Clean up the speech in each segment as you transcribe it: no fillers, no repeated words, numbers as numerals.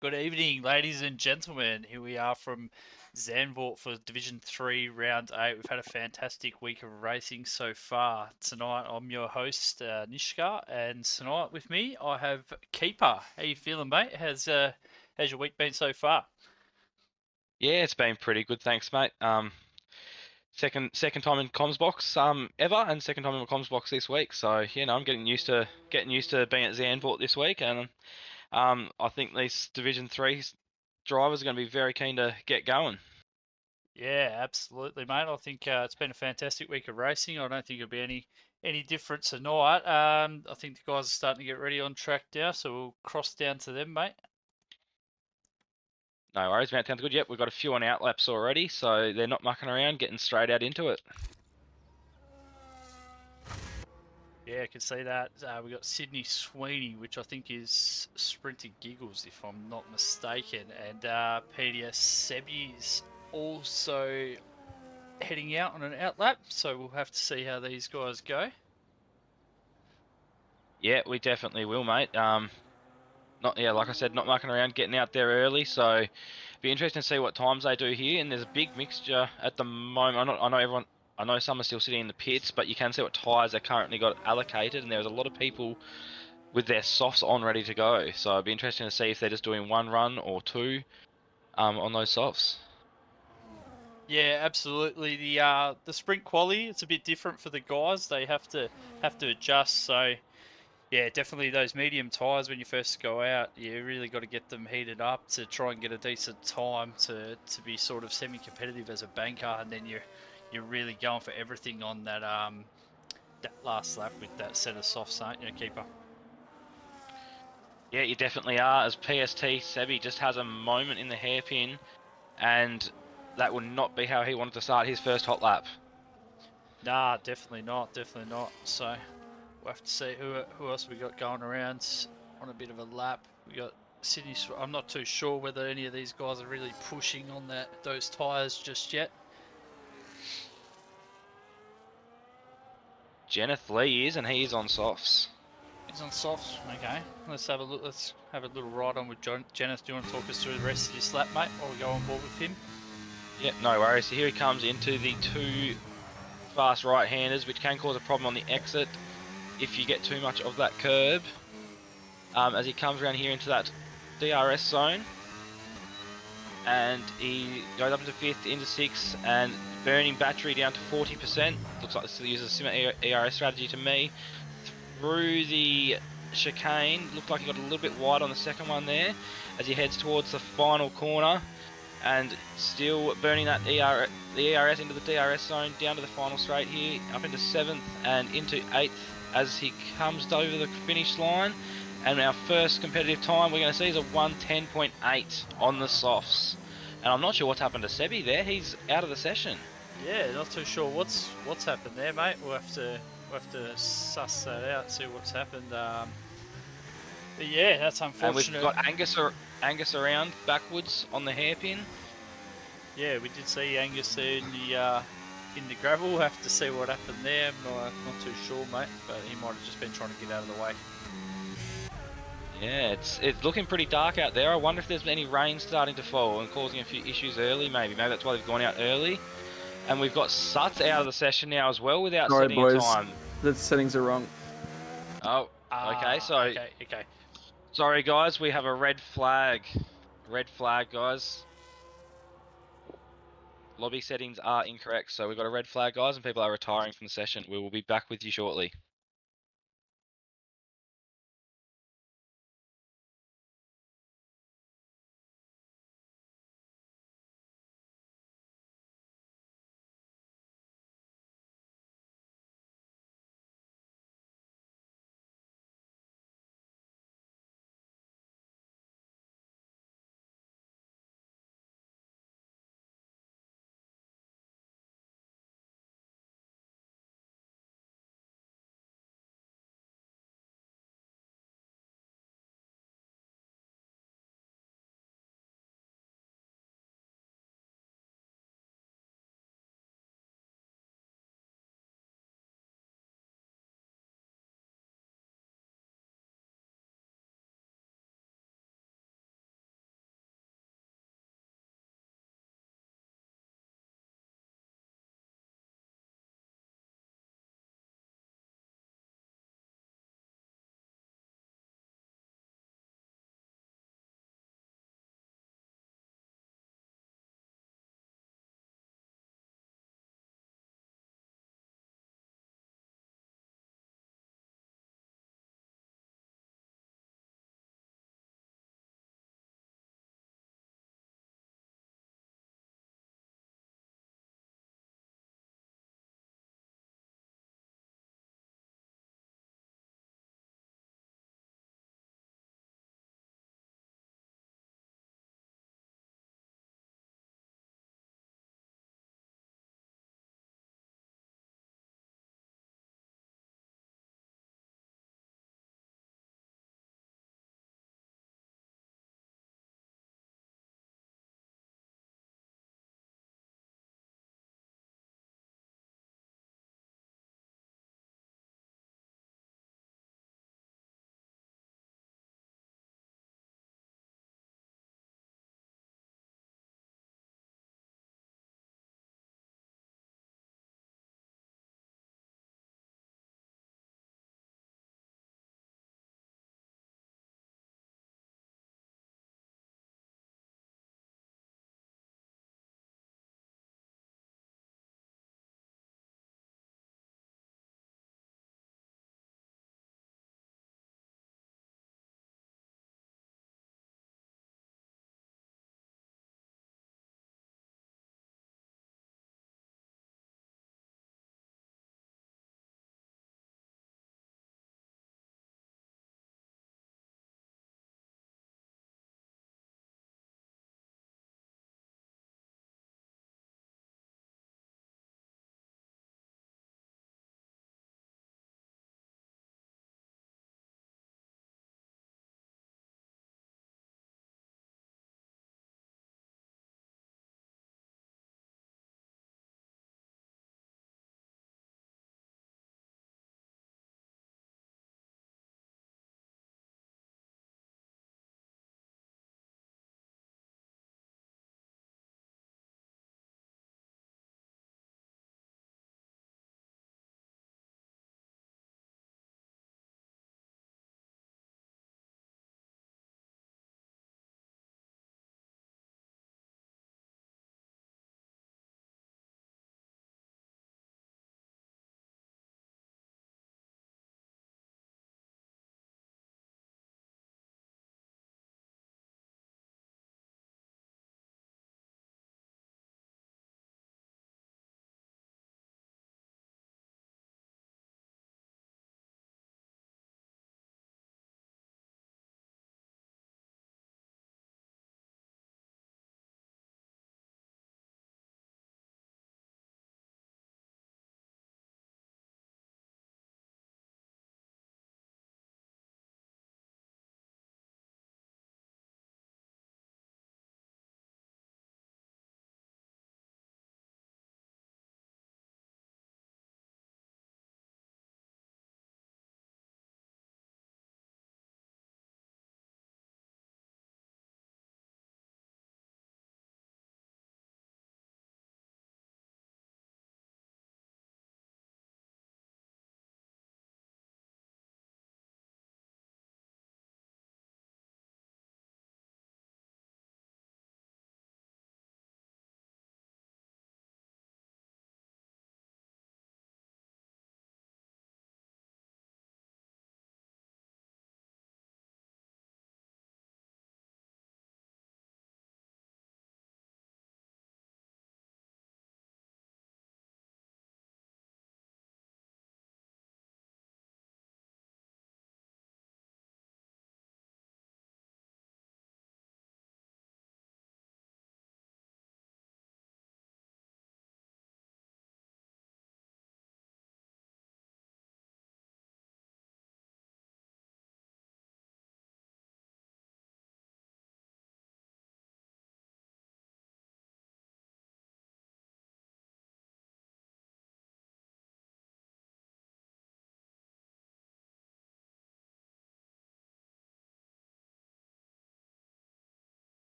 Good evening, ladies and gentlemen. Here we are from Zandvoort for Division 3, Round 8. We've had a fantastic week of racing so far. Tonight, I'm your host, Nishka, and tonight with me, I have Keeper. How you feeling, mate? How's your week been so far? Yeah, it's been pretty good, thanks, mate. Second time in comms box ever, and second time in my comms box this week. So I'm getting used to being at Zandvoort this week, and I think these Division Three drivers are going to be very keen to get going. Yeah, absolutely, mate. I think it's been a fantastic week of racing. I don't think it'll be any different tonight. I think the guys are starting to get ready on track now, so we'll cross down to them, mate. No worries, mate. Sounds good. Yep, we've got a few on outlaps already, so they're not mucking around, getting straight out into it. Yeah, I can see that. We got Sydney Sweeney, which I think is Sprinter Giggles, if I'm not mistaken, and PDS Sebi's also heading out on an outlap. So we'll have to see how these guys go. Yeah, we definitely will, mate. Not yeah, like I said, not mucking around, getting out there early. So be interesting to see what times they do here. And there's a big mixture at the moment. I know some are still sitting in the pits, but you can see what tyres they currently got allocated. And there's a lot of people with their softs on ready to go. So it'd be interesting to see if they're just doing one run or two on those softs. Yeah, absolutely. The sprint quality it's a bit different for the guys. They have to adjust. So yeah, definitely those medium tyres when you first go out, you really got to get them heated up to try and get a decent time to be sort of semi-competitive as a banker, and then you're really going for everything on that last lap with that set of softs, aren't you, keeper? Yeah, you definitely are. As PST Sebi just has a moment in the hairpin, and that would not be how he wanted to start his first hot lap. Nah, definitely not. So we'll have to see who else we got going around on a bit of a lap. We got Sydney. I'm not too sure whether any of these guys are really pushing on those tyres just yet. Jenneth Lee is, and he is on softs. He's on softs. Okay, let's have a look. Let's have a little ride on with Janice. Do you want to talk us through the rest of this lap, mate, while we go on board with him? Yep, no worries. So here he comes into the two fast right-handers, which can cause a problem on the exit if you get too much of that curb. As he comes around here into that DRS zone, and he goes up into fifth, into sixth, and burning battery down to 40%. Looks like this uses a similar ERS strategy to me. Through the chicane, looked like he got a little bit wide on the second one there, as he heads towards the final corner, and still burning that the ERS into the DRS zone down to the final straight here, up into 7th and into 8th as he comes over the finish line. And our first competitive time we're going to see is a 1:10.8 on the softs. And I'm not sure what's happened to Sebi there. He's out of the session. Yeah, not too sure what's happened there, mate. We'll have to suss that out, see what's happened. But yeah, that's And we've unfortunate. got Angus around backwards on the hairpin. Yeah, we did see Angus there in the gravel. We'll have to see what happened there. I'm not too sure, mate. But he might have just been trying to get out of the way. Yeah, it's looking pretty dark out there. I wonder if there's any rain starting to fall and causing a few issues early. Maybe that's why they've gone out early. And we've got Suts out of the session now as well without Sorry, setting a boys. time. The settings are wrong. Oh, okay. Ah, So okay, okay. sorry guys, we have a red flag. Red flag, guys. Lobby settings are incorrect. So we've got a red flag, guys, and people are retiring from the session. We will be back with you shortly.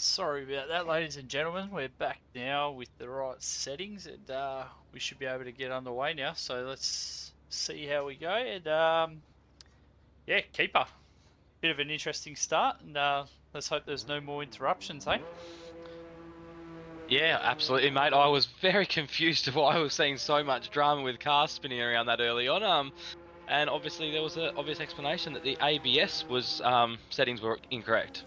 Sorry about that, ladies and gentlemen. We're back now with the right settings, and we should be able to get underway now. So let's see how we go. And yeah, keeper. Bit of an interesting start, and let's hope there's no more interruptions, eh? Yeah, absolutely, mate. I was very confused of why I was seeing so much drama with cars spinning around that early on. And obviously there was an obvious explanation that the ABS was settings were incorrect.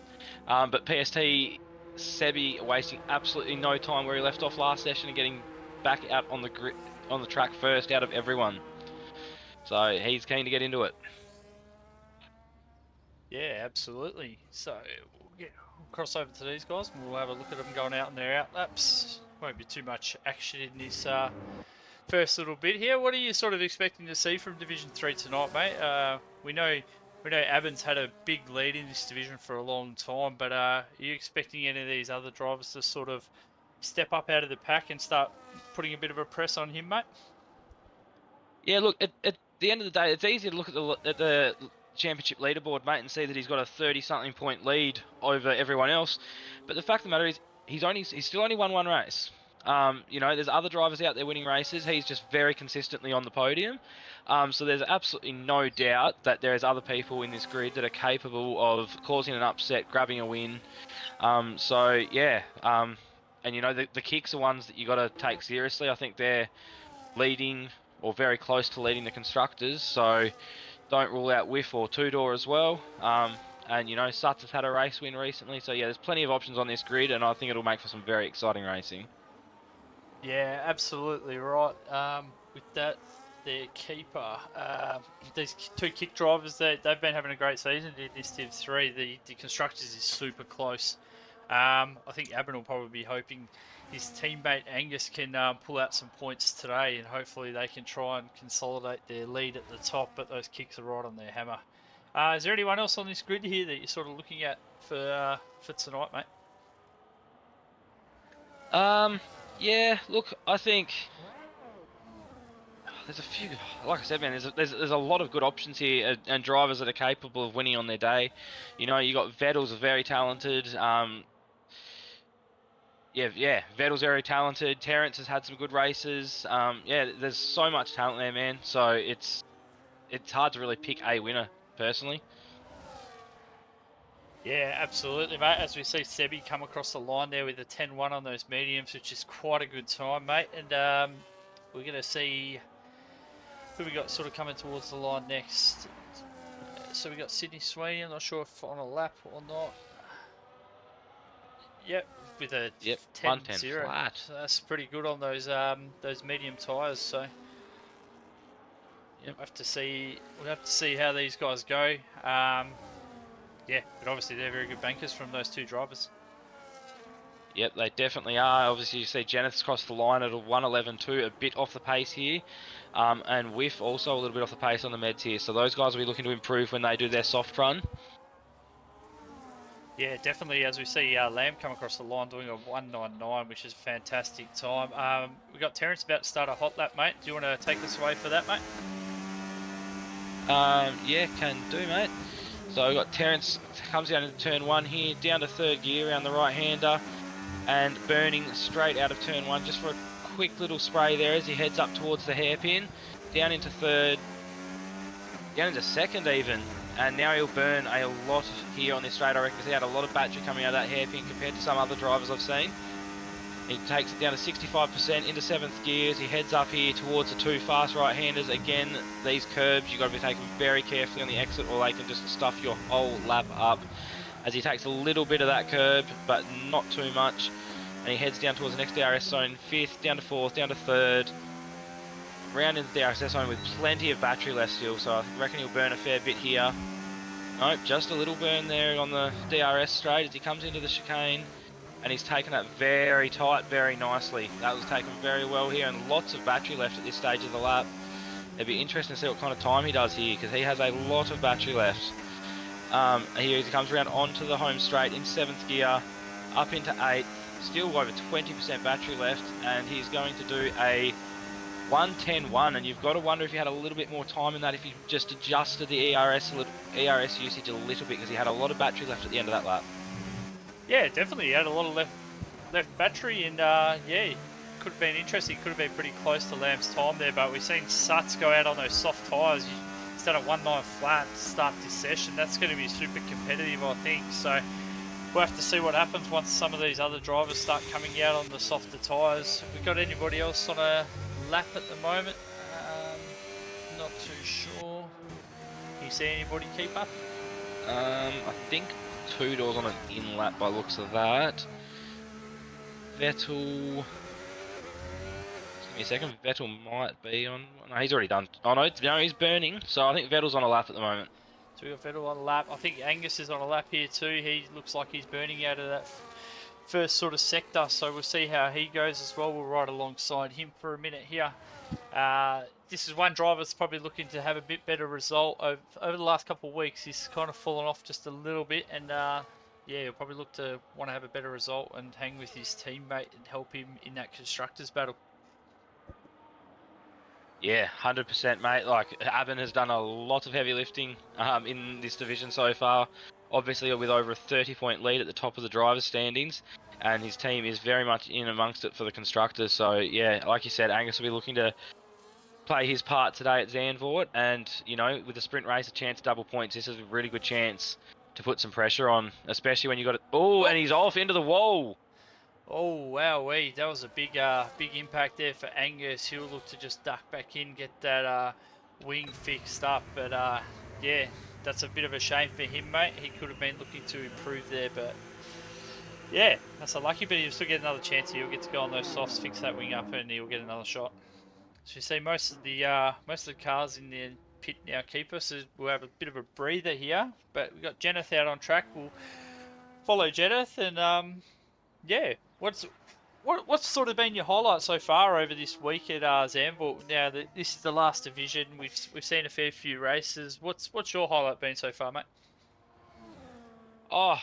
But PST Sebi wasting absolutely no time where he left off last session and getting back out on the track first out of everyone. So he's keen to get into it. Yeah, absolutely. So we'll cross over to these guys, and we'll have a look at them going out in their out laps. Won't be too much action in this first little bit here. What are you sort of expecting to see from Division 3 tonight, mate? We know Aben's had a big lead in this division for a long time, but are you expecting any of these other drivers to sort of step up out of the pack and start putting a bit of a press on him, mate? Yeah, look, at the end of the day, it's easy to look at the championship leaderboard, mate, and see that he's got a 30-something point lead over everyone else. But the fact of the matter is, he's still only won one race. There's other drivers out there winning races. He's just very consistently on the podium. So there's absolutely no doubt that there's other people in this grid that are capable of causing an upset, grabbing a win. Yeah. And the kicks are ones that you got to take seriously. I think they're leading or very close to leading the constructors, so don't rule out Whiff or two-door as well. And Sutz has had a race win recently, so yeah, there's plenty of options on this grid, and I think it'll make for some very exciting racing. Yeah, absolutely right. With that, their keeper, these two kick drivers, they've been having a great season in this Div 3. The constructors is super close. I think Aben will probably be hoping his teammate Angus can pull out some points today, and hopefully they can try and consolidate their lead at the top, but those kicks are right on their hammer. Is there anyone else on this grid here that you're sort of looking at for tonight, mate? Yeah, look, I think there's a few. Like I said, man, there's a lot of good options here, and drivers that are capable of winning on their day. You got Vettel's very talented. Vettel's very talented. Terrence has had some good races. There's so much talent there, man. So it's hard to really pick a winner, personally. Yeah, absolutely, mate. As we see Sebi come across the line there with a 10-1 on those mediums, which is quite a good time, mate. And we're going to see who we got sort of coming towards the line next. So we got Sydney Sweeney. I'm not sure if on a lap or not. Yep, with a 10-0 flat. So that's pretty good on those medium tyres. So we'll have to see how these guys go. Yeah, but obviously they're very good bankers from those two drivers. Yep, they definitely are. Obviously, you see Janeth's crossed the line at a 1:11.2, a bit off the pace here. And Whiff also a little bit off the pace on the meds here. So those guys will be looking to improve when they do their soft run. Yeah, definitely. As we see Lamb come across the line doing a 1:99, which is a fantastic time. We've got Terrence about to start a hot lap, mate. Do you want to take us away for that, mate? Yeah, can do, mate. So we've got Terrence comes down into turn 1 here, down to third gear around the right-hander, and burning straight out of turn 1 just for a quick little spray there as he heads up towards the hairpin, down into third, down into second even, and now he'll burn a lot here on this straight, I reckon, because he had a lot of battery coming out of that hairpin compared to some other drivers I've seen. He takes it down to 65% into 7th gear as he heads up here towards the two fast right-handers. Again, these curbs, you've got to be taken very carefully on the exit or they can just stuff your whole lap up. As he takes a little bit of that curb, but not too much. And he heads down towards the next DRS zone, 5th, down to 4th, down to 3rd. Round into the DRS zone with plenty of battery left still, so I reckon he'll burn a fair bit here. Nope, just a little burn there on the DRS straight as he comes into the chicane. And he's taken it very tight, very nicely. That was taken very well here, and lots of battery left at this stage of the lap. It'd be interesting to see what kind of time he does here, because he has a lot of battery left. Here he comes around onto the home straight in 7th gear, up into 8th, still over 20% battery left, and he's going to do a 1:10.1, and you've got to wonder if he had a little bit more time in that, if he just adjusted the ERS usage a little bit, because he had a lot of battery left at the end of that lap. Yeah, definitely. He had a lot of left battery, and yeah, could have been interesting. Could have been pretty close to Lamb's time there, but we've seen Suts go out on those soft tyres. He's done a 1.9 flat to start this session. That's going to be super competitive, I think. So we'll have to see what happens once some of these other drivers start coming out on the softer tyres. Have we got anybody else on a lap at the moment? Not too sure. Can you see anybody keep up? I think Two Doors on an in lap by looks of that. Vettel. Give me a second. Vettel might be on. No, he's already done. Oh no, he's burning. So I think Vettel's on a lap at the moment. So we've got Vettel on a lap. I think Angus is on a lap here too. He looks like he's burning out of that first sort of sector. So we'll see how he goes as well. We'll ride alongside him for a minute here. This is one driver that's probably looking to have a bit better result over the last couple of weeks. He's kind of fallen off just a little bit, and yeah, he'll probably look to want to have a better result and hang with his teammate and help him in that constructors battle. Yeah, 100%, mate. Like, Aben has done a lot of heavy lifting in this division so far. Obviously, with over a 30-point lead at the top of the drivers' standings, and his team is very much in amongst it for the constructors. So, yeah, like you said, Angus will be looking to play his part today at Zandvoort, and, you know, with the sprint race, a chance to double points. This is a really good chance to put some pressure on, especially when you got it. Oh, and he's off into the wall. Oh wow, that was a big impact there for Angus. He'll look to just duck back in, get that wing fixed up. But yeah, that's a bit of a shame for him, mate. He could have been looking to improve there, but yeah, that's unlucky. But he'll still get another chance. He'll get to go on those softs, fix that wing up, and he'll get another shot. So you see most of the cars in the pit now keep us. So we'll have a bit of a breather here, but we've got Jenneth out on track. We'll follow Jenneth, and yeah, what's sort of been your highlight so far over this week at Zandvoort? Now that this is the last division, we've seen a fair few races. What's your highlight been so far, mate? Oh,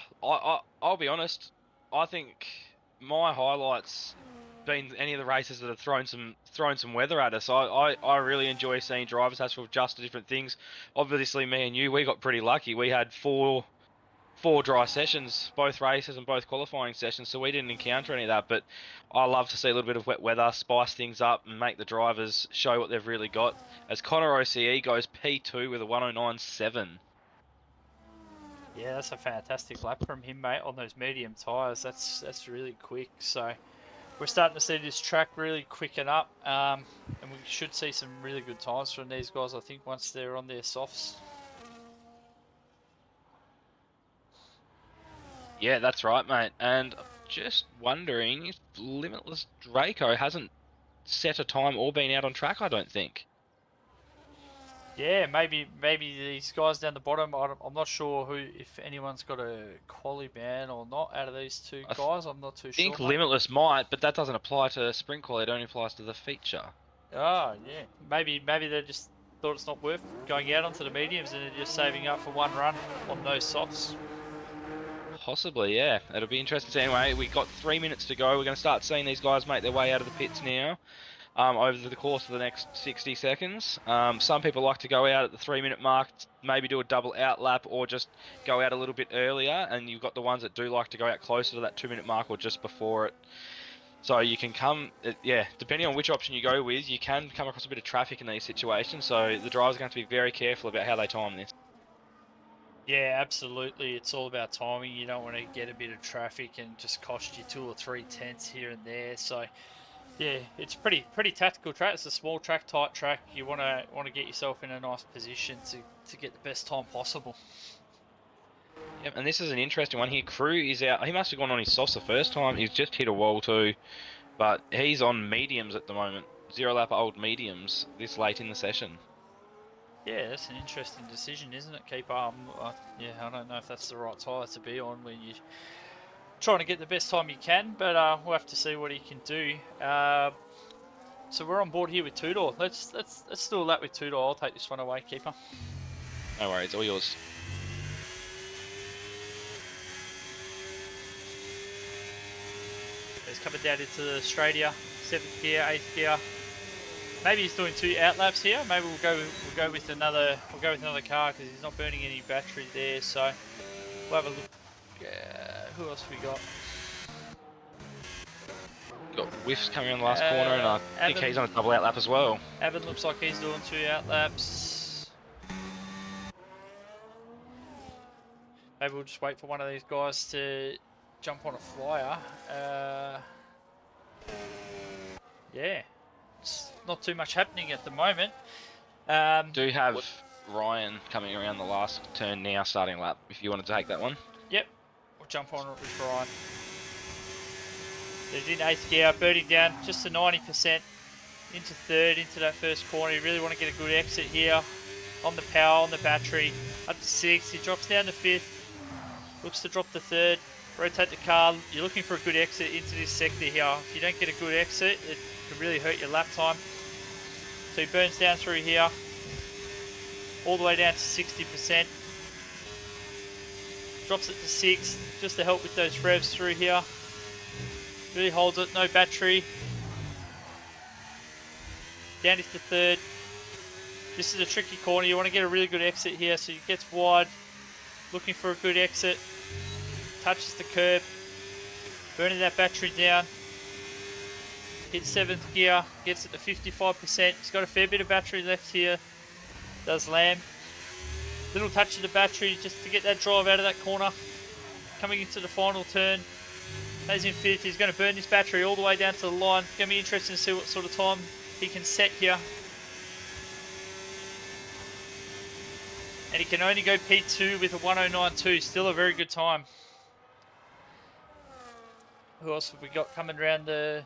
I'll be honest. I think my highlights been any of the races that have thrown some weather at us. I really enjoy seeing drivers have to adjust to different things. Obviously, me and you, we got pretty lucky. We had four dry sessions, both races and both qualifying sessions, so we didn't encounter any of that. But I love to see a little bit of wet weather, spice things up, and make the drivers show what they've really got. As Connor OCE goes P2 with a 109.7. Yeah, that's a fantastic lap from him, mate, on those medium tyres. That's really quick. So we're starting to see this track really quicken up, and we should see some really good times from these guys, I think, once they're on their softs. Yeah, that's right, mate. And just wondering if Limitless Draco hasn't set a time or been out on track, I don't think. Yeah, maybe these guys down the bottom. I'm not sure if anyone's got a quali ban or not out of these two I guys. I'm not too sure, think mate. Limitless might, but that doesn't apply to Sprint Quali, it only applies to the feature. Oh yeah, maybe they just thought it's not worth going out onto the mediums and they're just saving up for one run on those softs. Possibly, yeah. It'll be interesting to see. Anyway, we got 3 minutes to go. We're going to start seeing these guys make their way out of the pits now. Over the course of the next 60 seconds. Some people like to go out at the 3 minute mark, maybe do a double out lap or just go out a little bit earlier, and you've got the ones that do like to go out closer to that 2 minute mark or just before it. So you can come, yeah, depending on which option you go with, you can come across a bit of traffic in these situations, so the drivers are going to have to be very careful about how they time this. Yeah, absolutely. It's all about timing. You don't want to get a bit of traffic and just cost you 2 or 3 tenths here and there. So yeah, it's pretty tactical track. It's a small track, tight track. You want to get yourself in a nice position to get the best time possible. Yep, and this is an interesting one here. Crew is out. He must have gone on his softs the first time. He's just hit a wall too, but he's on mediums at the moment. Zero lap old mediums this late in the session. Yeah, that's an interesting decision, isn't it, Keeper? Yeah, I don't know if that's the right tyre to be on when you're trying to get the best time you can, but we'll have to see what he can do. So we're on board here with Tudor. Let's do a lap with Tudor. I'll take this one away, Keeper. No worries, all yours. He's coming down into the straight here, 7th gear, 8th gear. Maybe he's doing 2 out laps here. Maybe we'll go with another car because he's not burning any battery there. So we'll have a look. Who else we got? Got whiffs coming around the last corner, and I think Evan. he's on a double out lap as well. Evan looks like he's doing 2 out laps. Maybe we'll just wait for one of these guys to jump on a flyer. Yeah, it's not too much happening at the moment. Do have Ryan coming around the last turn now, starting lap, if you wanted to take that one. Yep, we'll jump on it with Ryan. He's in 8th gear, birding down just to 90%, into 3rd, into that first corner. You really want to get a good exit here, on the power, on the battery, up to 6th, he drops down to 5th, looks to drop to 3rd, rotate the car. You're looking for a good exit into this sector here. If you don't get a good exit, it can really hurt your lap time. So he burns down through here, all the way down to 60%. Drops it to 6, just to help with those revs through here. Really holds it, no battery. Down into 3rd. This is a tricky corner, you want to get a really good exit here, so he gets wide, looking for a good exit. Touches the curb, burning that battery down. Hits 7th gear, gets it to 55%. He's got a fair bit of battery left here. Does land. Little touch of the battery just to get that drive out of that corner. Coming into the final turn. Stays in 5th. He's going to burn this battery all the way down to the line. It's going to be interesting to see what sort of time he can set here. And he can only go P2 with a 109.2. Still a very good time. Who else have we got coming around the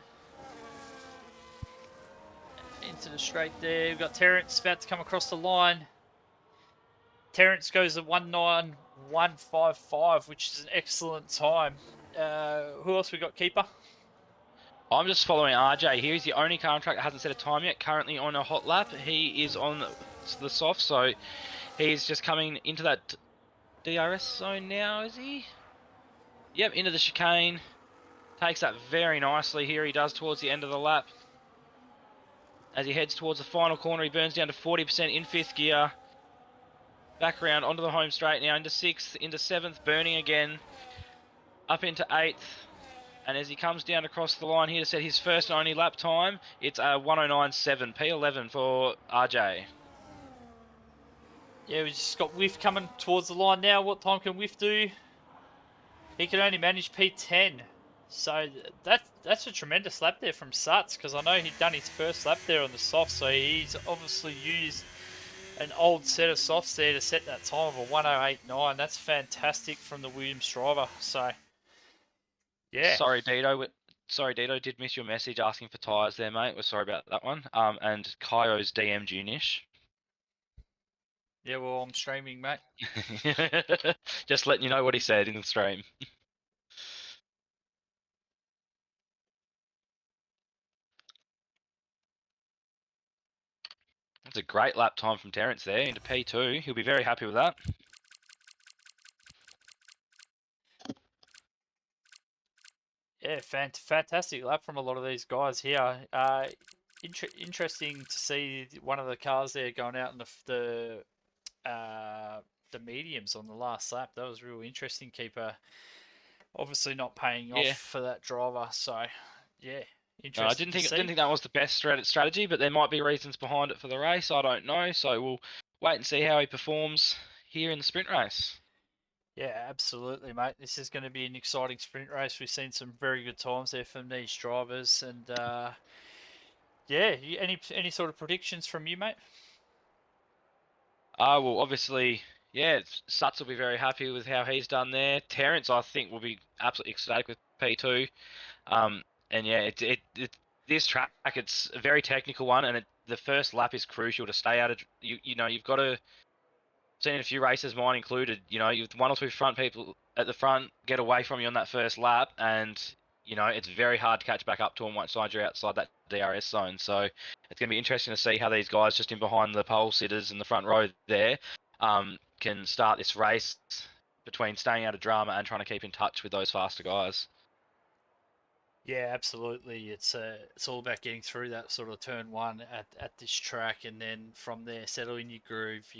into the straight there? We've got Terrence about to come across the line. Terrence goes at 19155, which is an excellent time. Who else we got, Keeper? I'm just following RJ here. He's the only car on track that hasn't set a time yet. Currently on a hot lap. He is on the soft, so he's just coming into that DRS zone now, is he? Yep, into the chicane. Takes that very nicely here. He does towards the end of the lap. As he heads towards the final corner, he burns down to 40% in 5th gear. Back around onto the home straight now, into 6th, into 7th, burning again. Up into 8th. And as he comes down across the line here to set his first and only lap time, it's a 109.7, P11 for RJ. Yeah, we just got Whiff coming towards the line now. What time can Whiff do? He can only manage P10. So that's a tremendous lap there from Suts, because I know he'd done his first lap there on the soft, so he's obviously used an old set of softs there to set that time of a 108.9. That's fantastic from the Williams driver. So, yeah. Sorry, Dito. Sorry, Dito. Did miss your message asking for tyres there, mate. We're sorry about that one. And Kyo's DM'd you, Nish. Yeah, well, I'm streaming, mate. Just letting you know what he said in the stream. That's a great lap time from Terrence there into P2. He'll be very happy with that. Yeah, fantastic lap from a lot of these guys here. Interesting to see one of the cars there going out in the mediums on the last lap. That was real interesting. Keeper obviously not paying off for that driver. So, yeah, interesting. No, I didn't think that was the best strategy, but there might be reasons behind it for the race. I don't know. So we'll wait and see how he performs here in the sprint race. Yeah, absolutely, mate. This is going to be an exciting sprint race. We've seen some very good times there from these drivers, and yeah, any sort of predictions from you, mate? Well, obviously, yeah, Suts will be very happy with how he's done there. Terrence, I think, will be absolutely ecstatic with P2. And yeah, this track, it's a very technical one, and the first lap is crucial to stay out of. You know, you've got to. Seen a few races, mine included. You know, you've one or two front people at the front get away from you on that first lap, and you know it's very hard to catch back up to them once you're outside that DRS zone. So it's going to be interesting to see how these guys just in behind the pole sitters in the front row there can start this race between staying out of drama and trying to keep in touch with those faster guys. Yeah, absolutely. It's all about getting through that sort of turn one at this track, and then from there settle in your groove.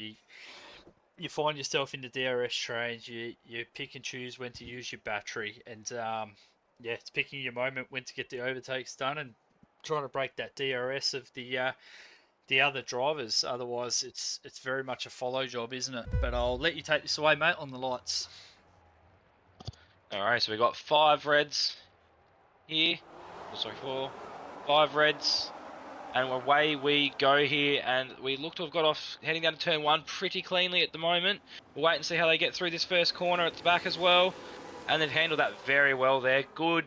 you find yourself in the DRS trains. You pick and choose when to use your battery, and yeah, it's picking your moment when to get the overtakes done and trying to break that DRS of the other drivers. Otherwise, it's very much a follow job, isn't it? But I'll let you take this away, mate, on the lights. All right, so we got 5 reds here. Oh, sorry, 4, 5 reds, and away we go here. And we look to have got off heading down to turn 1 pretty cleanly at the moment. We'll wait and see how they get through this first corner at the back as well. And they've handled that very well there. Good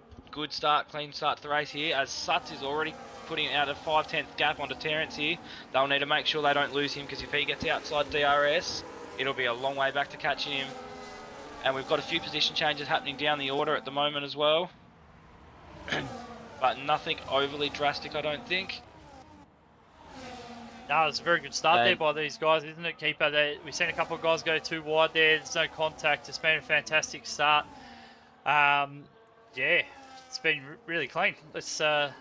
start, clean start to the race here. As Sutz is already putting out a 5/10 gap onto Terrence here. They'll need to make sure they don't lose him, because if he gets outside DRS, it'll be a long way back to catching him. And we've got a few position changes happening down the order at the moment as well. But nothing overly drastic, I don't think. No, it's a very good start there by these guys, isn't it, Keeper? We've seen a couple of guys go too wide there. There's no contact. It's been a fantastic start. Yeah, it's been really clean. Let's yeah,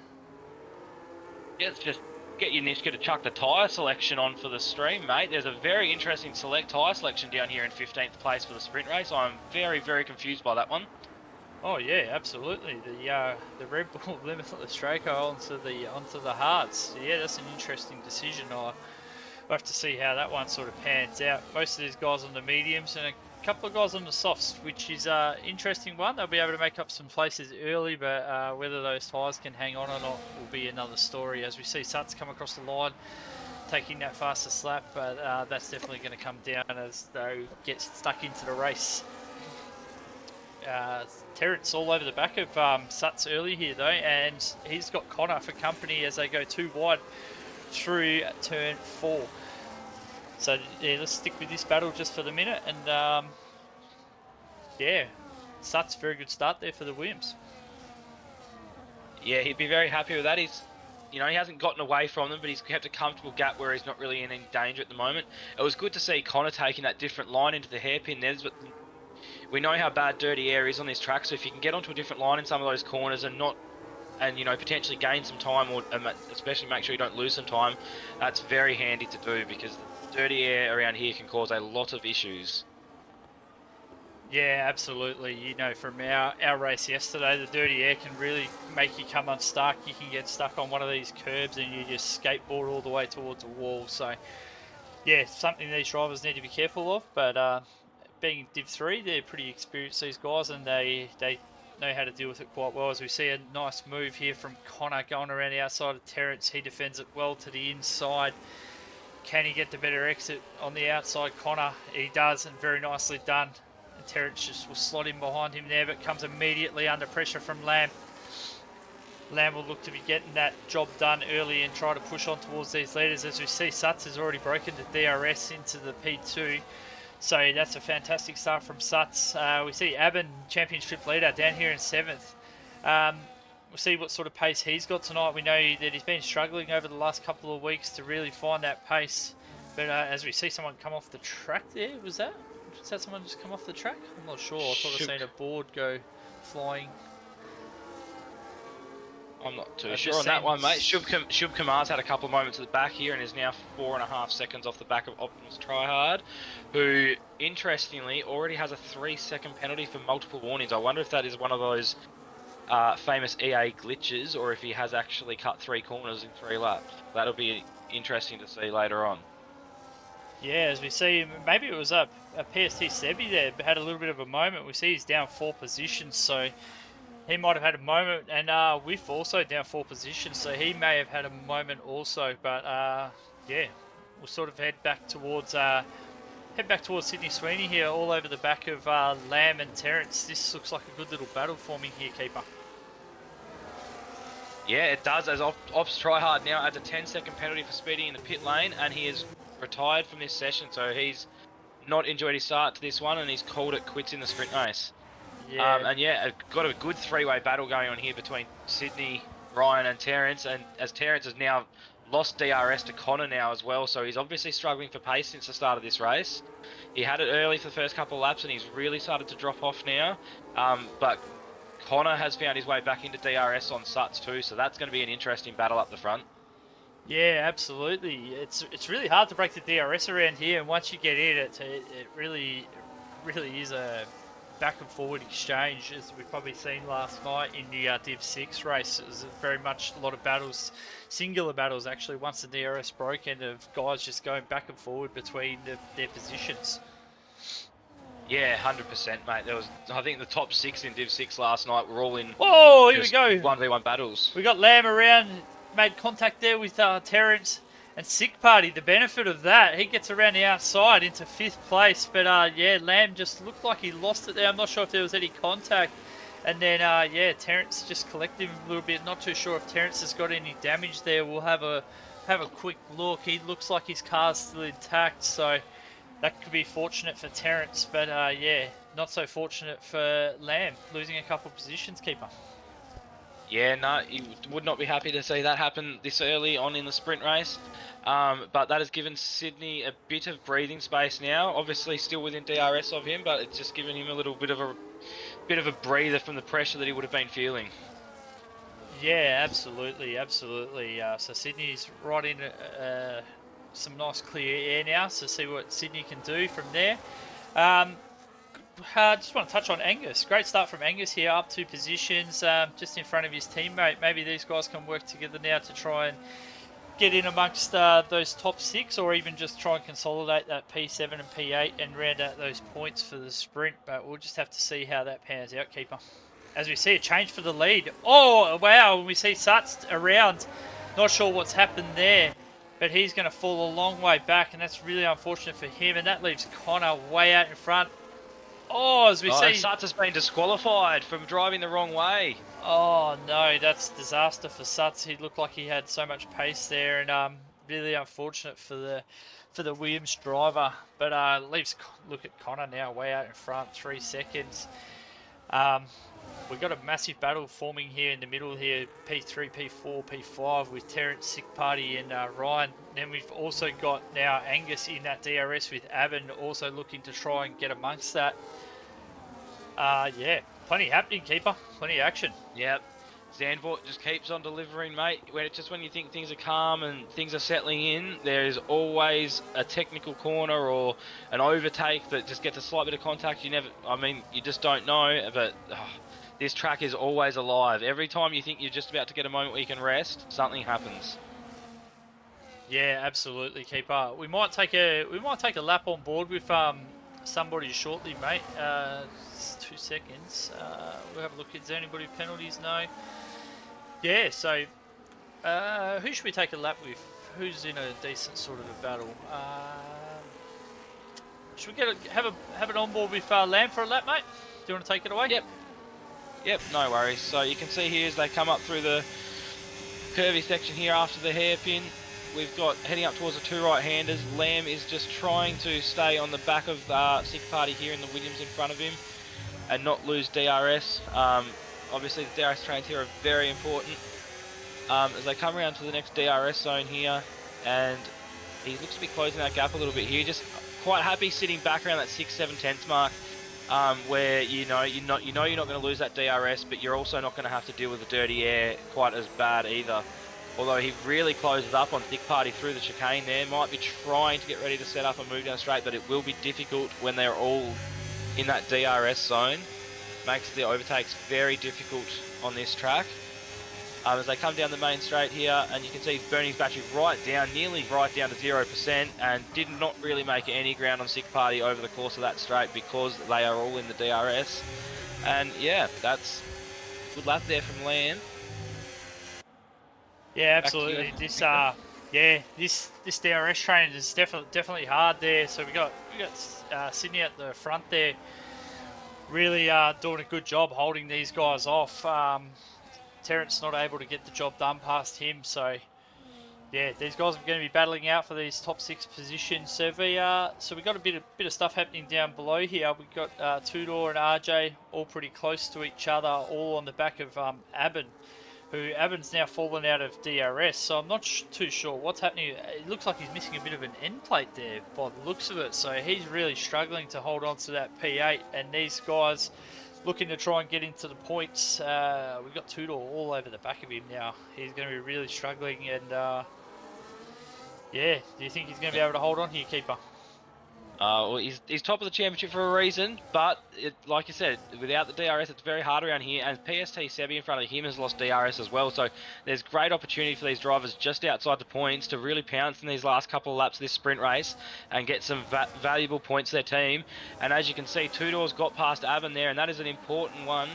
let's just get your Nishka to chuck the tyre selection on for the stream, mate. There's a very interesting select tyre selection down here in 15th place for the sprint race. I'm very, very confused by that one. Oh yeah, absolutely. The Red Bull Limitless Draco onto the hards. Yeah, that's an interesting decision. We'll have to see how that one sort of pans out. Most of these guys on the mediums and a couple of guys on the softs, which is an interesting one. They'll be able to make up some places early, but whether those tyres can hang on or not will be another story. As we see Sutz come across the line, taking that fastest lap, but that's definitely going to come down as they get stuck into the race. Terrence all over the back of Sutz early here though, and he's got Connor for company as they go too wide through turn 4. So yeah, let's stick with this battle just for the minute, and yeah, Sutz, very good start there for the Williams. Yeah, he'd be very happy with that. He hasn't gotten away from them, but he's kept a comfortable gap where he's not really in any danger at the moment. It was good to see Connor taking that different line into the hairpin there, but we know how bad dirty air is on this track, so if you can get onto a different line in some of those corners and potentially gain some time, or especially make sure you don't lose some time, that's very handy to do, because the dirty air around here can cause a lot of issues. Yeah, absolutely. From our race yesterday, the dirty air can really make you come unstuck. You can get stuck on one of these curbs and you just skateboard all the way towards a wall. So, yeah, something these drivers need to be careful of, but being Div 3, they're pretty experienced, these guys, and they know how to deal with it quite well. As we see a nice move here from Connor going around the outside of Terrence. He defends it well to the inside. Can he get the better exit on the outside, Connor? He does, and very nicely done. And Terrence just will slot in behind him there, but comes immediately under pressure from Lamb. Lamb will look to be getting that job done early and try to push on towards these leaders. As we see, Sutz has already broken the DRS into the P2. So that's a fantastic start from Sutz. We see Aben, championship leader, down here in 7th. We'll see what sort of pace he's got tonight. We know that he's been struggling over the last couple of weeks to really find that pace. But as we see someone come off the track there, was that someone just come off the track? I'm not sure. I thought I'd seen a board go flying. I'm not too sure on that one, mate. Shub Kamar's had a couple of moments at the back here and is now 4.5 seconds off the back of Optimus Tryhard, who, interestingly, already has a 3-second penalty for multiple warnings. I wonder if that is one of those famous EA glitches, or if he has actually cut 3 corners in 3 laps. That'll be interesting to see later on. Yeah, as we see, maybe it was a PST Sebi there, but had a little bit of a moment. We see he's down 4 positions, so he might have had a moment, and Whiff also down 4 positions, so he may have had a moment also. But yeah, we'll sort of head back towards Sydney Sweeney here, all over the back of Lamb and Terrence. This looks like a good little battle for me here, Keeper. Yeah, it does, as Ops Tryhard now adds a 10-second penalty for speeding in the pit lane, and he is retired from this session, so he's not enjoyed his start to this one, and he's called it quits in the sprint race. Yeah. And yeah, got a good 3-way battle going on here between Sydney, Ryan and Terrence, and as Terrence has now lost DRS to Connor now as well, so he's obviously struggling for pace since the start of this race. He had it early for the first couple of laps and he's really started to drop off now, but Connor has found his way back into DRS on Sutz too, so that's going to be an interesting battle up the front. Yeah, absolutely. It's really hard to break the DRS around here, and once you get in, it really is a back and forward exchange, as we've probably seen last night in the Div 6 race. It was very much a lot of battles, singular battles actually, once the DRS broke, and of guys just going back and forward between their positions. Yeah, 100%, mate. There was, I think, the top 6 in Div 6 last night were all in Oh, here we just go. 1v1 battles. We got Lamb around, made contact there with Terrence and Sick Party. The benefit of that, he gets around the outside into 5th place. But yeah, Lamb just looked like he lost it there. I'm not sure if there was any contact. And then yeah, Terrence just collected him a little bit. Not too sure if Terrence has got any damage there. We'll have a quick look. He looks like his car's still intact, so that could be fortunate for Terrence. But yeah, not so fortunate for Lamb, losing a couple of positions, keeper. Yeah, no, you would not be happy to see that happen this early on in the sprint race. But that has given Sydney a bit of breathing space now. Obviously, still within DRS of him, but it's just given him a little bit of a breather from the pressure that he would have been feeling. Yeah, absolutely, absolutely. So Sydney's right in some nice clear air now. So see what Sydney can do from there. Just want to touch on Angus. Great start from Angus here, up 2 positions, just in front of his teammate. Maybe these guys can work together now to try and get in amongst those top 6, or even just try and consolidate that P7 and P8 and round out those points for the sprint. But we'll just have to see how that pans out, keeper. As we see a change for the lead. Oh, wow, we see Suts around. Not sure what's happened there, but he's going to fall a long way back, and that's really unfortunate for him. And that leaves Connor way out in front. Oh, as we see... Suts has been disqualified from driving the wrong way. Oh, no, that's disaster for Suts. He looked like he had so much pace there, and really unfortunate for the Williams driver. But leaves... Look at Connor now, way out in front, 3 seconds. We've got a massive battle forming here in the middle here, P3, P4, P5 with Terrence, Sick Party and Ryan. Then we've also got now Angus in that DRS with Aben also looking to try and get amongst that. Yeah, plenty happening, keeper. Plenty of action. Yep. Zandvoort just keeps on delivering, mate. When you think things are calm and things are settling in, there is always a technical corner or an overtake that just gets a slight bit of contact. You just don't know. But this track is always alive. Every time you think you're just about to get a moment where you can rest, something happens. Yeah, absolutely, keeper. We might take a lap on board with somebody shortly, mate. 2 seconds. We'll have a look. Is there anybody with penalties? No. Yeah, so who should we take a lap with? Who's in a decent sort of a battle? Should we have it on board with Lamb for a lap, mate? Do you want to take it away? Yep, no worries. So you can see here as they come up through the curvy section here after the hairpin, we've got heading up towards the 2 right-handers. Lamb is just trying to stay on the back of Sick Party here in the Williams in front of him and not lose DRS. Obviously the DRS trains here are very important. As they come around to the next DRS zone here, and he looks to be closing that gap a little bit here. Just quite happy sitting back around that 6-7 tenths mark, where you're not going to lose that DRS, but you're also not going to have to deal with the dirty air quite as bad either. Although he really closes up on Thick Party through the chicane there, might be trying to get ready to set up and move down straight, but it will be difficult when they're all in that DRS zone. Makes the overtakes very difficult on this track. As they come down the main straight here, and you can see he's burning his battery nearly right down to 0%, and did not really make any ground on Sick Party over the course of that straight because they are all in the DRS. And yeah, that's a good lap there from Lamb. Yeah, absolutely. This DRS train is definitely hard there. So we got Sydney at the front there, really doing a good job holding these guys off. Terrence not able to get the job done past him, so yeah, these guys are going to be battling out for these top 6 positions. So we got a bit of stuff happening down below here. We got Tudor and RJ all pretty close to each other, all on the back of Aben, who Aben's now fallen out of DRS. So I'm not too sure what's happening. It looks like he's missing a bit of an end plate there by the looks of it. So he's really struggling to hold on to that P8, and these guys looking to try and get into the points. We've got Tudor all over the back of him now. He's going to be really struggling, and Yeah, do you think he's going to be able to hold on here, keeper? Well, he's top of the championship for a reason, but like you said, without the DRS, it's very hard around here. And PST Sebi in front of him has lost DRS as well, so there's great opportunity for these drivers just outside the points to really pounce in these last couple of laps of this sprint race and get some valuable points to their team. And as you can see, Tudor's got past Avon there, and that is an important one.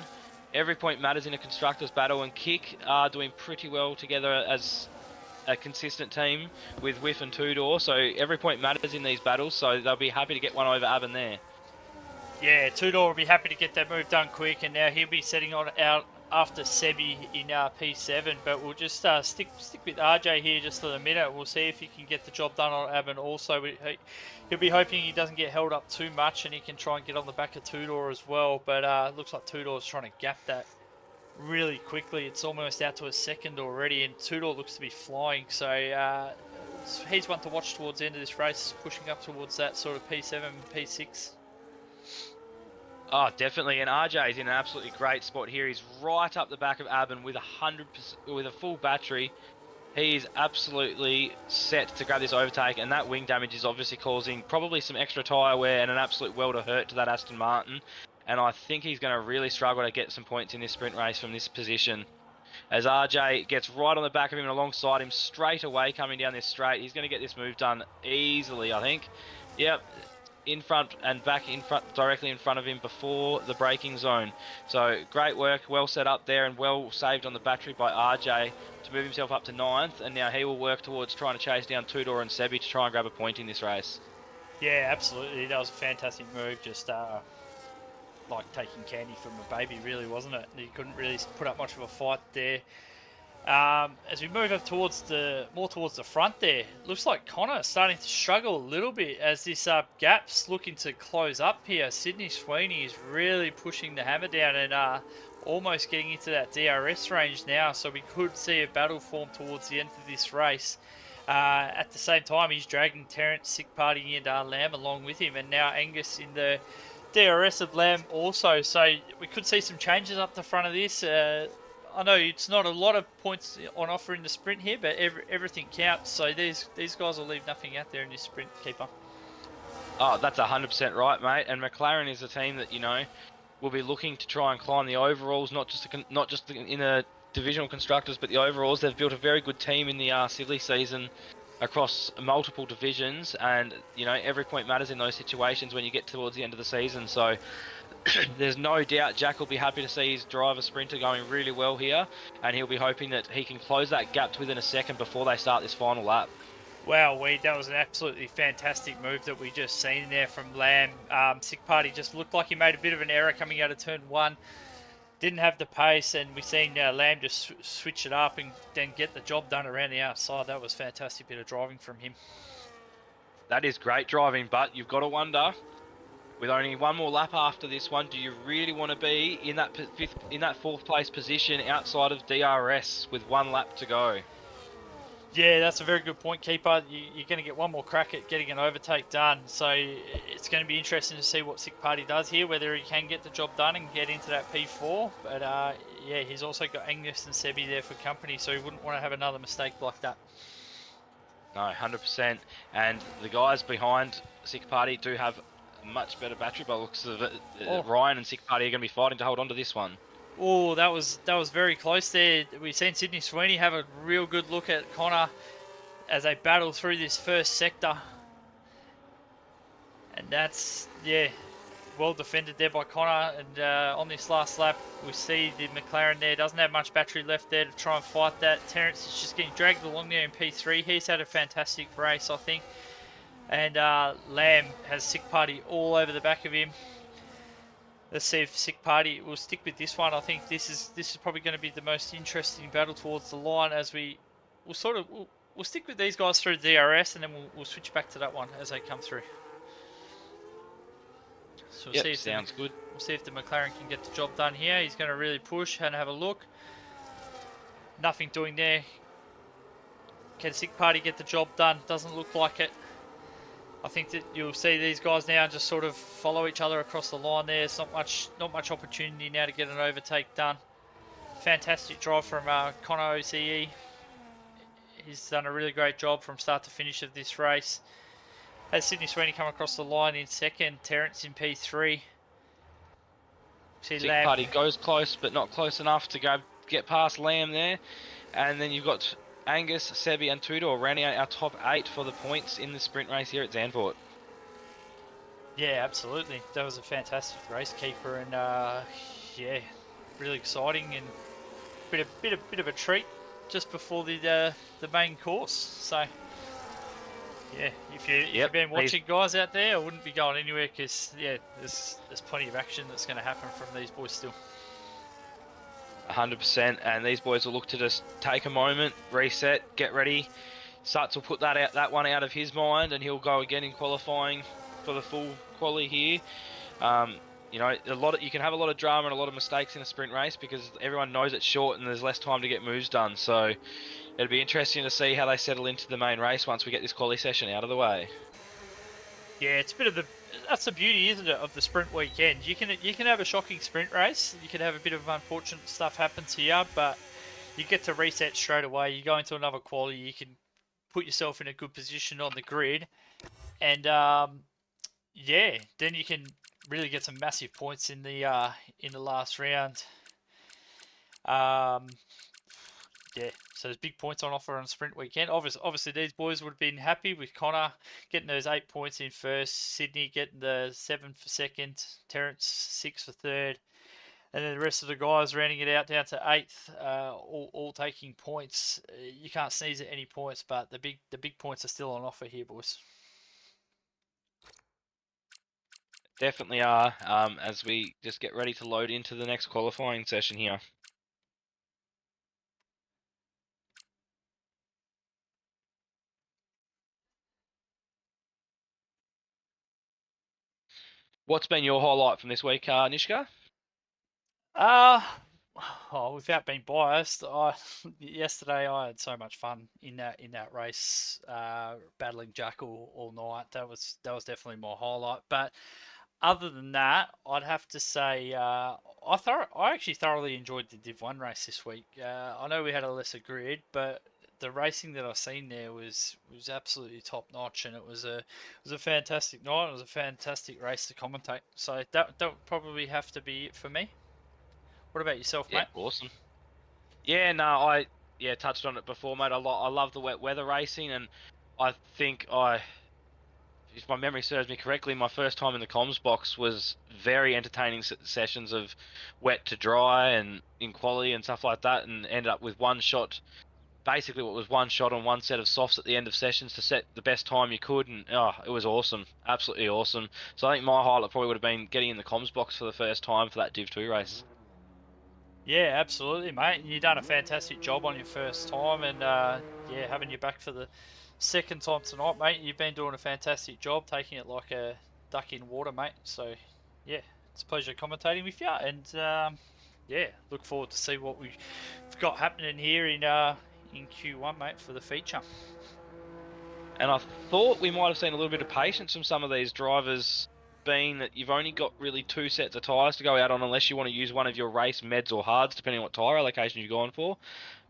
Every point matters in a constructors battle, and Kick are doing pretty well together as a consistent team with Whiff and Tudor, so every point matters in these battles, so they'll be happy to get one over Avon there. Yeah, Tudor will be happy to get that move done quick, and now he'll be setting on out after Sebi in P7, but we'll just stick with RJ here just for the minute. We'll see if he can get the job done on Avon also. He'll be hoping he doesn't get held up too much and he can try and get on the back of Tudor as well, but it looks like Tudor's trying to gap that really quickly. It's almost out to a second already, and Tudor looks to be flying, so he's one to watch towards the end of this race, pushing up towards that sort of P7, P6. Oh, definitely, and RJ is in an absolutely great spot here. He's right up the back of Avon with 100%, with a full battery. He is absolutely set to grab this overtake, and that wing damage is obviously causing probably some extra tyre wear and an absolute world of hurt to that Aston Martin. And I think he's going to really struggle to get some points in this sprint race from this position. As RJ gets right on the back of him and alongside him straight away coming down this straight. He's going to get this move done easily, I think. Yep, in front and back in front, directly in front of him before the braking zone. So great work, well set up there and well saved on the battery by RJ to move himself up to 9th, and now he will work towards trying to chase down Tudor and Sebi to try and grab a point in this race. Yeah, absolutely. That was a fantastic move, just like taking candy from a baby, really, wasn't it? He couldn't really put up much of a fight there. As we move up more towards the front there, looks like Connor is starting to struggle a little bit as this gap's looking to close up here. Sydney Sweeney is really pushing the hammer down and almost getting into that DRS range now, so we could see a battle form towards the end of this race. At the same time, he's dragging Terence, Sick Party and Lamb along with him, and now Angus in the DRS of Lamb also, so we could see some changes up the front of this. I know it's not a lot of points on offer in the sprint here, but everything counts, so these guys will leave nothing out there in this sprint, keeper. Oh, that's 100% right, mate, and McLaren is a team that, you know, will be looking to try and climb the overalls, not just in a divisional constructors, but the overalls. They've built a very good team in the silly season across multiple divisions, and you know every point matters in those situations when you get towards the end of the season. So there's no doubt Jack will be happy to see his driver sprinter going really well here, and he'll be hoping that he can close that gap to within a second before they start this final lap. Wow, that was an absolutely fantastic move that we just seen there from Lamb. Sick Party just looked like he made a bit of an error coming out of turn 1. Didn't have the pace, and we seen Lamb just switch it up and then get the job done around the outside. That was a fantastic bit of driving from him. That is great driving, but you've got to wonder, with only one more lap after this one, do you really want to be in that fourth place position outside of DRS with one lap to go? Yeah, that's a very good point, keeper. You're going to get one more crack at getting an overtake done, so it's going to be interesting to see what Sick Party does here, whether he can get the job done and get into that P4. But yeah, he's also got Angus and Sebi there for company, so he wouldn't want to have another mistake like that. No, 100%. And the guys behind Sick Party do have a much better battery by the looks of it. Ryan and Sick Party are going to be fighting to hold on to this one. Oh, that was very close there. We've seen Sydney Sweeney have a real good look at Connor as they battle through this first sector. And that's, yeah, well defended there by Connor. And on this last lap, we see the McLaren there doesn't have much battery left there to try and fight that. Terence is just getting dragged along there in P3. He's had a fantastic race, I think. And Lamb has Sick Party all over the back of him. Let's see if Sick Party will stick with this one. I think this is probably going to be the most interesting battle towards the line, as we'll stick with these guys through DRS, and then we'll switch back to that one as they come through. So we'll see if sounds good. We'll see if the McLaren can get the job done here. He's going to really push and have a look. Nothing doing there. Can Sick Party get the job done? Doesn't look like it. I think that you'll see these guys now just sort of follow each other across the line there. There's not much opportunity now to get an overtake done. Fantastic drive from Connor OCE. he's done a really great job from start to finish of this race. Has Sydney Sweeney come across the line in second, Terrence in P3. See Tick Lamb. Party goes close, but not close enough to go get past Lamb there. And then you've got Angus, Sebi, and Tudor rounding out our top 8 for the points in the sprint race here at Zandvoort. Yeah, absolutely. That was a fantastic race keeper, and yeah, really exciting and bit of a treat just before the main course. So yeah, if you've been watching guys out there, I wouldn't be going anywhere because yeah, there's plenty of action that's going to happen from these boys still. 100%, and these boys will look to just take a moment, reset, get ready. Sutz will put that one out of his mind, and he'll go again in qualifying for the full quali here. You know, you can have a lot of drama and a lot of mistakes in a sprint race because everyone knows it's short and there's less time to get moves done. So it'll be interesting to see how they settle into the main race once we get this quali session out of the way. Yeah, it's a bit of that's the beauty, isn't it, of the sprint weekend. You can have a shocking sprint race. You can have a bit of unfortunate stuff happen to you, but you get to reset straight away. You go into another quali, you can put yourself in a good position on the grid, and yeah, then you can really get some massive points in the last round. Yeah, so there's big points on offer on sprint weekend. Obviously, these boys would have been happy with Connor getting those 8 points in first, Sydney getting the 7 for second, Terrence 6 for third, and then the rest of the guys rounding it out down to 8th, all taking points. You can't sneeze at any points, but the big points are still on offer here, boys. Definitely are, as we just get ready to load into the next qualifying session here. What's been your highlight from this week, Nishka? Without being biased, yesterday I had so much fun in that race, battling Jack all night. That was definitely my highlight. But other than that, I'd have to say I actually thoroughly enjoyed the Div 1 race this week. I know we had a lesser grid, but the racing that I've seen there was absolutely top notch, and it was a fantastic night. It was a fantastic race to commentate. So that would probably have to be it for me. What about yourself, Yeah, mate? awesome. Yeah, no, I touched on it before, mate. I love the wet weather racing, and I think if my memory serves me correctly, my first time in the comms box was very entertaining sessions of wet to dry and in quality and stuff like that, and ended up with one shot. Basically, what was one shot on one set of softs at the end of sessions to set the best time you could, and it was awesome, absolutely awesome. So I think my highlight probably would have been getting in the comms box for the first time for that Div 2 race. Yeah, absolutely, mate. You've done a fantastic job on your first time, and yeah, having you back for the second time tonight, mate. You've been doing a fantastic job, taking it like a duck in water, mate. So, yeah, it's a pleasure commentating with you, and yeah, look forward to see what we've got happening here in Q1, mate, for the feature. And I thought we might have seen a little bit of patience from some of these drivers, being that you've only got really 2 sets of tyres to go out on unless you want to use one of your race meds or hards, depending on what tyre allocation you're going for.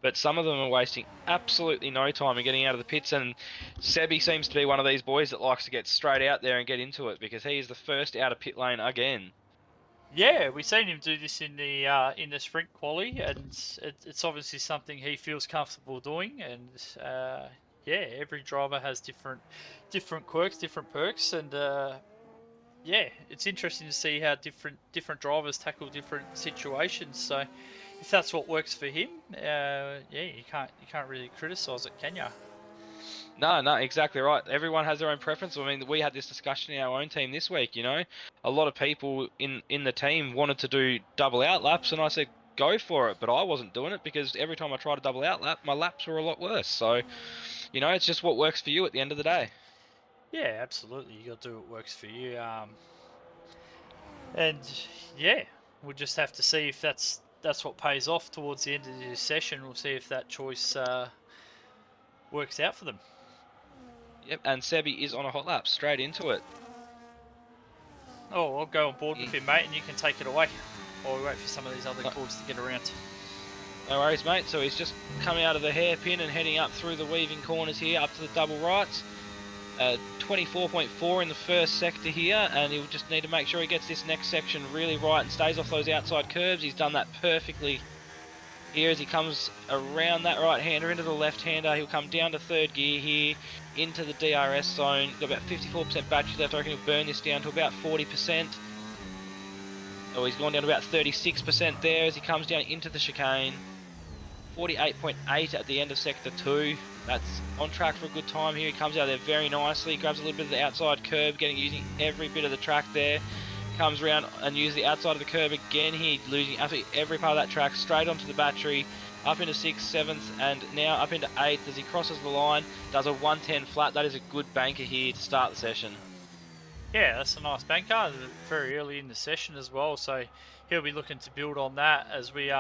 But some of them are wasting absolutely no time in getting out of the pits, and Sebi seems to be one of these boys that likes to get straight out there and get into it because he is the first out of pit lane again. Yeah, we've seen him do this in the sprint quali, and it's obviously something he feels comfortable doing. And yeah, every driver has different quirks, different perks, and yeah, it's interesting to see how different drivers tackle different situations. So if that's what works for him, yeah, you can't really criticise it, can you? No, exactly right. Everyone has their own preference. I mean, we had this discussion in our own team this week, you know. A lot of people in the team wanted to do double out laps, and I said, go for it. But I wasn't doing it because every time I tried a double out lap, my laps were a lot worse. So, you know, it's just what works for you at the end of the day. Yeah, absolutely. You got to do what works for you. And yeah, we'll just have to see if that's what pays off towards the end of this session. We'll see if that choice works out for them. Yep, and Sebi is on a hot lap, straight into it. Oh, I'll go on board with him, mate, and you can take it away while we wait for some of these other calls to get around. No worries, mate. So he's just coming out of the hairpin and heading up through the weaving corners here, up to the double rights. 24.4 in the first sector here, and he'll just need to make sure he gets this next section really right and stays off those outside curbs. He's done that perfectly here as he comes around that right-hander into the left-hander. He'll come down to third gear here into the DRS zone. Got about 54% battery left. I reckon he'll burn this down to about 40%. Oh, he's gone down to about 36% there as he comes down into the chicane. 48.8 at the end of sector 2. That's on track for a good time here. He comes out there very nicely, grabs a little bit of the outside curb, using every bit of the track there. Comes around and uses the outside of the curb again here, losing absolutely every part of that track, straight onto the battery, up into 6th, 7th, and now up into 8th as he crosses the line, does a 110 flat. That is a good banker here to start the session. Yeah, that's a nice banker, very early in the session as well, so he'll be looking to build on that as we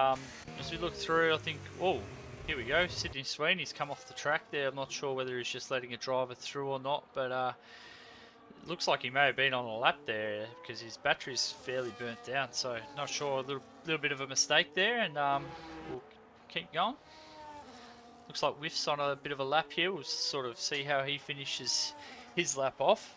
look through. I think, oh, here we go, Sydney Sweeney's come off the track there. I'm not sure whether he's just letting a driver through or not, but it looks like he may have been on a lap there because his battery's fairly burnt down, so not sure, a little bit of a mistake there, and we'll keep going. Looks like Whiff's on a bit of a lap here. We'll sort of see how he finishes his lap off.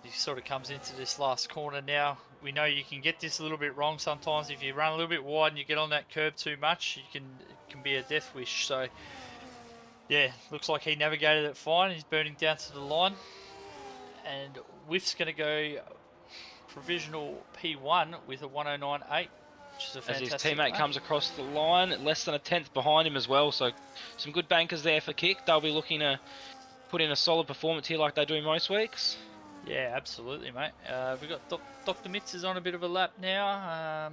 He sort of comes into this last corner now. We know you can get this a little bit wrong sometimes. If you run a little bit wide and you get on that curb too much, it can be a death wish. So yeah, looks like he navigated it fine. He's burning down to the line, and Whiff's going to go provisional P1 with a 109.8, which is a fantastic as his teammate lap. comes across the line, less than a tenth behind him as well. So some good bankers there for Kick. They'll be looking to put in a solid performance here like they do most weeks. Yeah, absolutely, mate. We've got Dr. Mitz is on a bit of a lap now.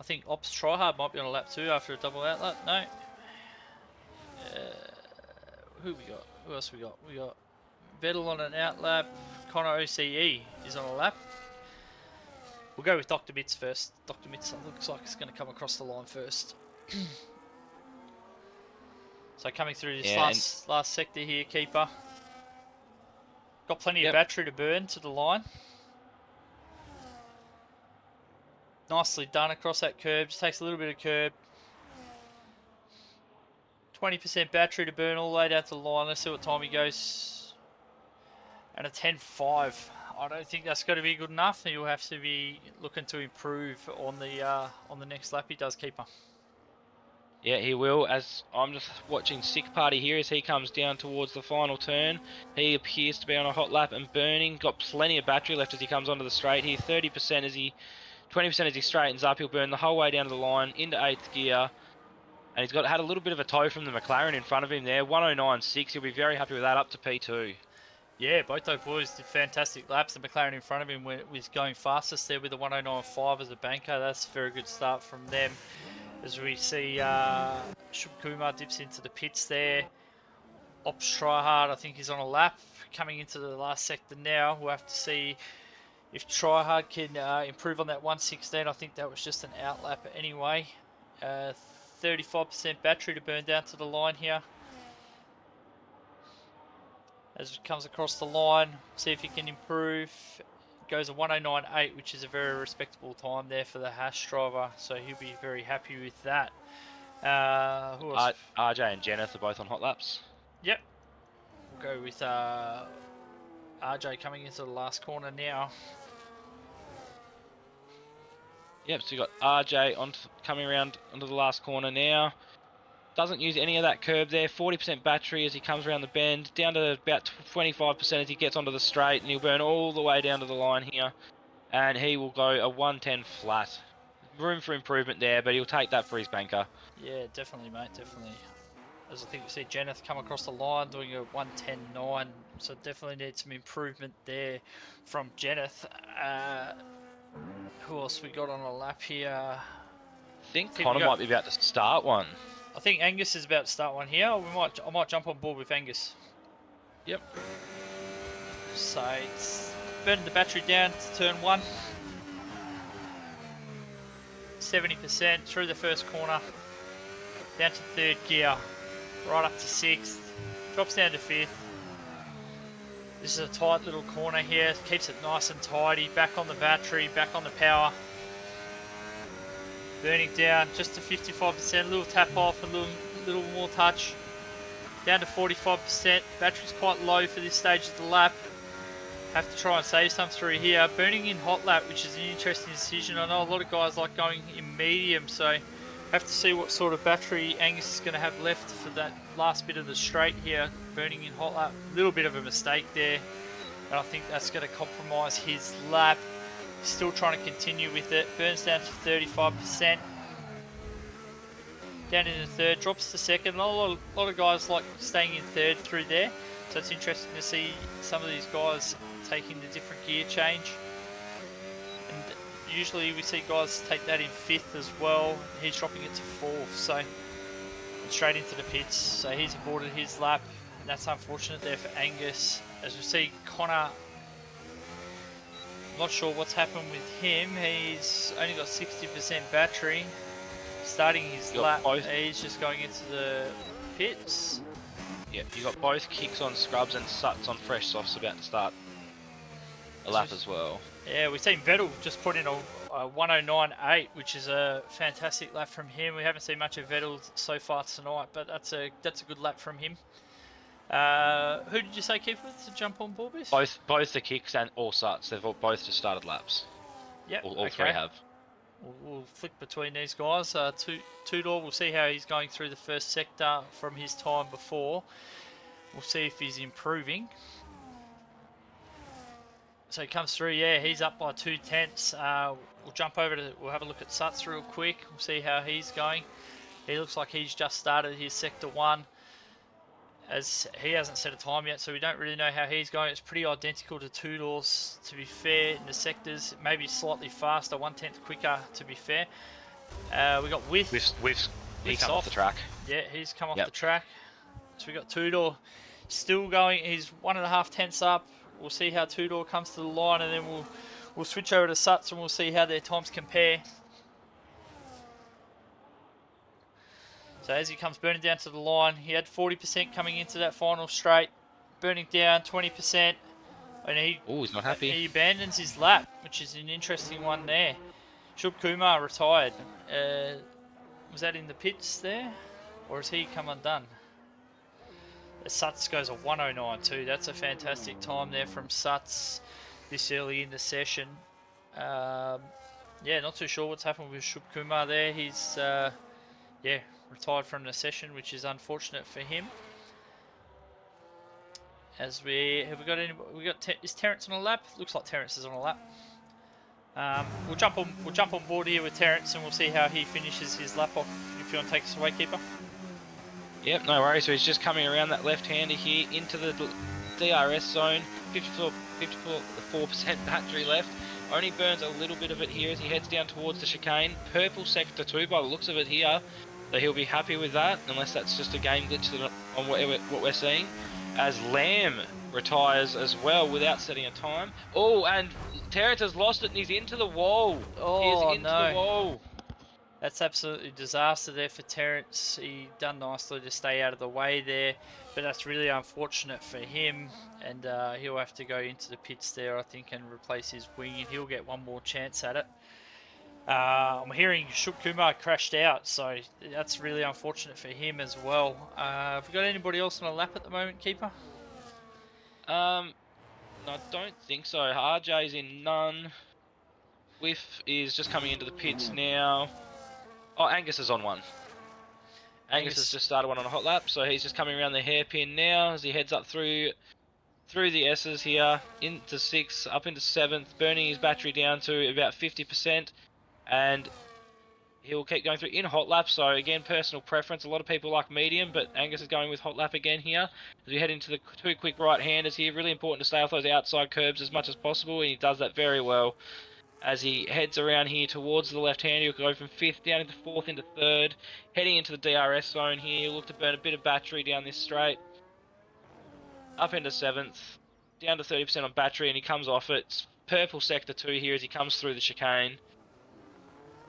I think Ops Tryhard might be on a lap too after a double out lap. No. Who we got? Who else we got? We got Vettel on an out lap. Connor OCE is on a lap. We'll go with Dr. Mitz first. Dr. Mitz looks like it's going to come across the line first. So coming through this last sector here, keeper. Got plenty of battery to burn to the line. Nicely done across that curb. Just takes a little bit of curb. 20% battery to burn all the way down to the line. Let's see what time he goes. And a 10.5. I don't think that's going to be good enough. He'll have to be looking to improve on the next lap he does, keeper. Yeah, he will, as I'm just watching Sick Party here as he comes down towards the final turn. He appears to be on a hot lap and burning. Got plenty of battery left as he comes onto the straight here. 30% as he, 20% as he straightens up. He'll burn the whole way down to the line, into 8th gear. And he's had a little bit of a tow from the McLaren in front of him there. 109.6, he'll be very happy with that, up to P2. Yeah, both those boys did fantastic laps. The McLaren in front of him was going fastest there with a 109.5 as a banker. That's a very good start from them. As we see Shub Kumar dips into the pits there. Ops Tryhard, I think, is on a lap. Coming into the last sector now. We'll have to see if Tryhard can improve on that 116. I think that was just an out lap anyway. 35% battery to burn down to the line here. As it comes across the line, see if he can improve. Goes a 109.8, which is a very respectable time there for the Haas driver, so he'll be very happy with that. Who else? RJ and Jenneth are both on hot laps. Yep. We'll go with RJ coming into the last corner now. Yep, so you got RJ coming around onto the last corner now. Doesn't use any of that curb there. 40% battery as he comes around the bend. Down to about 25% as he gets onto the straight. And he'll burn all the way down to the line here. And he will go a 110 flat. Room for improvement there, but he'll take that for his banker. Yeah, definitely, mate, definitely. As I think we see Jenneth come across the line doing a 110.9. So definitely need some improvement there from Jenneth. Who else we got on a lap here? I think Connor might be about to start one. I think Angus is about to start one here. I might jump on board with Angus. Yep. So it's burning the battery down to turn 1. 70% through the first corner. Down to 3rd gear. Right up to 6th. Drops down to 5th. This is a tight little corner here. Keeps it nice and tidy. Back on the battery, back on the power. Burning down just to 55%. A little tap off, a little more touch. Down to 45%. Battery's quite low for this stage of the lap. Have to try and save some through here. Burning in hot lap, which is an interesting decision. I know a lot of guys like going in medium, so have to see what sort of battery Angus is going to have left for that last bit of the straight here. Burning in hot lap, a little bit of a mistake there, and I think that's going to compromise his lap. Still trying to continue with it. Burns down to 35%. Down into third, drops to second. A lot of guys like staying in third through there, so it's interesting to see some of these guys taking the different gear change. And usually we see guys take that in fifth as well. He's dropping it to fourth, so straight into the pits. So he's aborted his lap, and that's unfortunate there for Angus. As we see Connor, I'm not sure what's happened with him. He's only got 60% battery. Starting his lap, he's just going into the pits. Yeah, you got both kicks on scrubs and Suts on fresh softs about to start a lap as well. Yeah, we've seen Vettel just put in a 109.8, which is a fantastic lap from him. We haven't seen much of Vettel so far tonight, but that's a good lap from him. Who did you say, Keeper, to jump on board with? Both the kicks and all Suts. They've both just started laps. Yep, all three have. We'll flick between these guys. Tudor, we'll see how he's going through the first sector from his time before. We'll see if he's improving. So he comes through, yeah, he's up by 2/10. We'll jump over to, we'll have a look at Suts real quick. We'll see how he's going. He looks like he's just started his sector 1. As he hasn't set a time yet, so we don't really know how he's going. It's pretty identical to Tudor's, to be fair, in the sectors. Maybe slightly faster, 1/10 quicker, to be fair. We got He come off the track. Yeah, he's come off the track. So we got Tudor still going. He's 1.5 tenths up. We'll see how Tudor comes to the line, and then we'll switch over to Suts and we'll see how their times compare. So as he comes burning down to the line, he had 40% coming into that final straight, burning down 20%, and he's not happy. He abandons his lap, which is an interesting one there. Shub Kumar retired. Was that in the pits there, or has he come undone? Suts goes a 109.2. That's a fantastic time there from Suts this early in the session. Yeah, not too sure what's happened with Shub Kumar there. He's retired from the session, which is unfortunate for him. As is Terence on a lap? Looks like Terence is on a lap. We'll jump on board here with Terence, and we'll see how he finishes his lap off. If you want to take us away, Keeper. Yep, no worries. So he's just coming around that left-hander here into the DRS zone. 54% battery left. Only burns a little bit of it here as he heads down towards the chicane. Purple sector 2 by the looks of it here. So he'll be happy with that, unless that's just a game glitch on what we're seeing. As Lamb retires as well without setting a time. Oh, and Terrence has lost it and he's into the wall. Oh, he's into the wall. That's absolutely disaster there for Terence. He done nicely to stay out of the way there, but that's really unfortunate for him, and he'll have to go into the pits there, I think, and replace his wing, and he'll get one more chance at it. I'm hearing Shub Kumar crashed out, so that's really unfortunate for him as well. Have we got anybody else on a lap at the moment, Keeper? I don't think so. RJ's in none. Whiff is just coming into the pits now. Oh, Angus is on one. Angus has just started one on a hot lap, so he's just coming around the hairpin now as he heads up through the S's here, into 6th, up into 7th, burning his battery down to about 50%, and he'll keep going through in hot lap. So again, personal preference. A lot of people like medium, but Angus is going with hot lap again here. As we head into the 2 quick right-handers here, really important to stay off those outside curbs as much as possible, and he does that very well. As he heads around here towards the left hand, he'll go from 5th down into 4th into 3rd, heading into the DRS zone here. He'll look to burn a bit of battery down this straight, up into 7th, down to 30% on battery, and he comes off it. It's purple sector 2 here as he comes through the chicane.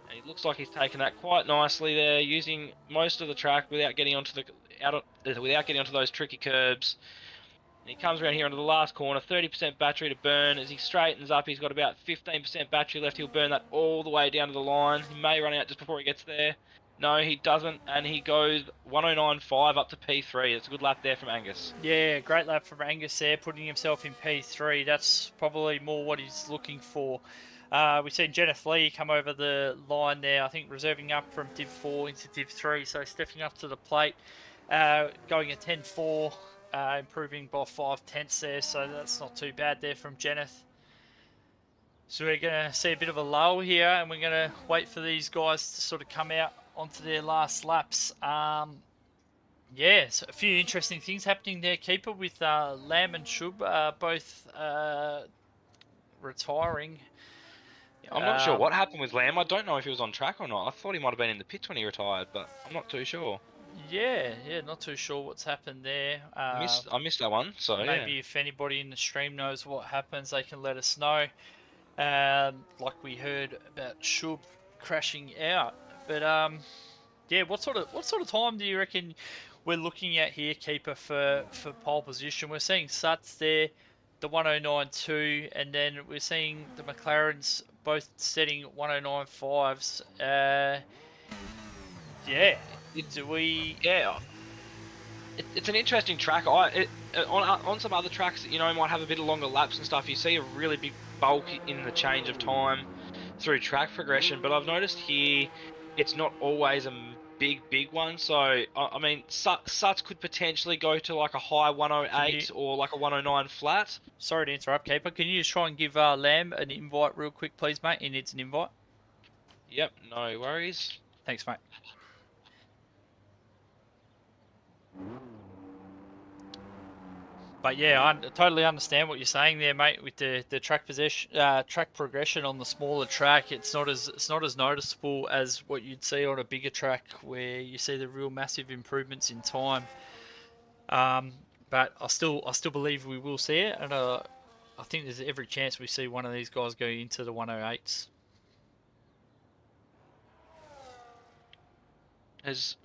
And it looks like he's taken that quite nicely there, using most of the track without getting onto those tricky curbs. And he comes around here onto the last corner, 30% battery to burn. As he straightens up, he's got about 15% battery left. He'll burn that all the way down to the line. He may run out just before he gets there. No, he doesn't, and he goes 109.5 up to P3. That's a good lap there from Angus. Yeah, great lap from Angus there, putting himself in P3. That's probably more what he's looking for. We've seen Jennifer Lee come over the line there, I think reserving up from Div 4 into Div 3, so stepping up to the plate, going a 10.4, improving by 5/10 there, so that's not too bad there from Jenneth. So we're going to see a bit of a lull here, and we're going to wait for these guys to sort of come out onto their last laps. Yeah, so a few interesting things happening there, Keeper, with Lamb and Shub both retiring. I'm not sure what happened with Lamb. I don't know if he was on track or not. I thought he might have been in the pits when he retired, but I'm not too sure. Yeah, not too sure what's happened there. I missed that one, so maybe yeah. if anybody in the stream knows what happens, they can let us know. Like we heard about Shub crashing out, but yeah, what sort of time do you reckon we're looking at here, Keeper, for pole position? We're seeing Suts there, the 109.2, and then we're seeing the McLarens both setting 109.5s. Yeah, do we? Yeah, it's an interesting track. On some other tracks, might have a bit of longer laps and stuff. You see a really big bulk in the change of time through track progression, but I've noticed here it's not always a big one. So I mean, Suts could potentially go to like a high 108 or like a 109 flat. Sorry to interrupt, Keeper. Can you just try and give Lamb an invite real quick, please, mate? He needs an invite. Yep, no worries. Thanks, mate. But yeah, I totally understand what you're saying there, mate. With the track progression on the smaller track, it's not as noticeable as what you'd see on a bigger track, where you see the real massive improvements in time. But I still believe we will see it, and I think there's every chance we see one of these guys go into the 108s. Has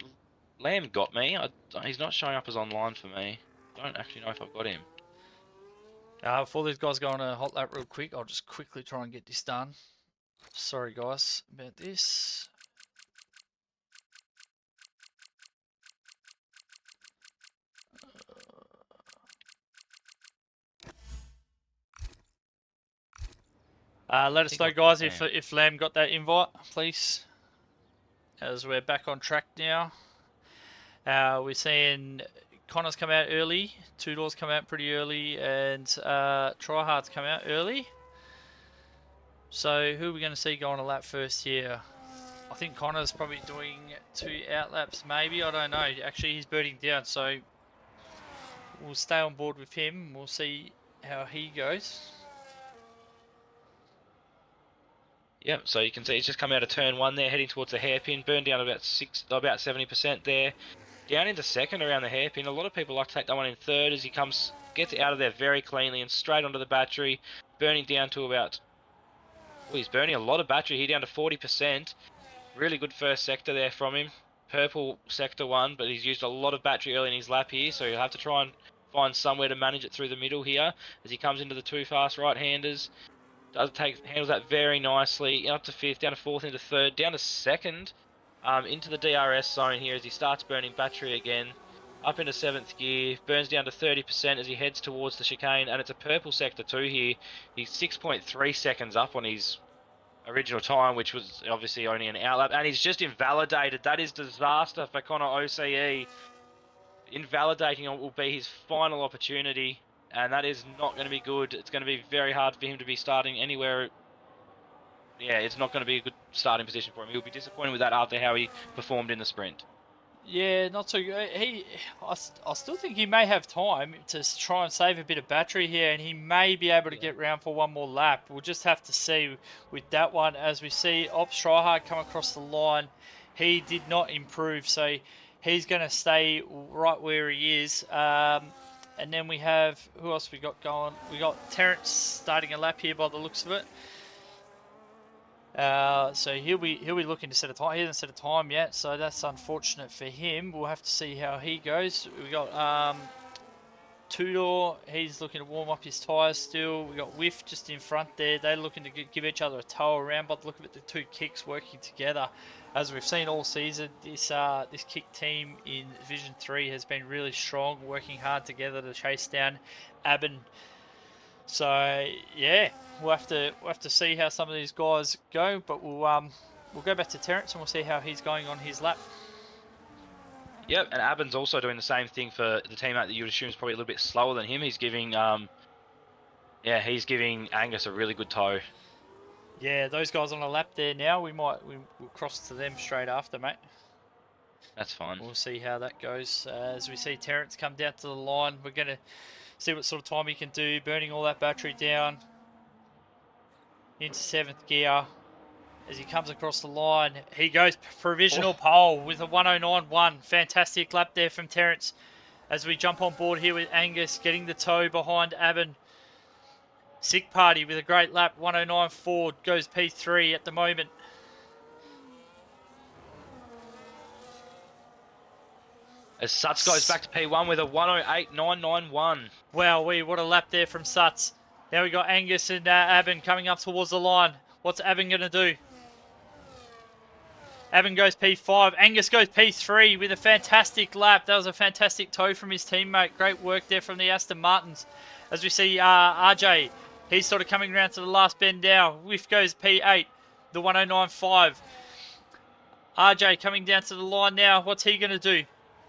Lamb got me? He's not showing up as online for me. I don't actually know if I've got him. Before these guys go on a hot lap real quick, I'll just quickly try and get this done. Sorry guys about this. Let us know, guys, if Lamb got that invite, please. As we're back on track now. We're seeing Connor's come out early, Two Doors come out pretty early, and Tryhard's come out early. So who are we going to see go on a lap first here? I think Connor's probably doing 2 out laps, maybe. I don't know. Actually, he's birding down, so we'll stay on board with him. We'll see how he goes. Yep, so you can see he's just come out of turn 1 there, heading towards the hairpin, burned down about 70% there. Down into second around the hairpin. A lot of people like to take that one in third as he gets out of there very cleanly and straight onto the battery, burning down to about... Oh, he's burning a lot of battery here, down to 40%. Really good first sector there from him. Purple sector 1, but he's used a lot of battery early in his lap here, so he'll have to try and find somewhere to manage it through the middle here as he comes into the 2 fast right-handers. Handles that very nicely, up to 5th, down to 4th, into 3rd, down to 2nd, into the DRS zone here as he starts burning battery again, up into 7th gear, burns down to 30% as he heads towards the chicane, and it's a purple sector 2 here. He's 6.3 seconds up on his original time, which was obviously only an outlap, and he's just invalidated. That is disaster for Connor OCE. Invalidating will be his final opportunity, and that is not going to be good. It's going to be very hard for him to be starting anywhere. Yeah, it's not going to be a good starting position for him. He'll be disappointed with that after how he performed in the sprint. Yeah, not so good. I still think he may have time to try and save a bit of battery here, and he may be able to get round for one more lap. We'll just have to see with that one. As we see Ops Tryhard come across the line, he did not improve, so he's going to stay right where he is. And then we have, who else we got going? We got Terrence starting a lap here by the looks of it. So he'll be looking to set a time. He hasn't set a time yet, so that's unfortunate for him. We'll have to see how he goes. We got Tudor, he's looking to warm up his tyres still. We got Whiff just in front there. They're looking to give each other a tow around. But look at the two kicks working together. As we've seen all season, this kick team in Division 3 has been really strong, working hard together to chase down Aben. So yeah, we'll have to see how some of these guys go. But we'll go back to Terence and we'll see how he's going on his lap. Yep, and Aben's also doing the same thing for the teammate that you'd assume is probably a little bit slower than him. He's giving he's giving Angus a really good tow. Yeah, those guys on a lap there now. We'll cross to them straight after, mate. That's fine. We'll see how that goes. As we see Terence come down to the line, we're going to see what sort of time he can do, burning all that battery down into 7th gear. As he comes across the line, he goes provisional pole with a 109.1. Fantastic lap there from Terence. As we jump on board here with Angus, getting the tow behind Aben. Sick Party with a great lap, 109.4, goes P3 at the moment. As Suts goes back to P1 with a 108.991. Wow, what a lap there from Suts. Now we got Angus and Aben coming up towards the line. What's Aben going to do? Aben goes P5. Angus goes P3 with a fantastic lap. That was a fantastic tow from his teammate. Great work there from the Aston Martins. As we see RJ, he's sort of coming around to the last bend now. Whiff goes P8, the 109.5. RJ coming down to the line now. What's he going to do?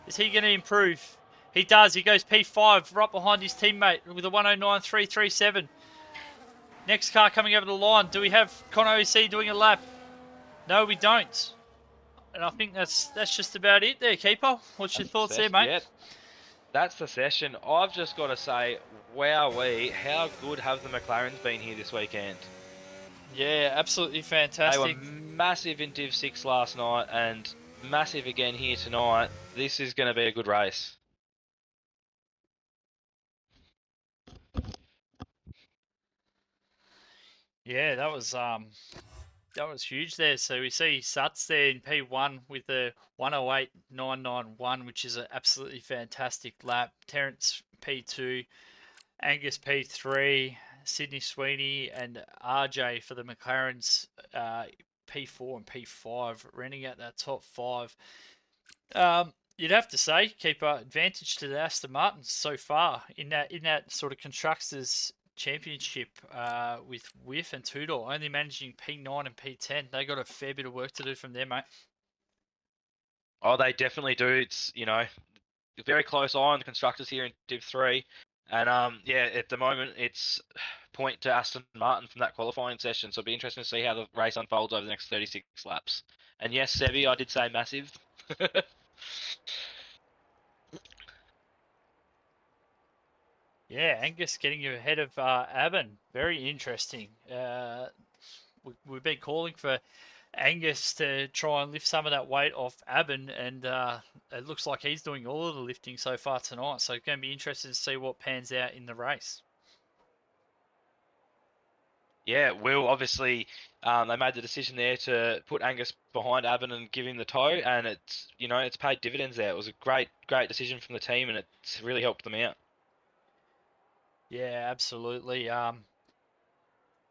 Is he going to improve? He does. He goes P5 right behind his teammate with a 109.337. Next car coming over the line. Do we have Con OC doing a lap? No, we don't. And I think that's just about it there, Keeper. What's your thoughts there, mate? Yeah, that's the session. I've just got to say, wowee, how good have the McLarens been here this weekend? Yeah, absolutely fantastic. They were massive in Div 6 last night and massive again here tonight. This is going to be a good race. Yeah, that was huge there. So we see Suts there in P1 with the 108.991, which is an absolutely fantastic lap. Terence P2, Angus P3, Sydney Sweeney and RJ for the McLarens P4 and P5, running at that top 5. You'd have to say, keep an advantage to the Aston Martins so far in that sort of constructors championship with Whiff and Tudor only managing P9 and P10. They got a fair bit of work to do from there, mate. Oh, they definitely do. It's, very close eye on the constructors here in Div 3. And yeah, at the moment, it's point to Aston Martin from that qualifying session. So it'll be interesting to see how the race unfolds over the next 36 laps. And yes, Sebi, I did say massive. Yeah, Angus getting you ahead of Aben. Very interesting. We've been calling for Angus to try and lift some of that weight off Aben, and it looks like he's doing all of the lifting so far tonight. So it's going to be interesting to see what pans out in the race. Yeah, Will, obviously, they made the decision there to put Angus behind Aben and give him the tow, and it's paid dividends there. It was a great decision from the team, and it's really helped them out. Yeah, absolutely.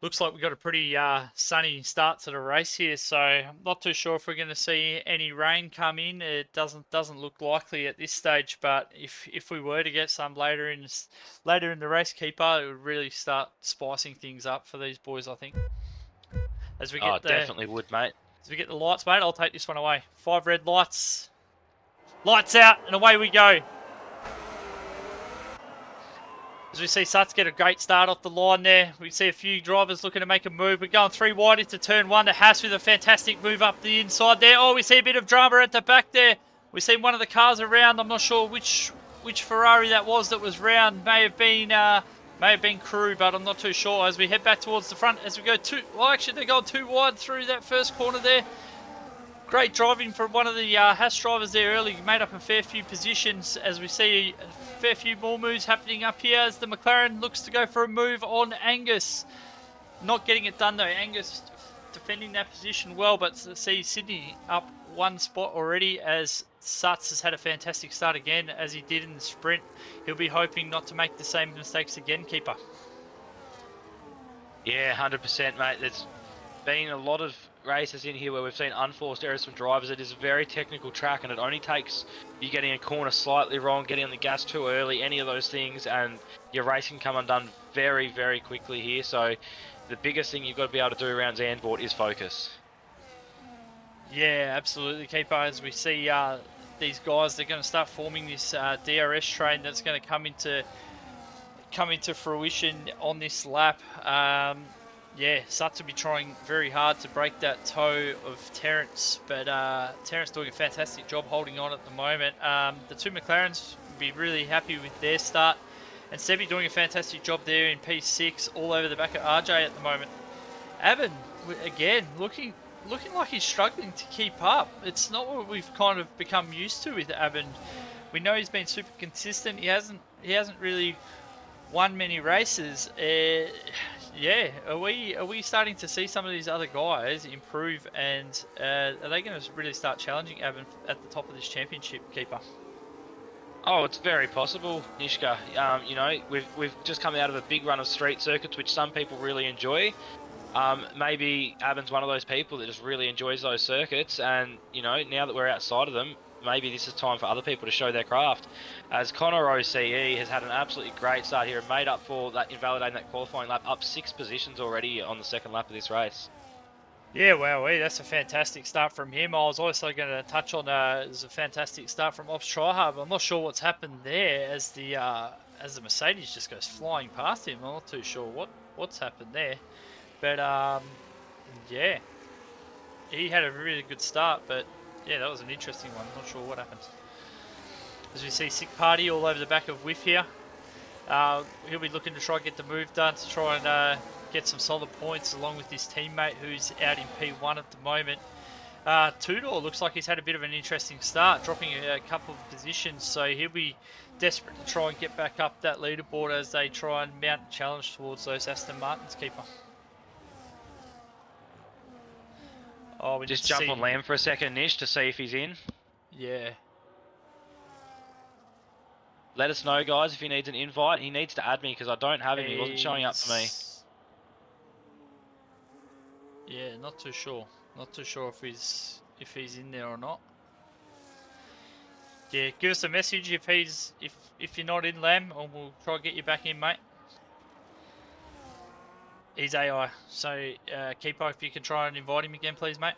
Looks like we've got a pretty sunny start to the race here, so I'm not too sure if we're going to see any rain come in. It doesn't look likely at this stage, but if we were to get some later in the race, Keeper, it would really start spicing things up for these boys, I think. As we get definitely would, mate. As we get the lights, mate, I'll take this one away. 5 red lights. Lights out, and away we go. As we see Suts get a great start off the line there. We see a few drivers looking to make a move. We're going 3 wide into turn 1 to Haas with a fantastic move up the inside there. Oh, we see a bit of drama at the back there. We see one of the cars around. I'm not sure which Ferrari that was round. May have been Crew, but I'm not too sure. As we head back towards the front, as we go actually they're going 2 wide through that first corner there. Great driving from one of the Haas drivers there early. Made up a fair few positions as we see a fair few more moves happening up here as the McLaren looks to go for a move on Angus. Not getting it done though. Angus defending that position well, but see Sydney up 1 spot already as Sutz has had a fantastic start again, as he did in the sprint. He'll be hoping not to make the same mistakes again, keeper. Yeah, 100%, mate. There's been a lot of races in here where we've seen unforced errors from drivers. It is a very technical track, and it only takes you getting a corner slightly wrong, getting on the gas too early, any of those things, and your race can come undone very, very quickly here. So the biggest thing you've got to be able to do around Zandvoort is focus. Yeah, absolutely, keeper. As we see these guys, they're going to start forming this DRS train that's going to come into fruition on this lap. Yeah, Sutz will be trying very hard to break that toe of Terence, but Terence doing a fantastic job holding on at the moment. The two McLarens will be really happy with their start, and Sebi doing a fantastic job there in P6, all over the back of RJ at the moment. Aben, again, looking like he's struggling to keep up. It's not what we've kind of become used to with Aben. We know he's been super consistent. He hasn't really won many races. Yeah, are we starting to see some of these other guys improve, and are they going to really start challenging Aben at the top of this championship, keeper? Oh, it's very possible, Nishka. You know, we've just come out of a big run of street circuits, which some people really enjoy. Maybe Aben's one of those people that just really enjoys those circuits, and you know, now that we're outside of them, maybe this is time for other people to show their craft. As Connor OCE has had an absolutely great start here and made up for that, invalidating that qualifying lap, up 6 positions already on the second lap of this race. Yeah, wow, that's a fantastic start from him. I was also going to touch on it's a fantastic start from Ops Tryhard. I'm not sure what's happened there as the Mercedes just goes flying past him. I'm not too sure what's happened there, but yeah, he had a really good start, but yeah, that was an interesting one. Not sure what happened. As we see Sick Party all over the back of Whiff here. He'll be looking to try and get the move done to try and get some solid points along with his teammate who's out in P1 at the moment. Tudor looks like he's had a bit of an interesting start, dropping a couple of positions, so he'll be desperate to try and get back up that leaderboard as they try and mount a challenge towards those Aston Martins, keeper. Oh, we Just jump on Lamb for a second, Nish, to see if he's in. Yeah. Let us know, guys, if he needs an invite. He needs to add me because I don't have him. He wasn't showing up for me. Yeah, not too sure. Not too sure if he's in there or not. Yeah, give us a message if you're not in, Lamb, and we'll try and get you back in, mate. He's AI, so Keeper, if you can try and invite him again, please, mate.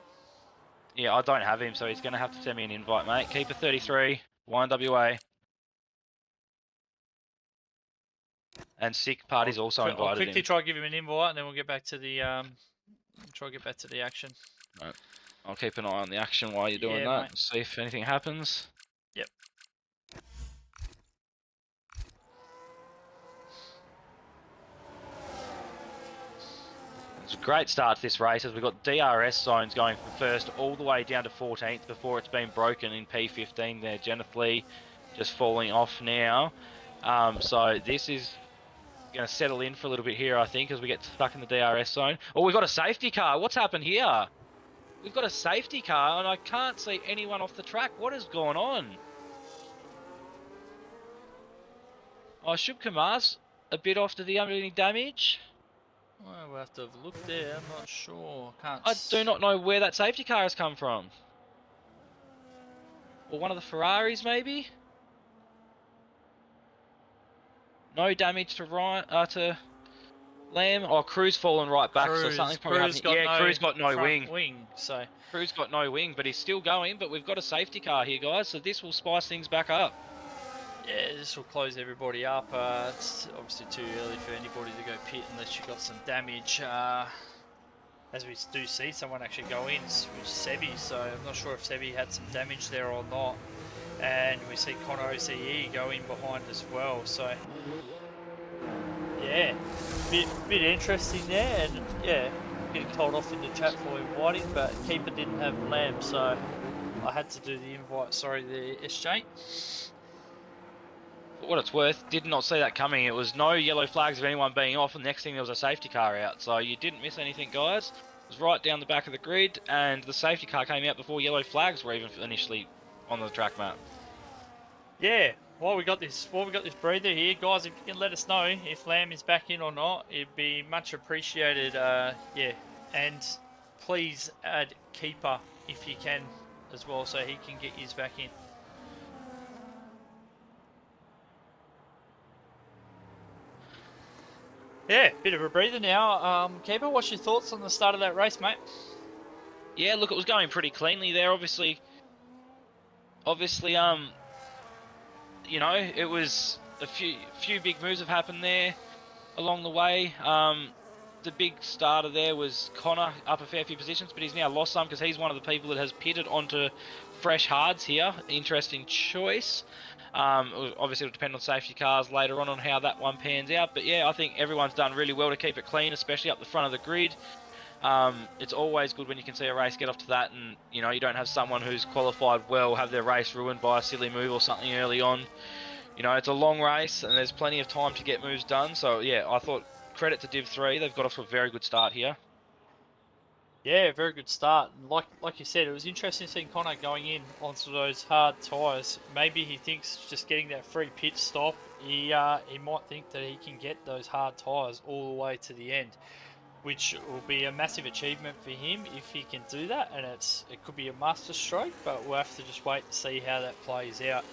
Yeah, I don't have him, so he's going to have to send me an invite, mate. Keeper 33, YNWA. And Sick Party's also invited I'll quickly him. try and give him an invite, and then we'll get back to the action. Right. I'll keep an eye on the action while you're doing that. Mate. See if anything happens. Yep. It's a great start to this race as we've got DRS zones going from first all the way down to 14th before it's been broken in P15 there. Jennifer Lee just falling off now. So this is going to settle in for a little bit here, I think, as we get stuck in the DRS zone. Oh, we've got a safety car. What's happened here? We've got a safety car and I can't see anyone off the track. What is going on? Oh, Shub Kamar's a bit off to the any damage. Well, we'll have to have a look there. I'm not sure. I do not know where that safety car has come from. Or one of the Ferraris, maybe? No damage to to Lamb. Oh, Crew's fallen right back, so something's probably happening. Yeah, Crew's got no wing. So Crew's got no wing, but he's still going. But we've got a safety car here, guys, so this will spice things back up. yeah, this will close everybody up. It's obviously too early for anybody to go pit unless you've got some damage. As we do see someone actually go in, with Sebi, so I'm not sure if Sebi had some damage there or not. And we see Connor OCE go in behind as well, so yeah, bit interesting there, and yeah, getting told off in the chat for inviting, but Keeper didn't have Lamb, so I had to do the invite. Sorry, the SJ. For what it's worth, did not see that coming. It was no yellow flags of anyone being off, and the next thing there was a safety car out, so you didn't miss anything, guys. It was right down the back of the grid, and the safety car came out before yellow flags were even initially on the track map. Yeah, while we got this breather here, guys, if you can let us know if Lamb is back in or not, it'd be much appreciated. Yeah, and please add Keeper if you can as well, so he can get his back in. Yeah, bit of a breather now. Keeper, what's your thoughts on the start of that race, mate? Yeah, look, it was going pretty cleanly there. Obviously, you know, it was a few big moves have happened there along the way. The big starter there was Connor, up a fair few positions, but he's now lost some because he's one of the people that has pitted onto fresh hards here. Interesting choice. Obviously, it'll depend on safety cars later on how that one pans out. But yeah, I think everyone's done really well to keep it clean, especially up the front of the grid. It's always good when you can see a race get off to that, and you know you don't have someone who's qualified well have their race ruined by a silly move or something early on. You know, it's a long race and there's plenty of time to get moves done. So yeah, I thought credit to Div 3. They've got off to a very good start here. Yeah, very good start. Like you said, it was interesting seeing Connor going in onto those hard tyres. Maybe he thinks just getting that free pit stop, he might think that he can get those hard tyres all the way to the end, which will be a massive achievement for him if he can do that. And it could be a master stroke, but we'll have to just wait to see how that plays out.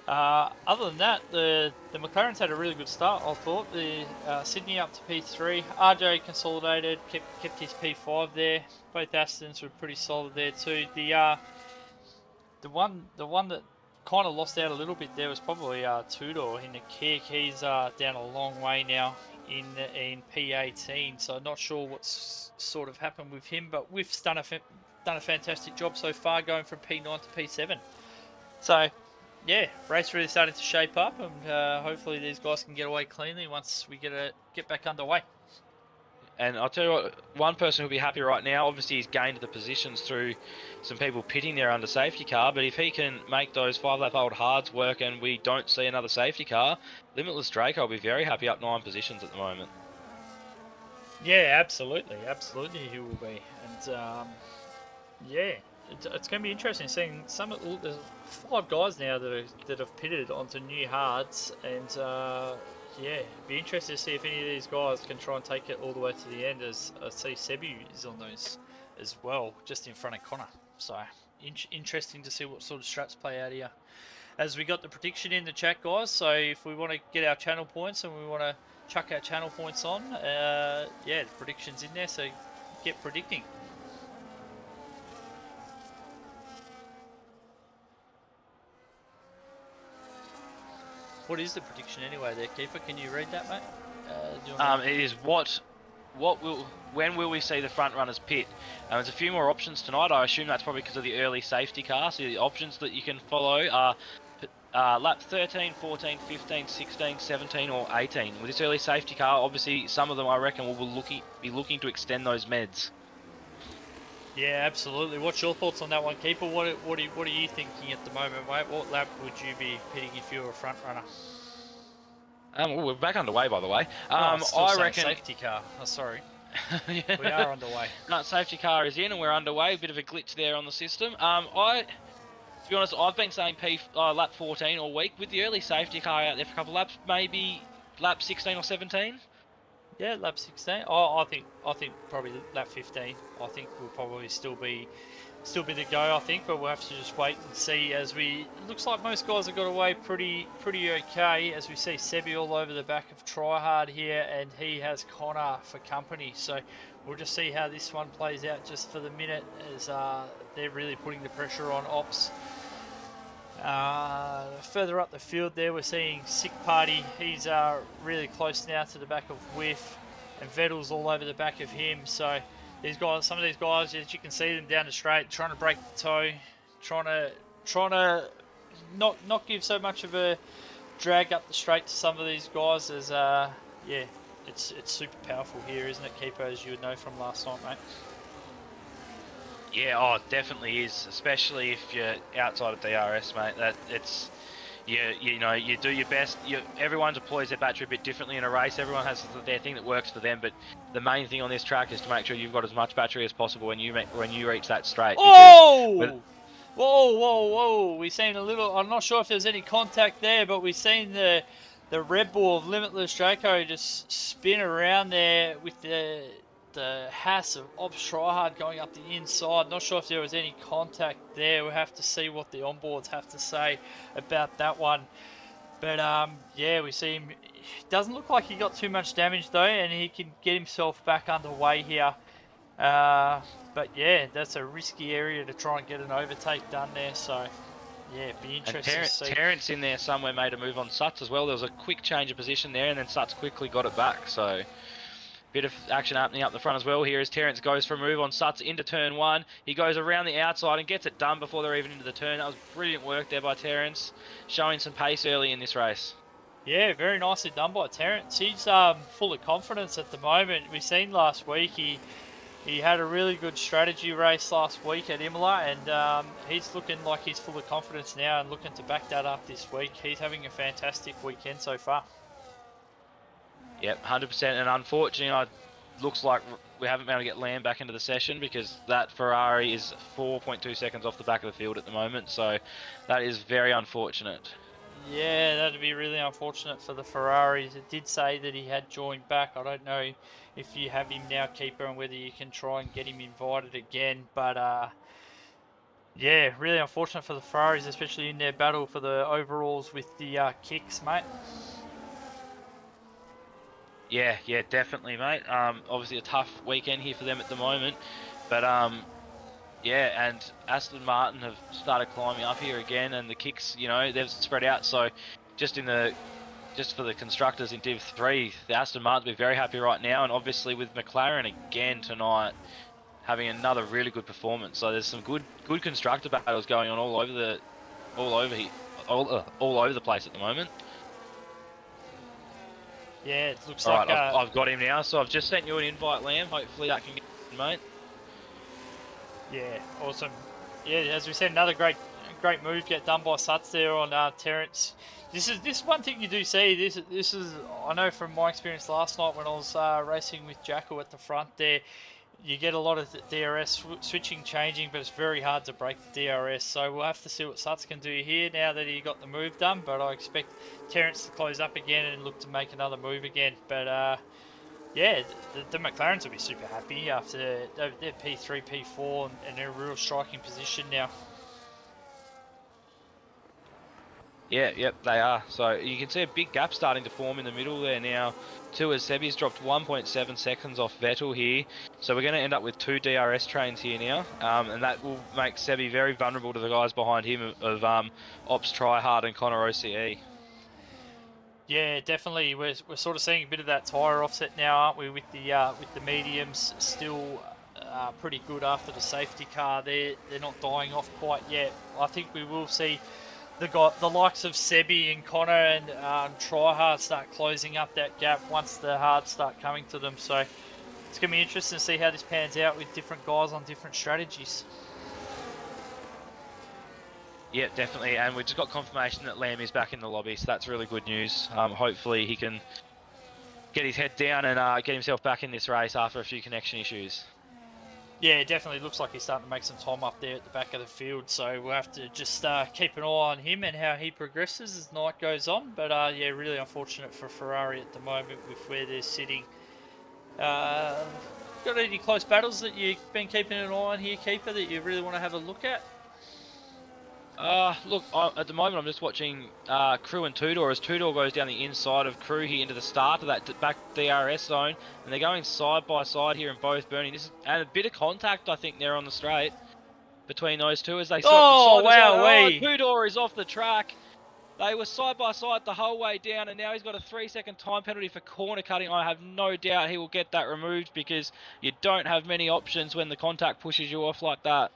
Other than that, the McLarens had a really good start, I thought. The Sydney up to P3, RJ consolidated, kept his P5 there. Both Astons were pretty solid there too. The one that kind of lost out a little bit there was probably Tudor in the kick. He's down a long way now in P18, so not sure what's sort of happened with him, but we've done a fantastic job so far, going from P9 to P7. So yeah, race really starting to shape up, and hopefully these guys can get away cleanly once we get back underway. And I'll tell you what, one person who'll be happy right now, obviously he's gained the positions through some people pitting there under safety car, but if he can make those 5-lap-old hards work and we don't see another safety car, Limitless Drake will be very happy up 9 positions at the moment. Yeah, absolutely he will be. And yeah, it's going to be interesting seeing there's 5 guys now that have pitted onto new hards, and yeah, be interested to see if any of these guys can try and take it all the way to the end, as I see Sebu is on those as well, just in front of Connor. So interesting to see what sort of straps play out here. As we got the prediction in the chat, guys, so if we want to get our channel points and we want to chuck our channel points on, yeah, the prediction's in there, so get predicting. What is the prediction anyway there, Keeper? Can you read that, mate? It is when will we see the front runners pit? There's a few more options tonight. I assume that's probably because of the early safety car. So the options that you can follow are lap 13, 14, 15, 16, 17 or 18. With this early safety car, obviously some of them I reckon will be looking to extend those meds. Yeah, absolutely. What's your thoughts on that one, Keeper? What are you thinking at the moment, mate? What lap would you be pitting if you were a front runner? We're back underway, by the way. I reckon safety car. Oh, sorry. Yeah. We are underway. No, safety car is in and we're underway. A bit of a glitch there on the system. To be honest, I've been saying lap 14 all week. With the early safety car out there for a couple of laps, maybe lap 16 or 17. Yeah, lap 16. I think probably lap 15. I think we'll probably still be the go. I think, but we'll have to just wait and see. It looks like most guys have got away pretty okay. As we see Sebi all over the back of Tryhard here, and he has Connor for company. So we'll just see how this one plays out just for the minute, as they're really putting the pressure on Ops. Further up the field there, we're seeing Sick Party. He's really close now to the back of Whiff, and Vettel's all over the back of him. So some of these guys, as you can see them down the straight, trying to break the toe, trying to not give so much of a drag up the straight to some of these guys. As yeah, it's super powerful here, isn't it, Keeper? As you would know from last night, mate. Yeah, it definitely is, especially if you're outside of DRS, mate. You do your best. Everyone deploys their battery a bit differently in a race. Everyone has their thing that works for them, but the main thing on this track is to make sure you've got as much battery as possible when you reach that straight. Oh! Whoa, whoa, whoa! We've seen a little. I'm not sure if there's any contact there, but we've seen the Red Bull of Limitless Draco just spin around there with the Haas of Ops Tryhard going up the inside. Not sure if there was any contact there. We'll have to see what the onboards have to say about that one. But yeah, we see him. Doesn't look like he got too much damage though, and he can get himself back underway here. Uh, but yeah, that's a risky area to try and get an overtake done there. So yeah, be And interesting to see. Terrence in there somewhere made a move on Suts as well. There was a quick change of position there, and then Suts quickly got it back. So bit of action happening up the front as well here as Terrence goes for a move on Suts into turn 1. He goes around the outside and gets it done before they're even into the turn. That was brilliant work there by Terrence, showing some pace early in this race. Yeah, very nicely done by Terrence. He's full of confidence at the moment. We've seen last week he had a really good strategy race last week at Imola, and he's looking like he's full of confidence now and looking to back that up this week. He's having a fantastic weekend so far. Yep, 100%. And unfortunately, it looks like we haven't been able to get Lamb back into the session because that Ferrari is 4.2 seconds off the back of the field at the moment. So that is very unfortunate. Yeah, that'd be really unfortunate for the Ferraris. It did say that he had joined back. I don't know if you have him now, keeper, and whether you can try and get him invited again. But yeah, really unfortunate for the Ferraris, especially in their battle for the overalls with the kicks, mate. Yeah, definitely, mate. Obviously a tough weekend here for them at the moment, but yeah, and Aston Martin have started climbing up here again, and the kicks, you know, they've spread out. So just for the constructors in Div 3, the Aston Martins will be very happy right now, and obviously with McLaren again tonight having another really good performance. So there's some good constructor battles going on all over the place at the moment. Yeah, it looks All like. right, I've got him now, so I've just sent you an invite, Lamb. Hopefully that can get in, mate. Yeah, awesome. Yeah, as we said, another great move get done by Suts there on Terrence. This one thing you do see. This is I know from my experience last night when I was racing with Jacko at the front there. You get a lot of DRS switching, changing, but it's very hard to break the DRS. So we'll have to see what Suts can do here now that he got the move done. But I expect Terrence to close up again and look to make another move again. But yeah, the McLarens will be super happy after they're P3, P4, and they're in a real striking position now. Yeah, yep, they are. So you can see a big gap starting to form in the middle there now. Too, as Sebi's dropped 1.7 seconds off Vettel here. So we're going to end up with 2 DRS trains here now. And that will make Sebi very vulnerable to the guys behind him of Ops Tryhard and Connor OCE. Yeah, definitely. We're sort of seeing a bit of that tyre offset now, aren't we? With the mediums still pretty good after the safety car. They're not dying off quite yet. I think we will see the likes of Sebi and Connor and Tryhard start closing up that gap once the hards start coming to them. So it's going to be interesting to see how this pans out with different guys on different strategies. Yeah, definitely. And we've just got confirmation that Lamb is back in the lobby, so that's really good news. Hopefully he can get his head down and get himself back in this race after a few connection issues. Yeah, it definitely looks like he's starting to make some time up there at the back of the field. So we'll have to just keep an eye on him and how he progresses as night goes on. But yeah, really unfortunate for Ferrari at the moment with where they're sitting. Got any close battles that you've been keeping an eye on here, Keeper, that you really want to have a look at? Look, at the moment I'm just watching Crew and Tudor as Tudor goes down the inside of Crew here into the start of that back DRS zone, and they're going side by side here and both burning. And a bit of contact, I think, there on the straight between those two as they Oh, side by side. wow, Tudor is off the track. They were side by side the whole way down, and now he's got a 3-second time penalty for corner cutting. I have no doubt he will get that removed because you don't have many options when the contact pushes you off like that.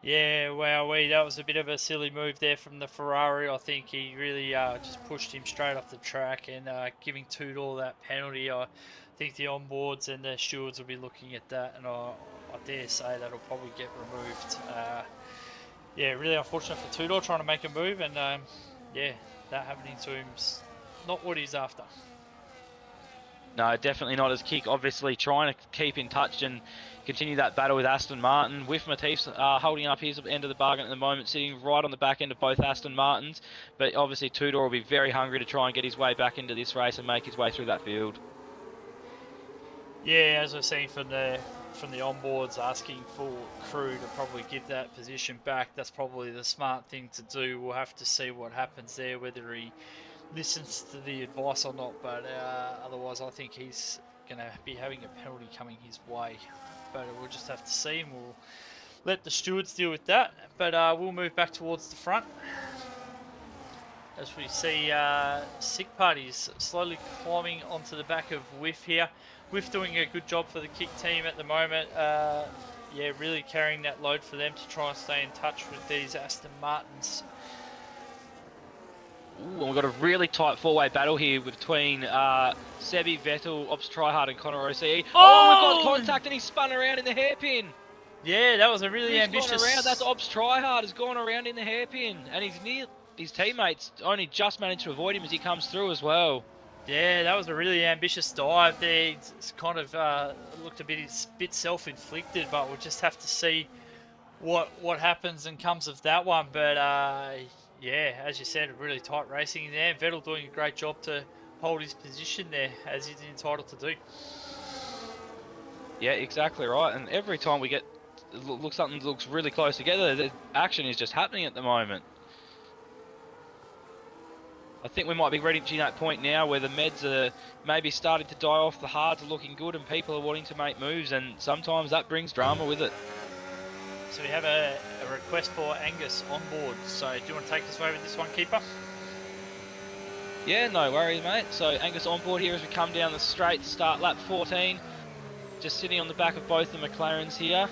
Yeah, wow, that was a bit of a silly move there from the Ferrari. I think he really just pushed him straight off the track and giving Tudor that penalty. I think the onboards and the stewards will be looking at that, and I dare say that'll probably get removed. Yeah, really unfortunate for Tudor trying to make a move, and yeah, that happening to him's not what he's after. No, definitely not. As Kick obviously trying to keep in touch and continue that battle with Aston Martin. With Matisse holding up his end of the bargain at the moment, sitting right on the back end of both Aston Martins. But obviously Tudor will be very hungry to try and get his way back into this race and make his way through that field. Yeah, as I've seen from the onboards, asking for crew to probably give that position back. That's probably the smart thing to do. We'll have to see what happens there, whether he listens to the advice or not. But otherwise, I think he's going to be having a penalty coming his way. But we'll just have to see, and we'll let the stewards deal with that. But we'll move back towards the front. As we see Sick Parties slowly climbing onto the back of Whiff here. Whiff doing a good job for the Kick team at the moment. Yeah, really carrying that load for them to try and stay in touch with these Aston Martins. Ooh, and we've got a really tight four-way battle here between Sebi, Vettel, Ops Tryhard and Connor OCE. Oh, we've got contact and he's spun around in the hairpin. Yeah, that was a really ambitious... Gone around. That's Ops Tryhard has gone around in the hairpin, and his teammates only just managed to avoid him as he comes through as well. Yeah, that was a really ambitious dive there. It's kind of looked a bit self-inflicted, but we'll just have to see what happens and comes of that one. But yeah, as you said, really tight racing there. Vettel doing a great job to hold his position there, as he's entitled to do. Yeah, exactly right. And every time we get something looks really close together, the action is just happening at the moment. I think we might be reaching that point now where the meds are maybe starting to die off, the hards are looking good, and people are wanting to make moves, and sometimes that brings drama with it. So we have a request for Angus on board. So do you want to take us away with this one, Keeper? Yeah, no worries, mate. So Angus on board here as we come down the straight to start lap 14. Just sitting on the back of both the McLarens here.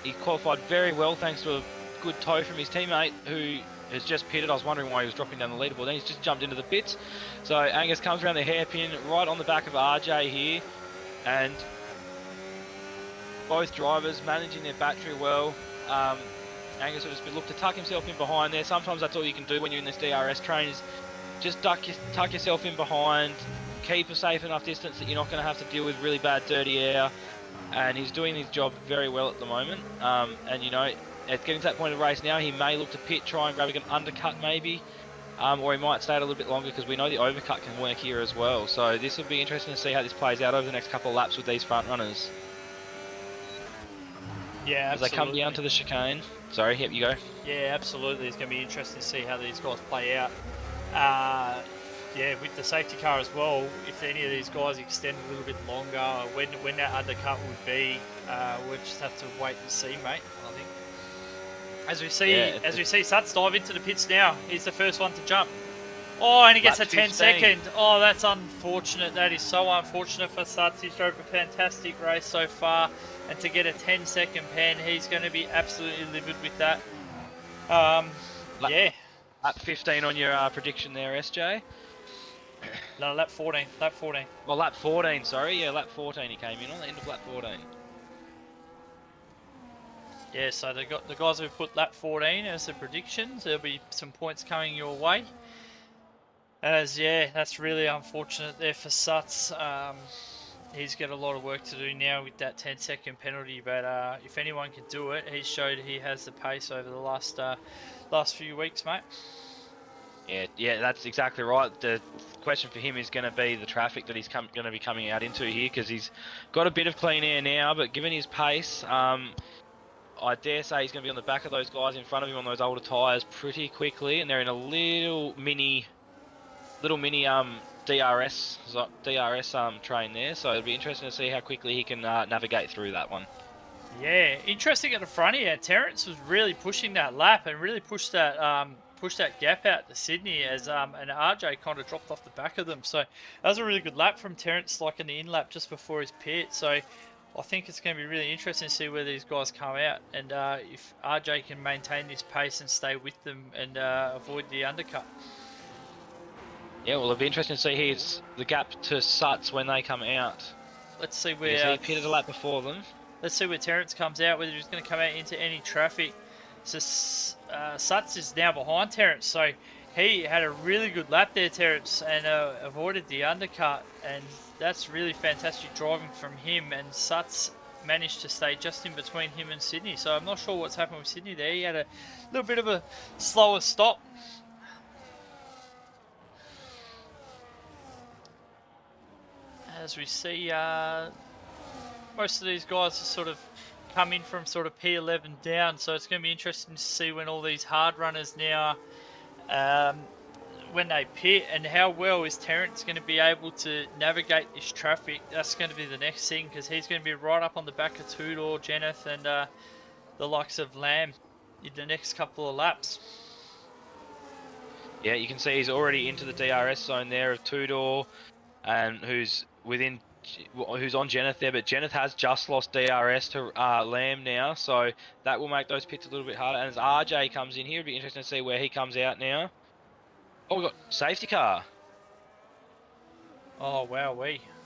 He qualified very well thanks to a good tow from his teammate who has just pitted. I was wondering why he was dropping down the leaderboard. Then he's just jumped into the pits. So Angus comes around the hairpin right on the back of RJ here. And both drivers managing their battery well. Angus will just look to tuck himself in behind there. Sometimes that's all you can do when you're in this DRS train is just tuck yourself in behind. Keep a safe enough distance that you're not going to have to deal with really bad dirty air. And he's doing his job very well at the moment. And you know, it's getting to that point of the race now, he may look to pit, try and grab an undercut maybe. Or he might stay a little bit longer because we know the overcut can work here as well. So this will be interesting to see how this plays out over the next couple of laps with these front runners. Yeah, absolutely. As they come down to the chicane. Sorry, yep, you go. Yeah, absolutely. It's going to be interesting to see how these guys play out. Yeah, with the safety car as well, if any of these guys extend a little bit longer, when that undercut would be, we'll just have to wait and see, mate, I think. As we see Suts dive into the pits now, he's the first one to jump. Oh, and he gets a 10-second. Oh, that's unfortunate. That is so unfortunate for Suts. He's drove a fantastic race so far, and to get a 10-second pen, he's going to be absolutely livid with that. Yeah. Lap 15 on your prediction there, SJ. No, lap 14. Lap 14. Well, lap 14, sorry. Yeah, lap 14 he came in on, the end of lap 14. Yeah, so they got the guys who put lap 14 as the predictions. There'll be some points coming your way. As, yeah, that's really unfortunate there for Suts. He's got a lot of work to do now with that 10-second penalty, but if anyone can do it, he's showed he has the pace over the last few weeks, mate. Yeah, that's exactly right. The question for him is going to be the traffic that he's going to be coming out into here, because he's got a bit of clean air now, but given his pace, I dare say he's going to be on the back of those guys in front of him on those older tyres pretty quickly, and they're in a little mini DRS train there, so it'll be interesting to see how quickly he can navigate through that one. Yeah, interesting at the front here. Terrence was really pushing that lap and really pushed that gap out to Sydney as and RJ kind of dropped off the back of them. So that was a really good lap from Terrence, like in the in lap just before his pit. So I think it's going to be really interesting to see where these guys come out, and if RJ can maintain this pace and stay with them and avoid the undercut. Yeah, well, it'll be interesting to see here's the gap to Suts when they come out. Let's see where... he pitted a lap before them. Let's see where Terrence comes out, whether he's going to come out into any traffic. So Suts is now behind Terrence, so he had a really good lap there, Terrence, and avoided the undercut, and that's really fantastic driving from him. And Suts managed to stay just in between him and Sydney. So I'm not sure what's happened with Sydney there. He had a little bit of a slower stop. As we see, most of these guys are sort of come in from sort of P11 down, so it's going to be interesting to see when all these hard runners now, when they pit, and how well is Terrence going to be able to navigate this traffic. That's going to be the next thing, because he's going to be right up on the back of Tudor, Jenneth, and the likes of Lamb in the next couple of laps. Yeah, you can see he's already into the DRS zone there of Tudor, and who's on Jenneth there, but Jenneth has just lost DRS to Lamb now, so that will make those pits a little bit harder. And as RJ comes in here, it'll be interesting to see where he comes out now. Oh, we got safety car. Oh wow,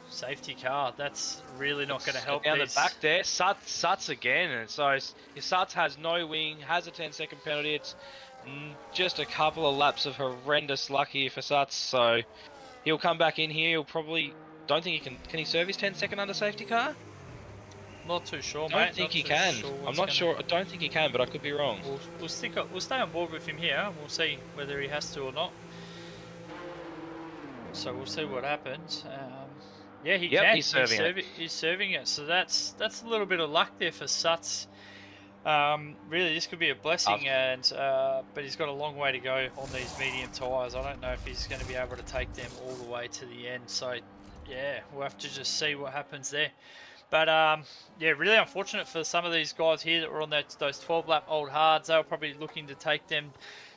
safety car. That's really not going to help down this. the back there. Suts again, and so if Suts has no wing, has a 10-second penalty. It's just a couple of laps of horrendous luck here for Suts, so he'll come back in here. He'll probably don't think he can he serve his 10-second under safety car? Not too sure, mate. I don't think he can. I'm not sure. I don't think he can, but I could be wrong. We'll stay on board with him here, and we'll see whether he has to or not. So we'll see what happens. Yeah, he can. He's serving it. He's serving it. So that's a little bit of luck there for Suts. Really, this could be a blessing, but he's got a long way to go on these medium tyres. I don't know if he's going to be able to take them all the way to the end. So yeah, we'll have to just see what happens there. But yeah, really unfortunate for some of these guys here that were on those 12-lap old hards. They were probably looking to take them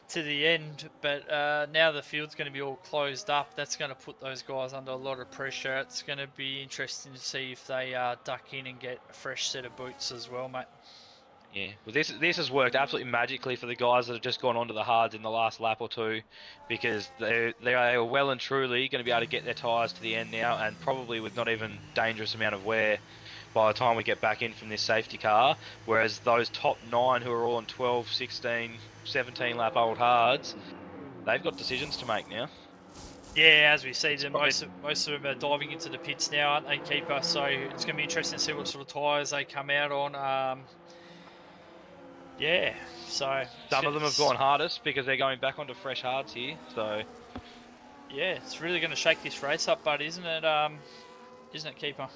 to the end, but now the field's going to be all closed up. That's going to put those guys under a lot of pressure. It's going to be interesting to see if they duck in and get a fresh set of boots as well, mate. Yeah, well, this has worked absolutely magically for the guys that have just gone onto the hards in the last lap or two, because they are well and truly going to be able to get their tyres to the end now, and probably with not even dangerous amount of wear by the time we get back in from this safety car, whereas those top 9 who are all on 12, 16, 17 lap old hards, they've got decisions to make now. Yeah, as we see, most of them are diving into the pits now, aren't they, Keeper? So it's going to be interesting to see what sort of tyres they come out on. Yeah, so some of them have gone hardest because they're going back onto fresh hards here. So yeah, it's really going to shake this race up, bud, isn't it? Isn't it, Keeper?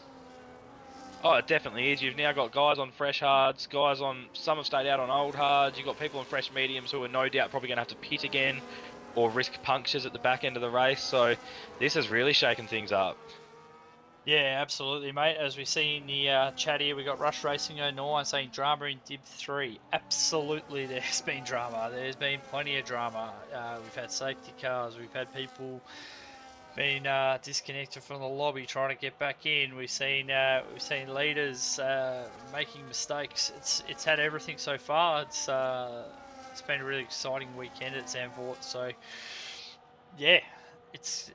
Oh, it definitely is. You've now got guys on fresh hards, guys on, some have stayed out on old hards. You've got people on fresh mediums who are no doubt probably going to have to pit again or risk punctures at the back end of the race. So this has really shaken things up. Yeah, absolutely, mate. As we see in the chat here, we got Rush Racing 09 saying drama in Div 3. Absolutely, there's been drama. There's been plenty of drama. We've had safety cars. We've had people being disconnected from the lobby trying to get back in. We've seen leaders making mistakes. It's had everything so far. It's been a really exciting weekend at Zandvoort. So yeah, it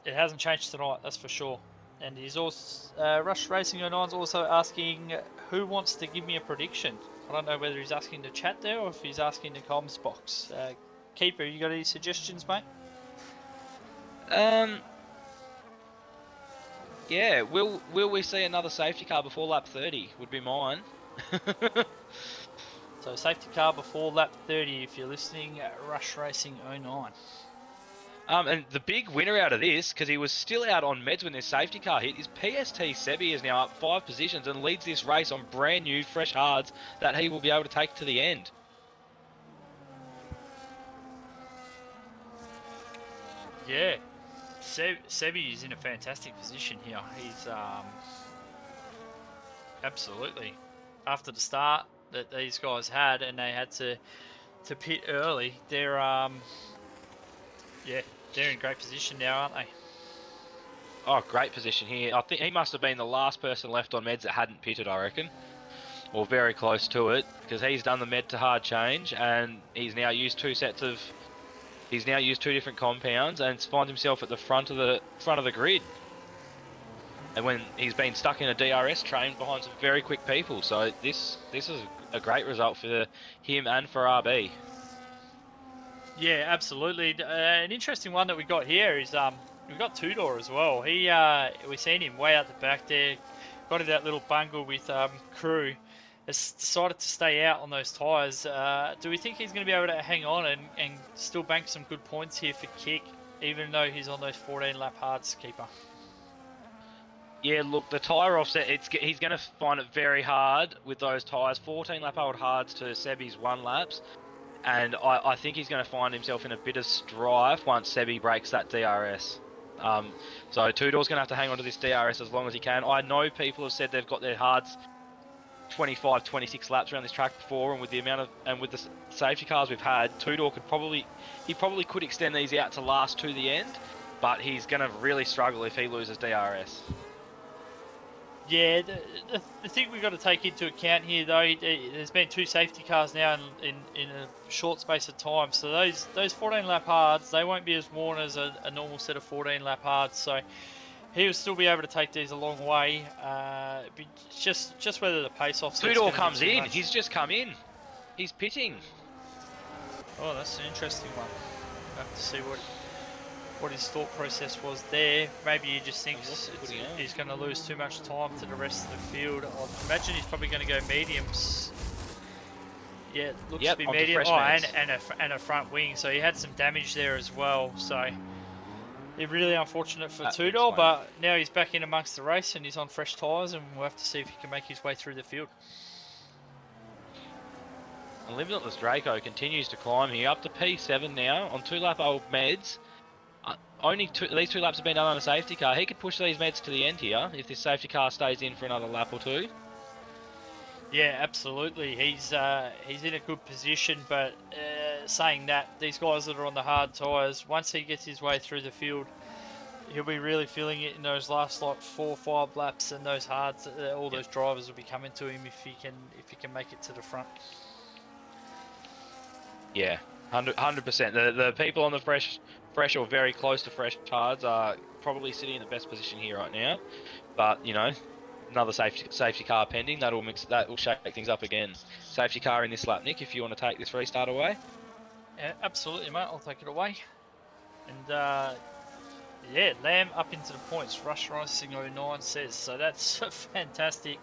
hasn't changed tonight. That's for sure. And he's also Rush Racing 09's also asking who wants to give me a prediction. I don't know whether he's asking the chat there or if he's asking the comms box. Keeper, you got any suggestions, mate? Yeah, will we see another safety car before lap 30 would be mine. So safety car before lap 30 if you're listening, Rush Racing 09. And the big winner out of this, because he was still out on meds when this safety car hit, is PST Sebi is now up 5 positions and leads this race on brand new fresh hards that he will be able to take to the end. Yeah, Sebi is in a fantastic position here. He's absolutely, after the start that these guys had and they had to pit early, they're yeah, they're in great position now, aren't they? Oh, great position here. I think he must have been the last person left on meds that hadn't pitted, I reckon. Or very close to it, because he's done the med to hard change and he's now used two different compounds and finds himself at the front of the grid. And when he's been stuck in a DRS train behind some very quick people, so this is a great result for him and for RB. Yeah, absolutely. An interesting one that we got here is we got Tudor as well. We seen him way out the back there, got in that little bungle with Crew. Has decided to stay out on those tyres. Do we think he's going to be able to hang on and still bank some good points here for Kick, even though he's on those 14 lap hards, keeper? Yeah, look, the tyre offset, he's going to find it very hard with those tyres. 14 lap old hards to Sebi's 1 laps. And I think he's going to find himself in a bit of strife once Sebi breaks that DRS. So Tudor's going to have to hang on to this DRS as long as he can. I know people have said they've got their hards 25, 26 laps around this track before, and with the amount of with the safety cars we've had, Tudor he probably could extend these out to last to the end, but he's going to really struggle if he loses DRS. Yeah, the thing we've got to take into account here, though, there's been 2 safety cars now in a short space of time. So those 14 lap hards, they won't be as worn as a normal set of 14 lap hards. So he'll still be able to take these a long way. Just whether the pace offset. Tudor comes in. He's just come in. He's pitting. Oh, that's an interesting one. We'll have to see what his thought process was there. Maybe he just thinks he's going to lose too much time to the rest of the field. I imagine he's probably going to go mediums. Yeah, it looks to be medium. Oh, and a front wing. So he had some damage there as well. So it's really unfortunate for Tudor, but now he's back in amongst the race and he's on fresh tyres, and we'll have to see if he can make his way through the field. And Limitless Draco continues to climb here, up to P7 now on 2 lap old meds. These 2 laps have been done on a safety car. He could push these meds to the end here if this safety car stays in for another lap or 2. Yeah, absolutely. He's in a good position, but saying that, these guys that are on the hard tyres, once he gets his way through the field, he'll be really feeling it in those last like 4 or 5 laps, and those hards, all those drivers will be coming to him if he can make it to the front. Yeah, 100%. The people on the fresh or very close to fresh hards are probably sitting in the best position here right now. But, you know, another safety car pending. That will shake things up again. Safety car in this lap, Nick, if you want to take this restart away. Yeah, absolutely, mate. I'll take it away. And yeah, Lamb up into the points. Rush Racing 09 says. So that's a fantastic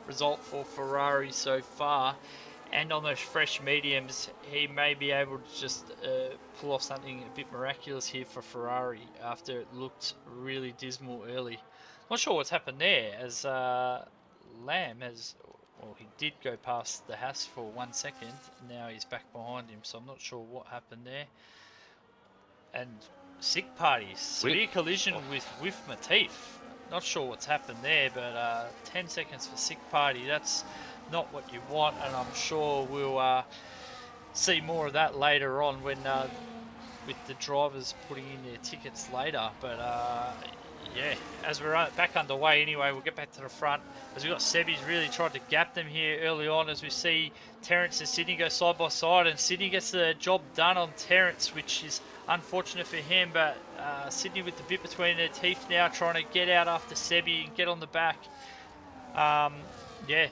result for Ferrari so far. And on those fresh mediums, he may be able to just pull off something a bit miraculous here for Ferrari after it looked really dismal early. Not sure what's happened there, as Lamb has, well, he did go past the Haas for 1 second. Now he's back behind him, so I'm not sure what happened there. And Sick Party, severe collision with Matif. Not sure what's happened there, but 10 seconds for Sick Party, that's not what you want, and I'm sure we'll see more of that later on when with the drivers putting in their tickets later. But yeah, as we're back underway anyway, we'll get back to the front as we've got Sebi's really tried to gap them here early on, as we see Terrence and Sydney go side by side, and Sydney gets the job done on Terrence, which is unfortunate for him, but Sydney with the bit between their teeth now, trying to get out after Sebi and get on the back. Yeah,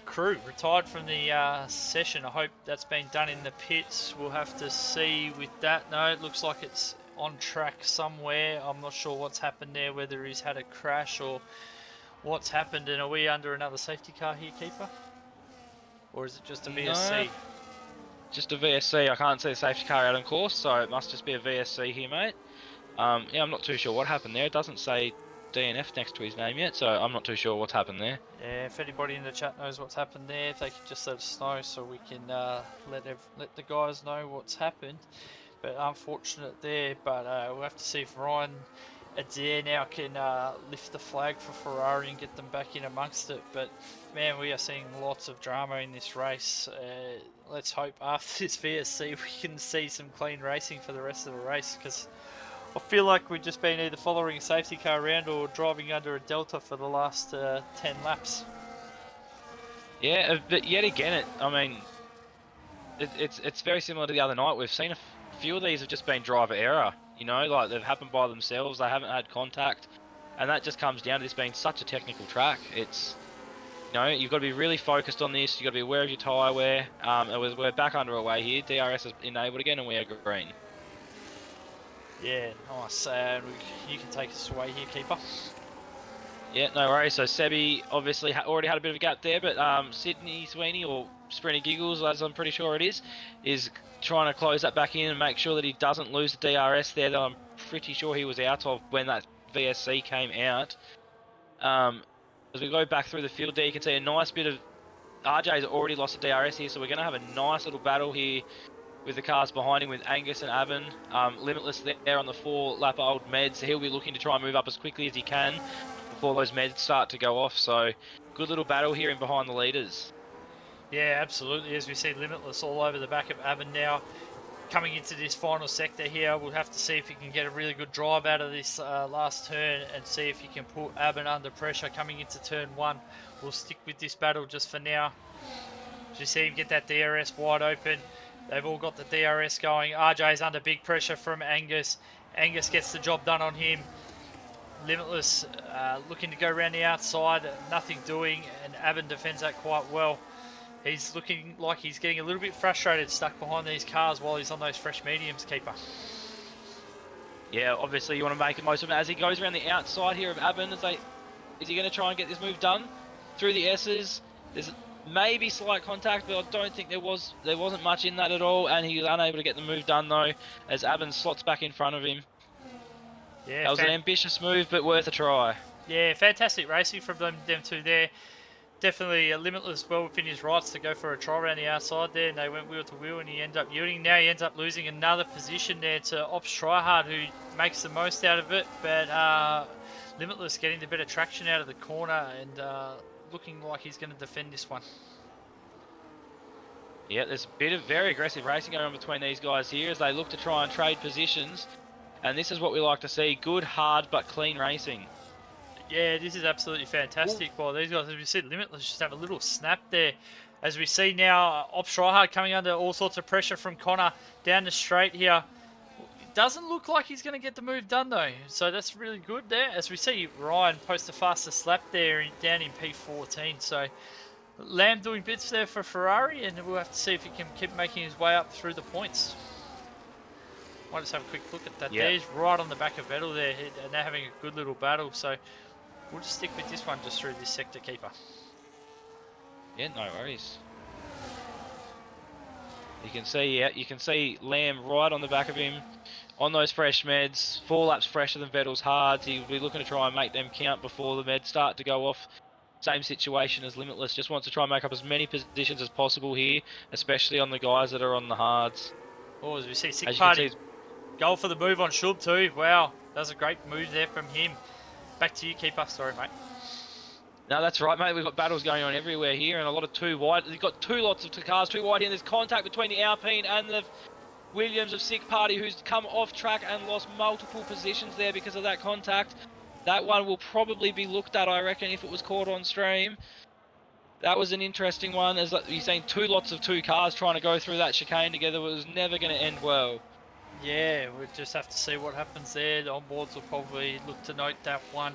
Crew retired from the session. I hope that's been done in the pits. We'll have to see with that. No, it looks like it's on track somewhere. I'm not sure what's happened there, whether he's had a crash or what's happened. And are we under another safety car here, keeper? Or is it just a VSC? No, just a VSC. I can't see a safety car out on course, so it must just be a VSC here, mate. Yeah, I'm not too sure what happened there. It doesn't say DNF next to his name yet, so I'm not too sure what's happened there. Yeah, if anybody in the chat knows what's happened there, if they could just let us know so we can let the guys know what's happened. But unfortunate there, but we'll have to see if Ryan Adair now can lift the flag for Ferrari and get them back in amongst it. But man, we are seeing lots of drama in this race. Let's hope after this VSC we can see some clean racing for the rest of the race, because I feel like we've just been either following a safety car around or driving under a delta for the last 10 laps. Yeah, but yet again, it's very similar to the other night. We've seen a few of these have just been driver error. You know, like they've happened by themselves. They haven't had contact, and that just comes down to this being such a technical track. You know, you've got to be really focused on this. You've got to be aware of your tyre wear. And we're back underway here. DRS is enabled again, and we are green. Yeah, nice. You can take us away here, keeper. Yeah, no worries. So Sebi obviously already had a bit of a gap there, but Sydney Sweeney, or Sprinty Giggles, as I'm pretty sure it is trying to close that back in and make sure that he doesn't lose the DRS there that I'm pretty sure he was out of when that VSC came out. As we go back through the field there, you can see a nice bit of RJ's already lost the DRS here, so we're going to have a nice little battle here with the cars behind him with Angus and Avon. Limitless there on the 4-lap old meds. He'll be looking to try and move up as quickly as he can before those meds start to go off. So good little battle here in behind the leaders. Yeah, absolutely. As we see Limitless all over the back of Avon now. Coming into this final sector here, we'll have to see if he can get a really good drive out of this last turn and see if he can put Avon under pressure coming into turn 1. We'll stick with this battle just for now. As you see him get that DRS wide open. They've all got the DRS going. RJ's under big pressure from Angus. Angus gets the job done on him. Limitless looking to go around the outside, nothing doing, and Avon defends that quite well. He's looking like he's getting a little bit frustrated, stuck behind these cars while he's on those fresh mediums, keeper. Yeah, obviously you want to make the most of it as he goes around the outside here of Avon. Is he going to try and get this move done through the S's? There's maybe slight contact, but I don't think there wasn't much in that at all, and he was unable to get the move done though, as Avon slots back in front of him. Yeah, that was an ambitious move, but worth a try. Yeah, fantastic racing from them two there. Definitely Limitless well within his rights to go for a try around the outside there, and they went wheel to wheel, and he ended up yielding. Now he ends up losing another position there to Ops Tryhard, who makes the most out of it, but Limitless getting the better traction out of the corner and looking like he's going to defend this one. Yeah, there's a bit of very aggressive racing going on between these guys here as they look to try and trade positions, and this is what we like to see: good, hard, but clean racing. Yeah, this is absolutely fantastic. Well, these guys, as we see, Limitless just have a little snap there. As we see now, Ops Tryhard coming under all sorts of pressure from Connor down the straight here. It doesn't look like he's going to get the move done though, so that's really good there. As we see Ryan post the fastest lap there down in P14, so Lamb doing bits there for Ferrari, and we'll have to see if he can keep making his way up through the points. Might just have a quick look at that. There, he's right on the back of Vettel there, and they're having a good little battle, so we'll just stick with this one just through this sector, keeper. Yeah, no worries. You can see Lamb right on the back of him on those fresh meds. 4 laps fresher than Vettel's hards. He'll be looking to try and make them count before the meds start to go off. Same situation as Limitless. Just wants to try and make up as many positions as possible here, especially on the guys that are on the hards. Oh, as we see Sick Party go for the move on Shub too. Wow, that was a great move there from him. Back to you, keeper. Sorry, mate. No, that's right, mate. We've got battles going on everywhere here, and a lot of 2 wide. You've got 2 lots of cars, 2 wide here. There's contact between the Alpine and the Williams of Sick Party, who's come off track and lost multiple positions there because of that contact. That one will probably be looked at, I reckon, if it was caught on stream. That was an interesting one, as you're saying 2 lots of 2 cars trying to go through that chicane together was never going to end well. Yeah, we'll just have to see what happens there. The onboards will probably look to note that one.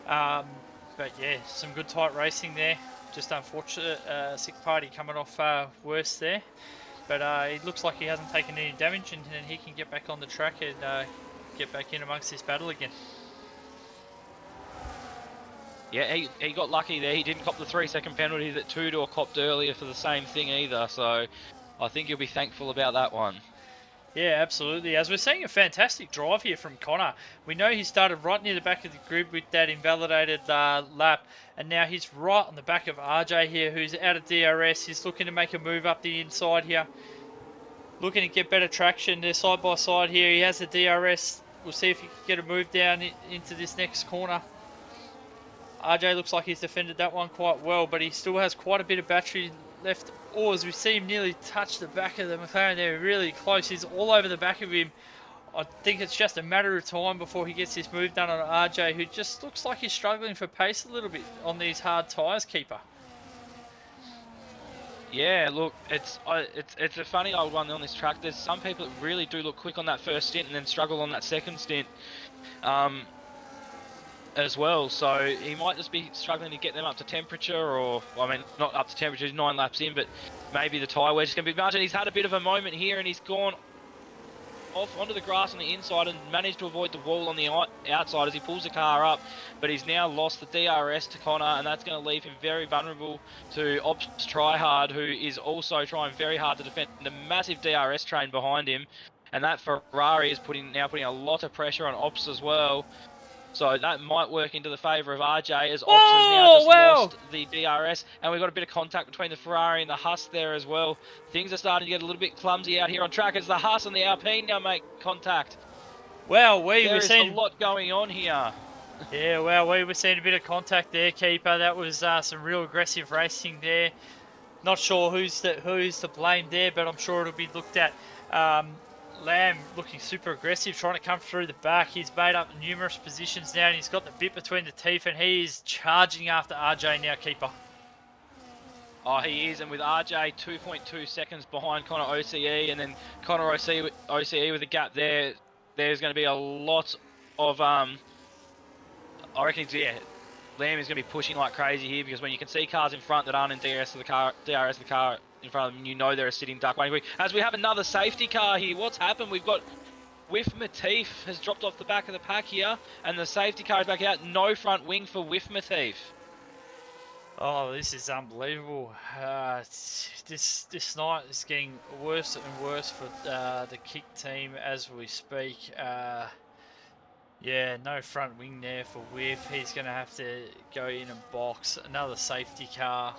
But yeah, some good tight racing there. Just unfortunate, Sick Party coming off worse there. But it looks like he hasn't taken any damage, and he can get back on the track and get back in amongst this battle again. Yeah, he got lucky there. He didn't cop the 3-second penalty that Tudor copped earlier for the same thing either. So I think he'll be thankful about that one. Yeah, absolutely. As we're seeing a fantastic drive here from Connor. We know he started right near the back of the grid with that invalidated lap, and now he's right on the back of RJ here, who's out of DRS. He's looking to make a move up the inside here, looking to get better traction. They're side by side here. He has the DRS. We'll see if he can get a move down into this next corner. RJ looks like he's defended that one quite well, but he still has quite a bit of battery left. Oh, as we see him nearly touch the back of the McLaren there, really close. He's all over the back of him. I think it's just a matter of time before he gets this move done on RJ, who just looks like he's struggling for pace a little bit on these hard tyres, keeper. Yeah, look, it's a funny old one on this track. There's some people that really do look quick on that first stint and then struggle on that second stint. as well, so he might just be struggling to get them up to temperature, or, well, I mean, not up to temperature, he's 9 laps in, but maybe the tyre wedge is going to be margin. He's had a bit of a moment here, and he's gone off onto the grass on the inside and managed to avoid the wall on the outside as he pulls the car up, but he's now lost the DRS to Connor, and that's going to leave him very vulnerable to Ops Tryhard, who is also trying very hard to defend the massive DRS train behind him, and that Ferrari is now putting a lot of pressure on Ops as well. So that might work into the favour of RJ, as Ops has now just lost the DRS, and we've got a bit of contact between the Ferrari and the Huss there as well. Things are starting to get a little bit clumsy out here on track as the Huss and the Alpine now make contact. Well, there is a lot going on here. Yeah, well, we were seeing a bit of contact there, keeper. That was some real aggressive racing there. Not sure who's to blame there, but I'm sure it'll be looked at. Lamb looking super aggressive, trying to come through the back. He's made up numerous positions now, and he's got the bit between the teeth, and he is charging after RJ now, keeper. Oh, he is, and with RJ 2.2 seconds behind Connor OCE, and then Connor OCE with a gap there, there's going to be a lot of, I reckon, yeah, Lamb is going to be pushing like crazy here, because when you can see cars in front that aren't in DRS of the car in front of them, you know they're a sitting duck waiting. As we have another safety car here, what's happened? We've got Whiff Matif has dropped off the back of the pack here, and the safety car is back out. No front wing for Whiff Matif. Oh, this is unbelievable. This night is getting worse and worse for the kick team as we speak. Yeah, no front wing there for Whiff. He's going to have to go in and box. Another safety car.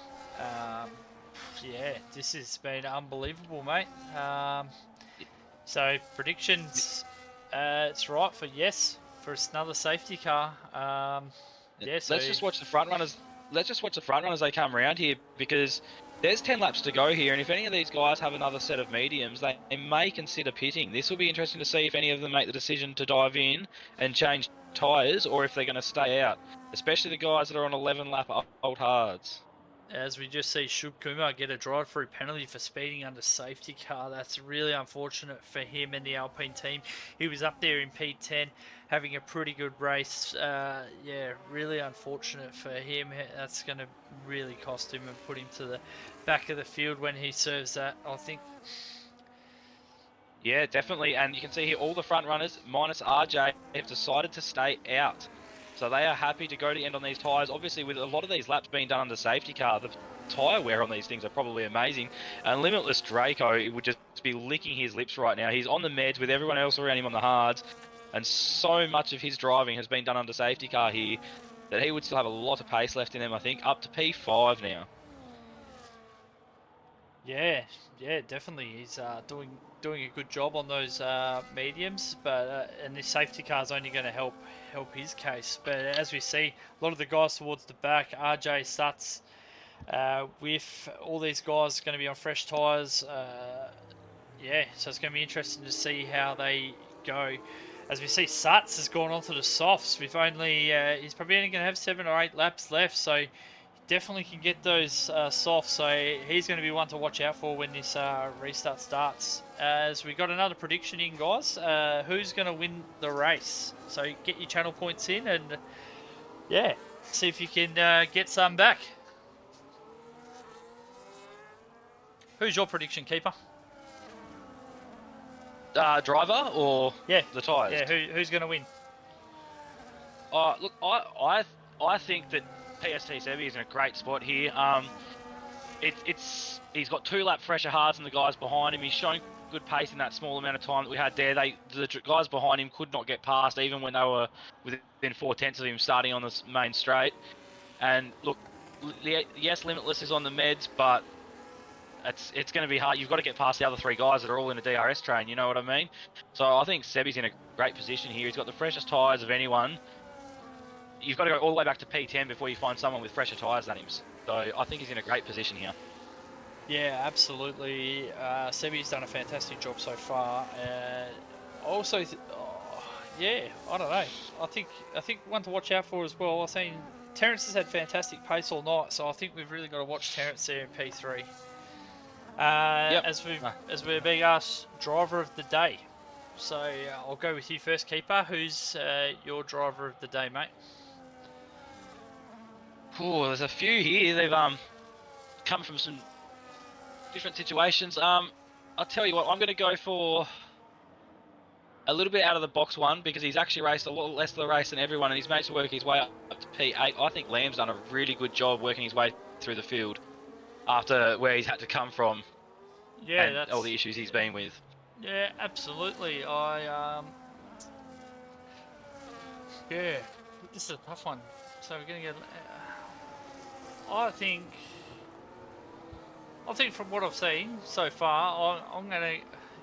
Yeah, this has been unbelievable, mate. So predictions, it's right for yes for another safety car. Yeah, so let's just watch the front runners. Let's just watch the front runners. They come around here, because there's 10 laps to go here, and if any of these guys have another set of mediums, they may consider pitting. This will be interesting to see if any of them make the decision to dive in and change tyres, or if they're going to stay out, especially the guys that are on 11 lap old hards. As we just see Shub Kumar get a drive-through penalty for speeding under safety car. That's really unfortunate for him and the Alpine team. He was up there in P10 having a pretty good race. Yeah, really unfortunate for him. That's going to really cost him and put him to the back of the field when he serves that, I think. Yeah, definitely. And you can see here all the front runners, minus RJ, have decided to stay out. So they are happy to go to the end on these tyres. Obviously, with a lot of these laps being done under safety car, the tyre wear on these things are probably amazing. And Limitless Draco would just be licking his lips right now. He's on the meds with everyone else around him on the hards. And so much of his driving has been done under safety car here that he would still have a lot of pace left in him, I think. Up to P5 now. Yeah, definitely. He's doing a good job on those mediums, but and this safety car is only going to help his case. But as we see, a lot of the guys towards the back, RJ Suts, with all these guys going to be on fresh tyres. Yeah, so it's going to be interesting to see how they go. As we see, Suts has gone onto the softs with only he's probably only going to have 7 or 8 laps left, so definitely can get those softs, so he's going to be one to watch out for when this restart starts. As we got another prediction in, guys, who's going to win the race? So get your channel points in and yeah, see if you can get some back. Who's your prediction, keeper? Driver or the tyres? Yeah, who's going to win? Look, I think that PST Sebi is in a great spot here. He's got 2 lap fresher hards than the guys behind him. He's showing good pace in that small amount of time that we had there. The guys behind him could not get past, even when they were within 4/10 of him starting on the main straight. And look, yes, Limitless is on the meds, but it's going to be hard. You've got to get past the other 3 guys that are all in a DRS train, you know what I mean? So I think Sebi's in a great position here. He's got the freshest tyres of anyone. You've got to go all the way back to P10 before you find someone with fresher tyres than him. So I think he's in a great position here. Yeah, absolutely. Sebi's done a fantastic job so far. Also, yeah, I don't know. I think one to watch out for as well. I've seen Terence has had fantastic pace all night, so I think we've really got to watch Terence there in P3. Yep. As we're being asked, driver of the day. So I'll go with you first, keeper. Who's your driver of the day, mate? there's a few here. They've come from some different situations. I'll tell you what, I'm going to go for a little bit out of the box one because he's actually raced a lot less of the race than everyone, and he's managed to work his way up to P8. I think Lamb's done a really good job working his way through the field after where he's had to come from Yeah, and all the issues he's been with. Yeah, absolutely. Yeah, this is a tough one. So we're gonna get. I think. From what I've seen so far, I'm gonna.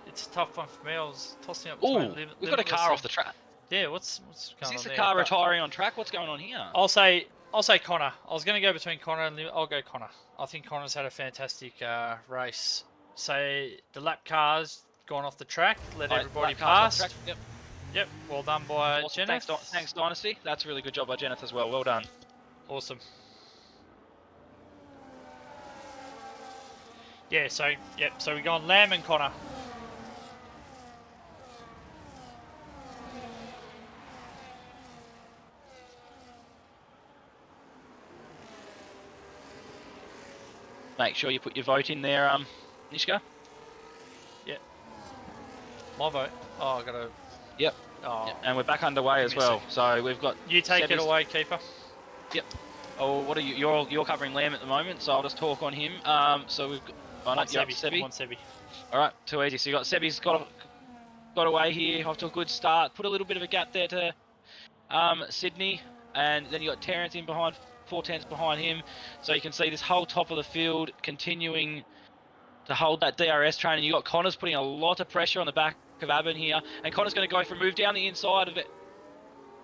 It's a tough one for me. I was tossing up between We've got a car off the track. Yeah, what's going on? Is this there? a car retiring on track? What's going on here? I'll say Connor. I was going to go between Connor and I'll go Connor. I think Connor's had a fantastic race. So the lap car's gone off the track, let everybody pass. Yep, well done by awesome. Jeneth. Thanks, Dynasty. That's a really good job by Jeneth as well. Well done. Awesome. Yeah, so we're going Lamb and Connor. Make sure you put your vote in there, Nishka. Yep. My vote. Oh, I gotta. Yep. Oh. Yep. And we're back underway as well. So we've got. You take it away, keeper. Yep. Oh, what are you? You're covering Lamb at the moment, so I'll just talk on him. So we've got. Oh, no, Sebi. Sebi. All right, too easy. So you got Sebi's got away here, off to a good start. Put a little bit of a gap there to Sydney, and then you got Terrence in behind, 4 tenths behind him. So you can see this whole top of the field continuing to hold that DRS train. And you got Connors putting a lot of pressure on the back of Aben here, and Connors going to go for a move down the inside of it.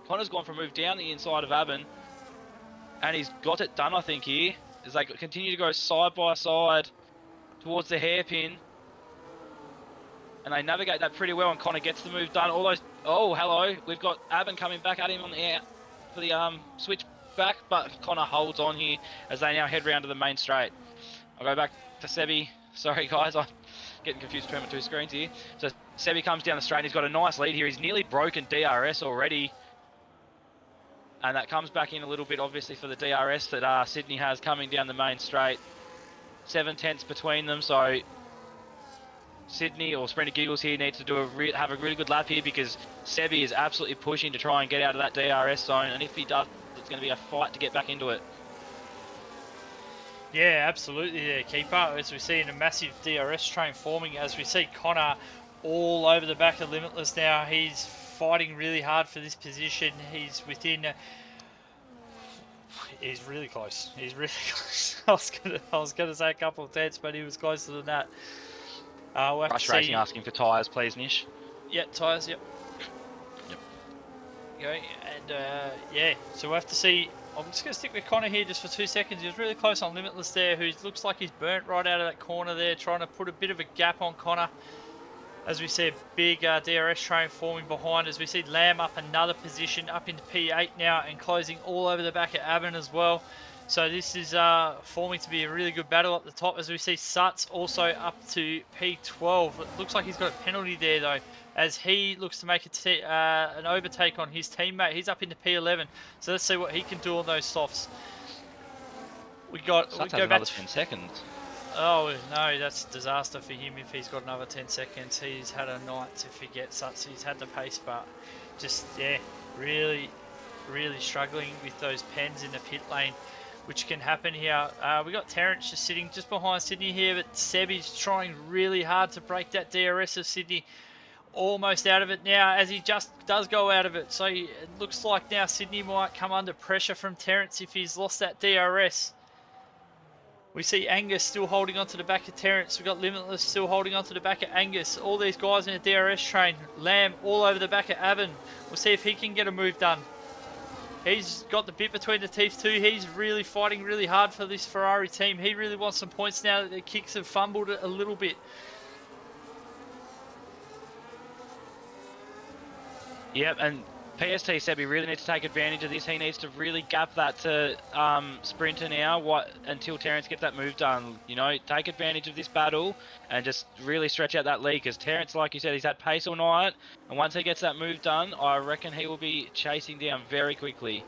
Connors gone for a move down the inside of Aben, and he's got it done, I think, here as they continue to go side by side towards the hairpin, and they navigate that pretty well, and Connor gets the move done. All those, oh hello, we've got Aben coming back at him on the air for the switch back, but Connor holds on here as they now head round to the main straight. I'll go back to Sebi. Sorry guys, I'm getting confused between my two screens here. So Sebi comes down the straight, and he's got a nice lead here. He's nearly broken DRS already, and that comes back in a little bit obviously for the DRS that Sydney has coming down the main straight. 7 tenths between them, so Sydney or Sprinter Giggles here needs to have a really good lap here because Sebi is absolutely pushing to try and get out of that DRS zone, and if he does, it's going to be a fight to get back into it. Yeah, absolutely there, keeper. As we see in a massive DRS train forming, as we see Connor all over the back of Limitless now. He's fighting really hard for this position. He's within... He's really close. He's really close. I was gonna say a couple of tenths, but he was closer than that. We'll have Rush to Racing asking for tyres, please, Nish. Yeah, tyres. Yep. Okay, and yeah, so we'll have to see. I'm just going to stick with Connor here just for 2 seconds. He was really close on Limitless there, who looks like he's burnt right out of that corner there, trying to put a bit of a gap on Connor. As we see a big DRS train forming behind, as we see Lamb up another position, up into P8 now, and closing all over the back of Aben as well. So this is forming to be a really good battle up the top, as we see Suts also up to P12. It looks like he's got a penalty there though, as he looks to make an overtake on his teammate. He's up into P11, so let's see what he can do on those softs. We go back to 10 seconds. Oh no, that's a disaster for him if he's got another 10 seconds. He's had a night to forget Suts. He's had the pace, but just, yeah, really struggling with those pens in the pit lane, which can happen here. We got Terrence just sitting just behind Sydney here, but Sebi's trying really hard to break that DRS of Sydney. Almost out of it now, as he just does go out of it. So it looks like now Sydney might come under pressure from Terrence if he's lost that DRS. We see Angus still holding on to the back of Terrence. We've got Limitless still holding on to the back of Angus. All these guys in a DRS train. Lamb all over the back of Aben. We'll see if he can get a move done. He's got the bit between the teeth too. He's really fighting really hard for this Ferrari team. He really wants some points now that the kicks have fumbled it a little bit. Yep, and PST Sebi really needs to take advantage of this. He needs to really gap that to Sprinter now until Terrence gets that move done. You know, take advantage of this battle and just really stretch out that lead, because Terrence, like you said, he's had pace all night, and once he gets that move done, I reckon he will be chasing down very quickly.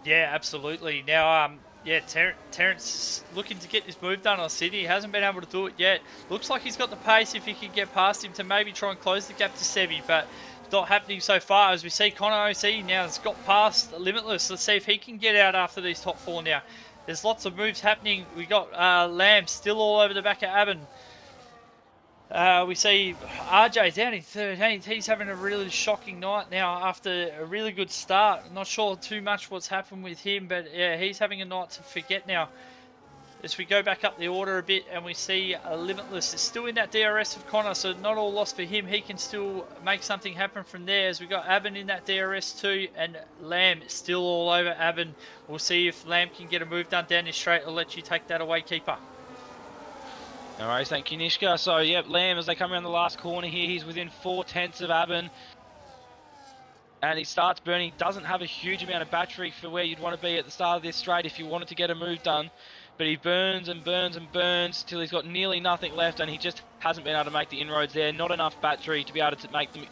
Yeah, absolutely. Now, yeah, Terrence looking to get this move done on Sydney. He hasn't been able to do it yet. Looks like he's got the pace if he can get past him to maybe try and close the gap to Sebi, but it's not happening so far. As we see, Connor OC now has got past Limitless. Let's see if he can get out after these top four now. There's lots of moves happening. We got Lamb still all over the back of Aben. We see RJ down in 13th. He's having a really shocking night now after a really good start. Not sure too much what's happened with him, but yeah, he's having a night to forget now. As we go back up the order a bit and we see Limitless is still in that DRS of Connor, so not all lost for him. He can still make something happen from there, as we got Aben in that DRS too, and Lamb still all over Aben. We'll see if Lamb can get a move done down this straight. I'll let you take that away, keeper. No worries, thank you, Nishka. So, yep, Lamb, as they come around the last corner here, he's within 4/10 of Aben. And he starts burning. Doesn't have a huge amount of battery for where you'd want to be at the start of this straight if you wanted to get a move done. But he burns and burns and burns till he's got nearly nothing left, and he just hasn't been able to make the inroads there. Not enough battery to be able to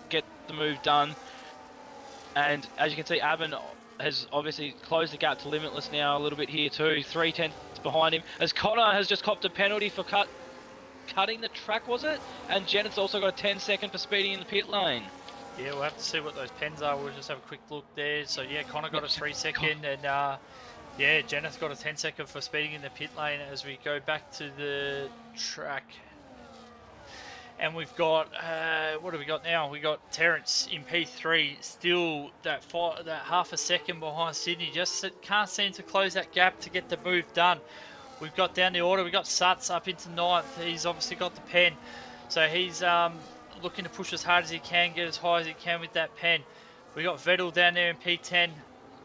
get the move done. And as you can see, Aben has obviously closed the gap to Limitless now a little bit here too. 3/10 behind him. As Connor has just copped a penalty for cutting the track, was it? And Janet's also got a 10-second for speeding in the pit lane. Yeah, we'll have to see what those pens are. We'll just have a quick look there. So yeah, Connor got a 3-second, and yeah, Janeth got a 10-second for speeding in the pit lane. As we go back to the track, and we've got what do we got now? We got Terrence in P3, still that half a second behind Sydney. Just can't seem to close that gap to get the move done. We've got down the order. We've got Suts up into 9th. He's obviously got the pen, so he's looking to push as hard as he can, get as high as he can with that pen. We got Vettel down there in P10.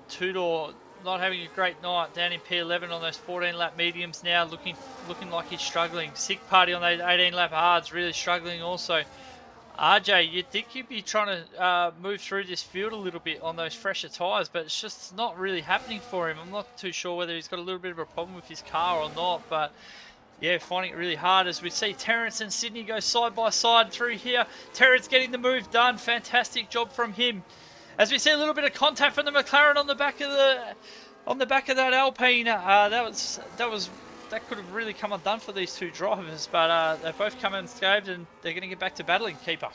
Tudor not having a great night down in P11 on those 14-lap mediums now, looking like he's struggling. Sick Party on those 18-lap hards, really struggling also. RJ, you'd think he'd be trying to move through this field a little bit on those fresher tyres, but it's just not really happening for him. I'm not too sure whether he's got a little bit of a problem with his car or not, but yeah, finding it really hard. As we see Terrence and Sydney go side by side through here. Terrence getting the move done. Fantastic job from him. As we see a little bit of contact from the McLaren on the back of that Alpine. That could have really come undone for these two drivers, but they've both come unscathed and they're going to get back to battling, keeper.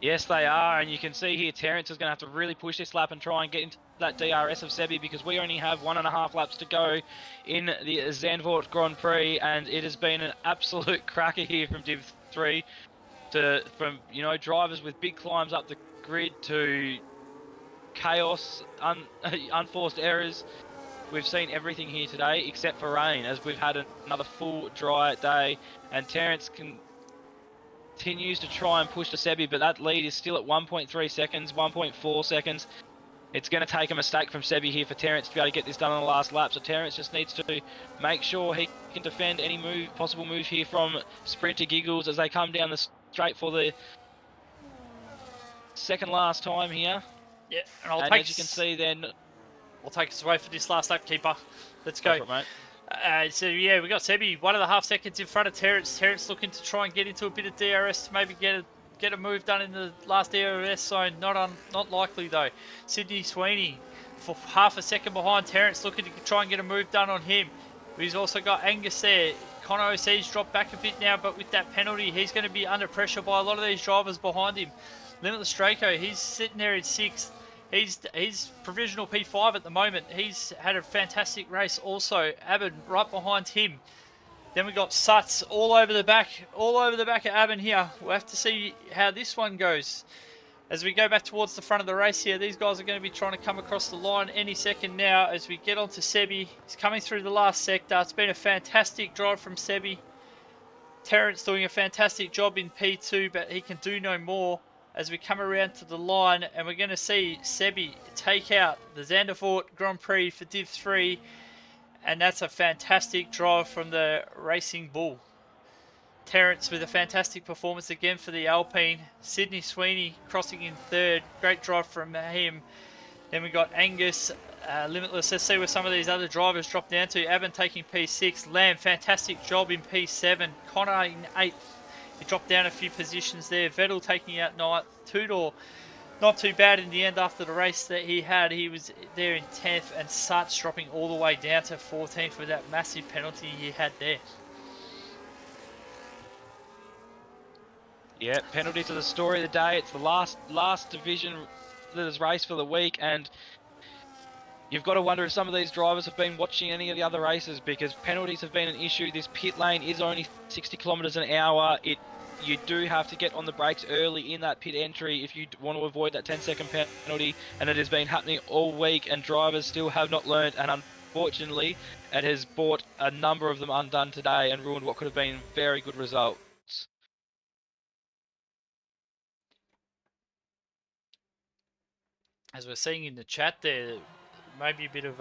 Yes, they are, and you can see here Terrence is going to have to really push this lap and try and get into that DRS of Sebi, because we only have 1.5 laps to go in the Zandvoort Grand Prix, and it has been an absolute cracker here from Div 3 from drivers with big climbs up the grid to chaos, unforced errors. We've seen everything here today except for rain, as we've had another full dry day, and Terrence continues to try and push to Sebi, but that lead is still at 1.3 seconds, 1.4 seconds. It's going to take a mistake from Sebi here for Terrence to be able to get this done on the last lap, so Terrence just needs to make sure he can defend any possible move here from Sprinter Giggles as they come down the straight for the second last time here. Yeah, and as you can see then, I'll take us away for this last lap, keeper. Let's go. It, mate. So yeah, we got Sebi 1.5 seconds in front of Terrence. Terrence looking to try and get into a bit of DRS to maybe get a move done in the last DRS zone. Not likely though. Sydney Sweeney for half a second behind Terrence, looking to try and get a move done on him. He's also got Angus there. Connor OC's dropped back a bit now, but with that penalty, he's going to be under pressure by a lot of these drivers behind him. Limitless Draco, he's sitting there in 6th. He's provisional P5 at the moment. He's had a fantastic race also. Aben right behind him. Then we got Suts all over the back of Aben here. We'll have to see how this one goes. As we go back towards the front of the race here, these guys are going to be trying to come across the line any second now as we get onto Sebi. He's coming through the last sector. It's been a fantastic drive from Sebi. Terrence doing a fantastic job in P2, but he can do no more. As we come around to the line, and we're going to see Sebi take out the Zandvoort Grand Prix for Div 3, and that's a fantastic drive from the Racing Bull. Terrence with a fantastic performance again for the Alpine. Sydney Sweeney crossing in 3rd, great drive from him. Then we got Angus, Limitless. Let's see where some of these other drivers drop down to. Aben taking P6, Lamb, fantastic job in P7, Connor in 8th. He dropped down a few positions there. Vettel taking out 9th. Tudor not too bad in the end after the race that he had. He was there in 10th and starts dropping all the way down to 14th with that massive penalty he had there. Yeah, penalties are the story of the day. It's the last division that is race for the week, and you've got to wonder if some of these drivers have been watching any of the other races, because penalties have been an issue. This pit lane is only 60 kilometers an hour. You do have to get on the brakes early in that pit entry if you want to avoid that 10-second penalty, and it has been happening all week, and drivers still have not learned, and unfortunately, it has brought a number of them undone today and ruined what could have been very good results. As we're seeing in the chat there, maybe a bit of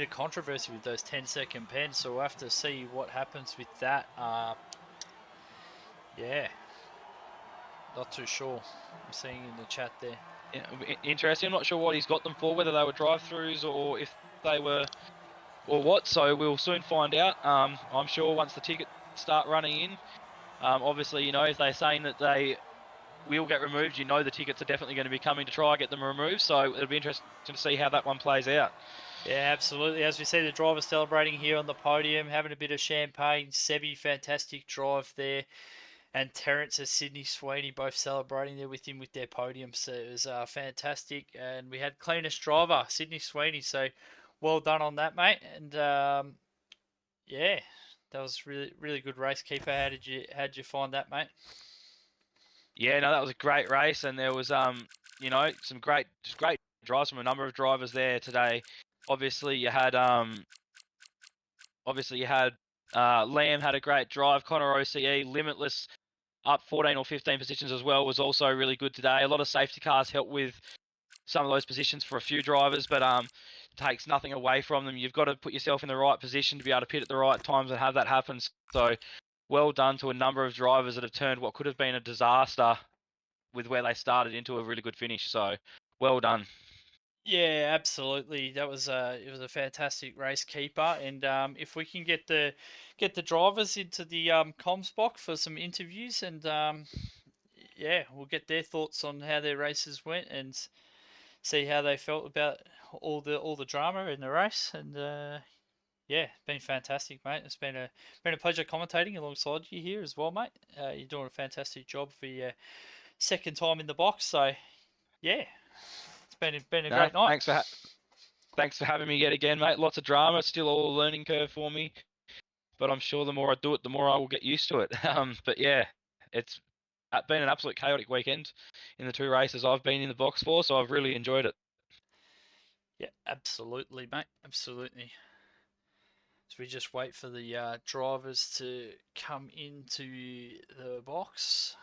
controversy with those 10-second pens, so we'll have to see what happens with that. Yeah, not too sure. I'm seeing in the chat there. Yeah, interesting. I'm not sure what he's got them for, whether they were drive-throughs or if they were, or what. So we'll soon find out. I'm sure once the tickets start running in, obviously, if they're saying that they will get removed, the tickets are definitely going to be coming to try and get them removed. So it'll be interesting to see how that one plays out. Yeah, absolutely. As we see the drivers celebrating here on the podium, having a bit of champagne. Sebi, fantastic drive there. And Terence and Sydney Sweeney both celebrating there with him with their podium. So it was fantastic. And we had cleanest driver, Sydney Sweeney. So well done on that, mate. And yeah, that was really really good race keeper. How did you find that, mate? Yeah, no, that was a great race, and there was some great drives from a number of drivers there today. Obviously, you had Lamb had a great drive. Connor OCE, Limitless, up 14 or 15 positions as well, was also really good today. A lot of safety cars helped with some of those positions for a few drivers, but takes nothing away from them. You've got to put yourself in the right position to be able to pit at the right times and have that happen. So well done to a number of drivers that have turned what could have been a disaster with where they started into a really good finish. So well done. Yeah, absolutely. That was it was a fantastic race keeper, and if we can get the drivers into the comms box for some interviews, and yeah, we'll get their thoughts on how their races went and see how they felt about all the drama in the race. And yeah, it's been fantastic, mate. It's been a pleasure commentating alongside you here as well, mate. You're doing a fantastic job for your second time in the box. So yeah, it's been a No, great night. thanks for having me yet again, mate. Lots of drama, still all a learning curve for me, but I'm sure the more I do it, the more I will get used to it. But yeah, it's been an absolute chaotic weekend in the two races I've been in the box for, so I've really enjoyed it. Yeah, absolutely, mate. Absolutely. So we just wait for the drivers to come into the box.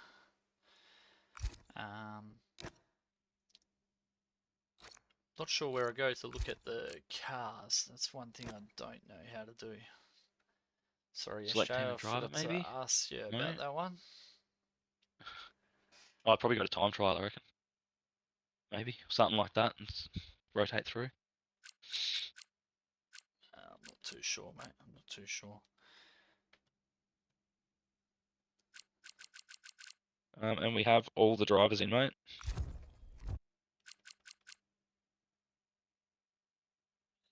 Um, Not sure where I go to look at the cars. That's one thing I don't know how to do. Sorry, Select team SJ, and I driver, forgot to maybe? ask you No? about that one. Oh, I've probably got a time trial, I reckon. Maybe. Something like that, and rotate through. I'm not too sure, mate. I'm not too sure. And we have all the drivers in, mate.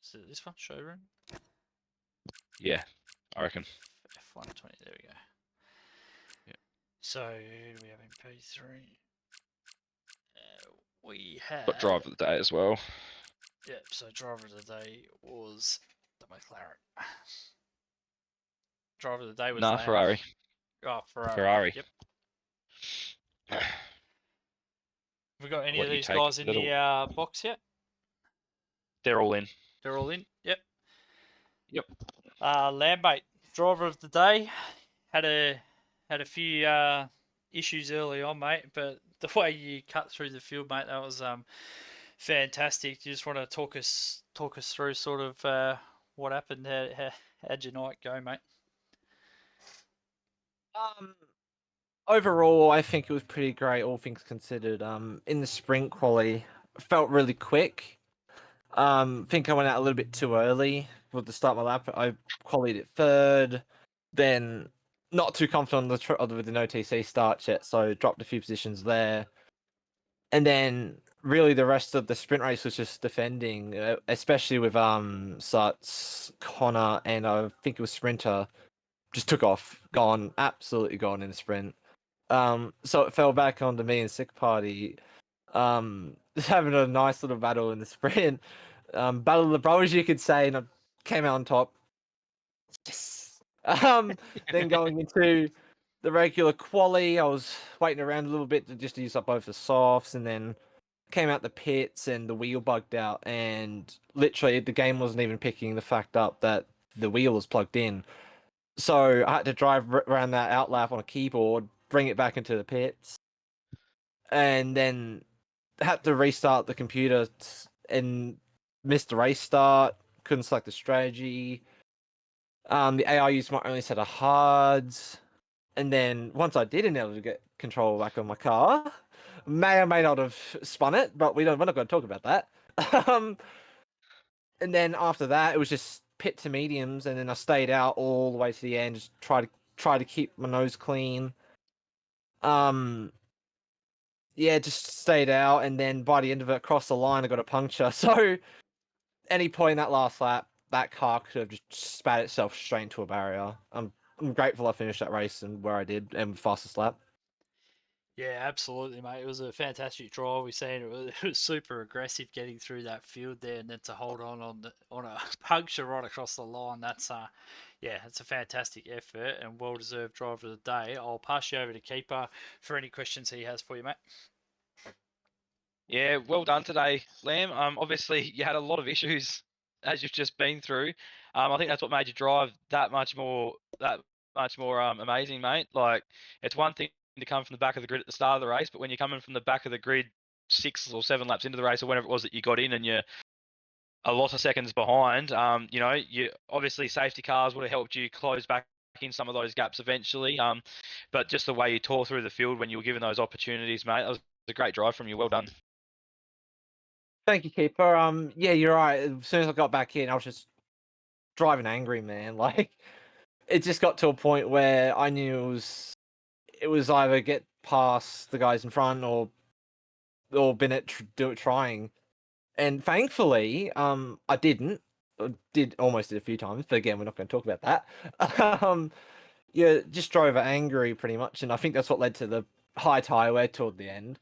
Is it this one? Showroom? Yeah, I reckon. F120. There we go. Yeah. So, who do we have in P3? We Got have. driver of the day as well. Yep, so driver of the day was the McLaren. Driver of the day was Nah, Lamb. Ferrari. Oh, Ferrari. Ferrari. Yep. Have we got I'll any of let you these take guys in the box yet? They're all in. They're all in. Yep. Yep. Lambate, driver of the day, had a few issues early on, mate. But the way you cut through the field, mate, that was fantastic. You just want to talk us through sort of what happened? How'd your night go, mate? Um, Overall, I think it was pretty great, all things considered. In the sprint quali, felt really quick. Think I went out a little bit too early with the start of my lap. I qualied it third, then not too confident on with the no TC start yet, so dropped a few positions there. And then really the rest of the sprint race was just defending, especially with Suts, Connor, and I think it was Sprinter just took off, gone, absolutely gone in the sprint. So it fell back onto me and Sick Party, just having a nice little battle in the sprint. Battle of the Bros, you could say, and I came out on top. Yes. Then going into the regular quali, I was waiting around a little bit to just use up both the softs, and then came out the pits and the wheel bugged out, and literally the game wasn't even picking the fact up that the wheel was plugged in. So I had to drive around that outlap on a keyboard, bring it back into the pits, and then had to restart the computer and missed the race start. Couldn't select the strategy. The AI used my only set of hards, and then once I did enable to get control back on my car, may or may not have spun it, but we're not going to talk about that. um, and then after that, it was just pit to mediums, and then I stayed out all the way to the end, just try to keep my nose clean. Um, yeah, just stayed out, and then by the end of it, across the line, I got a puncture. So any point in that last lap, that car could have just spat itself straight into a barrier. I'm grateful I finished that race and where I did and fastest lap. Yeah, absolutely, mate. It was a fantastic drive. We seen it was super aggressive getting through that field there, and then to hold on a puncture right across the line. That's yeah, it's a fantastic effort and well deserved driver of the day. I'll pass you over to Keeper for any questions he has for you, mate. Yeah, well done today, Lamb. Obviously you had a lot of issues as you've just been through. I think that's what made you drive that much more amazing, mate. Like it's one thing to come from the back of the grid at the start of the race, but when you're coming from the back of the grid 6 or 7 laps into the race or whenever it was that you got in and you're a lot of seconds behind, you obviously safety cars would have helped you close back in some of those gaps eventually. But just the way you tore through the field when you were given those opportunities, mate, that was a great drive from you. Well done. Thank you, Keeper. Yeah, you're right. As soon as I got back in, I was just driving angry, man. Like, it just got to a point where I knew it was either get past the guys in front or Bennett do it trying. And thankfully, I didn't. I almost did a few times, but again, we're not going to talk about that. Yeah, just drove it angry pretty much, and I think that's what led to the high tire wear toward the end.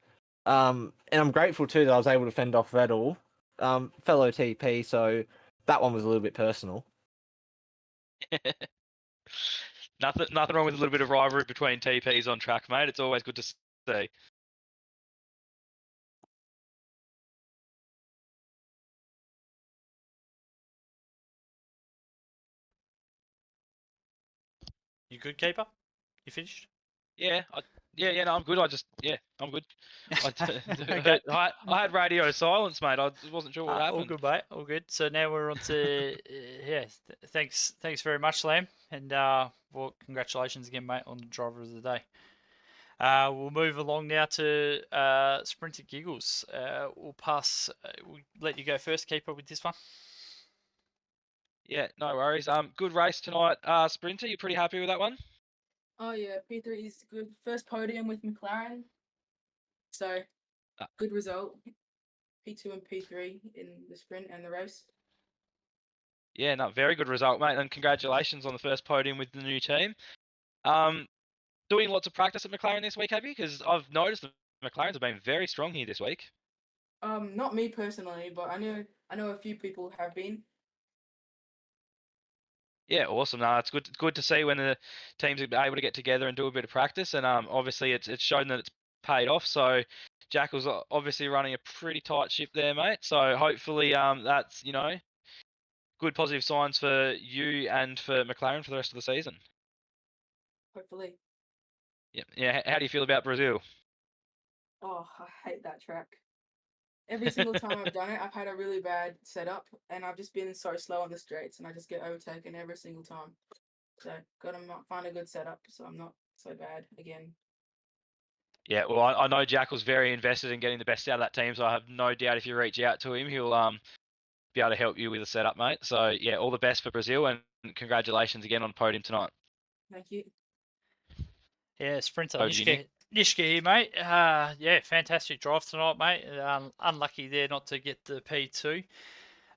And I'm grateful too that I was able to fend off Vettel, fellow TP. So that one was a little bit personal. Nothing wrong with a little bit of rivalry between TPs on track, mate. It's always good to see. You good, Keeper? You finished? Yeah, no, I'm good. I'm good. Okay. I had radio silence, mate. I wasn't sure what All happened. good, mate. All good. So now we're on to yeah. Thanks very much, Lam, and well, congratulations again, mate, on the driver of the day. We'll move along now to Sprinter Giggles. We'll let you go first, Keeper, with this one. Yeah, no worries. Good race tonight. Sprinter, you pretty happy with that one? Oh yeah, P3 is good. First podium with McLaren, so Uh, good result. P2 and P3 in the sprint and the race. Yeah, no, very good result, mate, and congratulations on the first podium with the new team. Um, doing lots of practice at McLaren this week, have you? Because I've noticed the McLarens have been very strong here this week. Not me personally, but I know a few people have been. Yeah, awesome. No, it's good to see when the teams are able to get together and do a bit of practice, and obviously it's shown that it's paid off. So Jack was obviously running a pretty tight ship there, mate. So hopefully that's good positive signs for you and for McLaren for the rest of the season. Hopefully. Yeah, yeah. How do you feel about Brazil? Oh, I hate that track. Every single time I've done it, I've had a really bad setup, and I've just been so slow on the straights, and I just get overtaken every single time. So gotta find a good setup, so I'm not so bad again. Yeah, well, I know Jack was very invested in getting the best out of that team, so I have no doubt if you reach out to him, he'll be able to help you with the setup, mate. So yeah, all the best for Brazil, and congratulations again on the podium tonight. Thank you. Yeah, Sprinter. Over to you, Nick. Nishka here, mate. Yeah, fantastic drive tonight, mate. Unlucky there not to get the P2.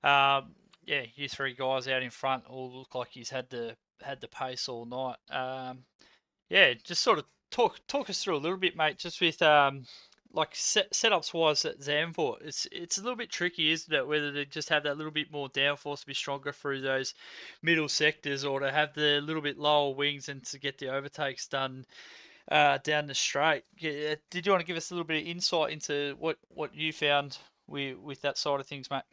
Yeah, you three guys out in front all look like he's had the pace all night. Yeah, just sort of talk us through a little bit, mate. Just with like setups wise at Zandvoort, it's a little bit tricky, isn't it? Whether to just have that little bit more downforce to be stronger through those middle sectors, or to have the little bit lower wings and to get the overtakes done down the straight. Yeah, did you want to give us a little bit of insight into what you found with that side of things, mate?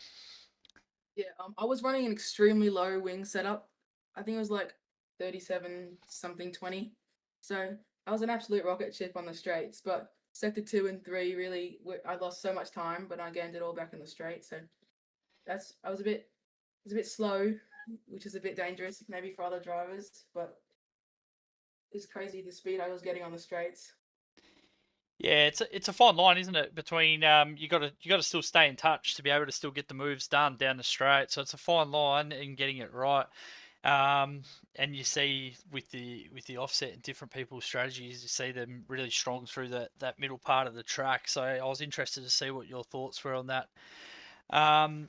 Yeah, I was running an extremely low wing setup. I think it was like 37 something 20. So I was an absolute rocket ship on the straights, but sector 2 and 3 really, I lost so much time, but I gained it all back in the straight. So I was a bit slow, which is a bit dangerous maybe for other drivers, but it's crazy the speed I was getting on the straights. Yeah, it's a fine line, isn't it? Between you got to still stay in touch to be able to still get the moves done down the straight. So it's a fine line in getting it right. Um, and you see with the offset and different people's strategies, you see them really strong through that middle part of the track. So I was interested to see what your thoughts were on that. Um,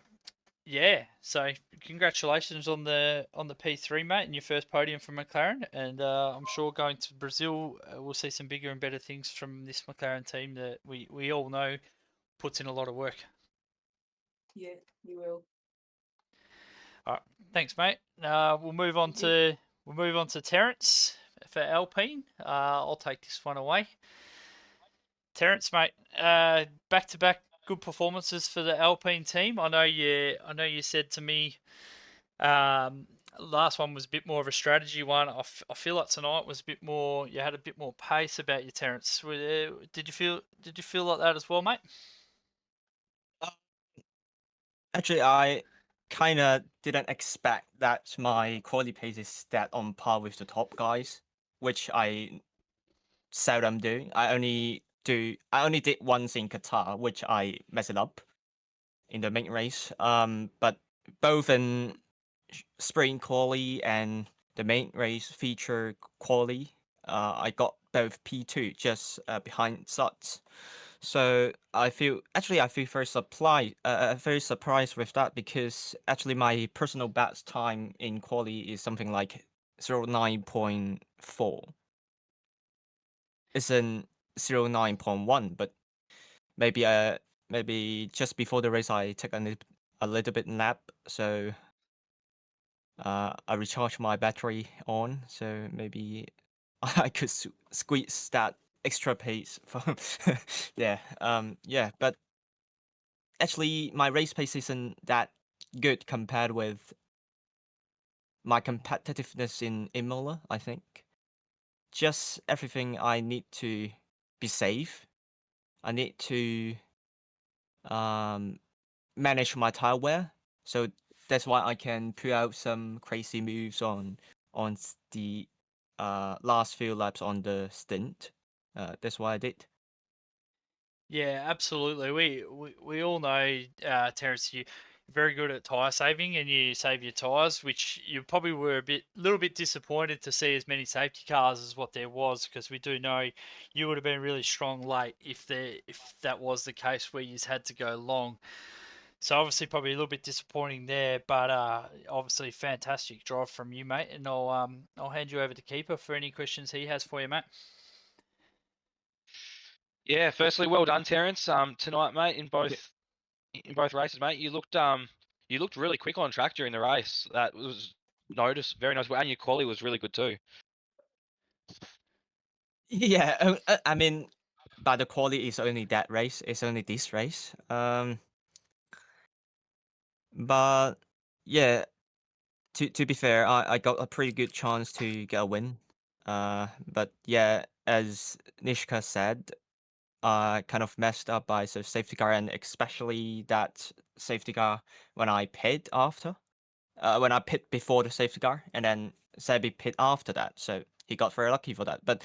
Yeah, so congratulations on the P3, mate, and your first podium for McLaren. And I'm sure going to Brazil, we'll see some bigger and better things from this McLaren team that we all know puts in a lot of work. Yeah, you will. All right, thanks, mate. Thank you. We'll move on to Terence for Alpine. I'll take this one away. Terence, mate, back to back good performances for the Alpine team. I know you said to me. Last one was a bit more of a strategy one. I feel like tonight was a bit more. You had a bit more pace about you, Terence. Did you feel like that as well, mate? Uh, Actually, I kind of didn't expect that my quality pace is that on par with the top guys, which I seldom do. I only did once in Qatar, which I messed it up in the main race. But both in sprint quali and the main race feature quali, I got both P2 just behind Suts. So I feel very surprised with that because actually my personal best time in quali is something like 09.4. It's in 09.1, but maybe maybe just before the race I took a little bit nap, so I recharged my battery on, so maybe I could squeeze that extra pace from yeah, but actually my race pace isn't that good compared with my competitiveness in Imola, I think. Just everything I need to be safe. I need to um manage my tire wear. So that's why I can pull out some crazy moves on the last few laps on the stint. That's why I did. Yeah, absolutely. We all know, Terence, you're very good at tyre saving, and you save your tyres, which you probably were little bit disappointed to see as many safety cars as what there was, because we do know you would have been really strong late if that was the case where you had to go long. So obviously probably a little bit disappointing there, but obviously fantastic drive from you, mate. And I'll hand you over to Keeper for any questions he has for you, mate. Yeah, firstly, well done, Terence. Tonight, mate, Yeah. in both races, mate. You looked really quick on track during the race. That was very noticeable, and your quality was really good too. Yeah, I mean, by the quality, it's only that race. It's only this race. But yeah, to be fair, I got a pretty good chance to get a win. But yeah, as Nishka said, I kind of messed up by the safety car, and especially that safety car when I pit after. When I pit before the safety car, and then Sebi pit after that. So he got very lucky for that. But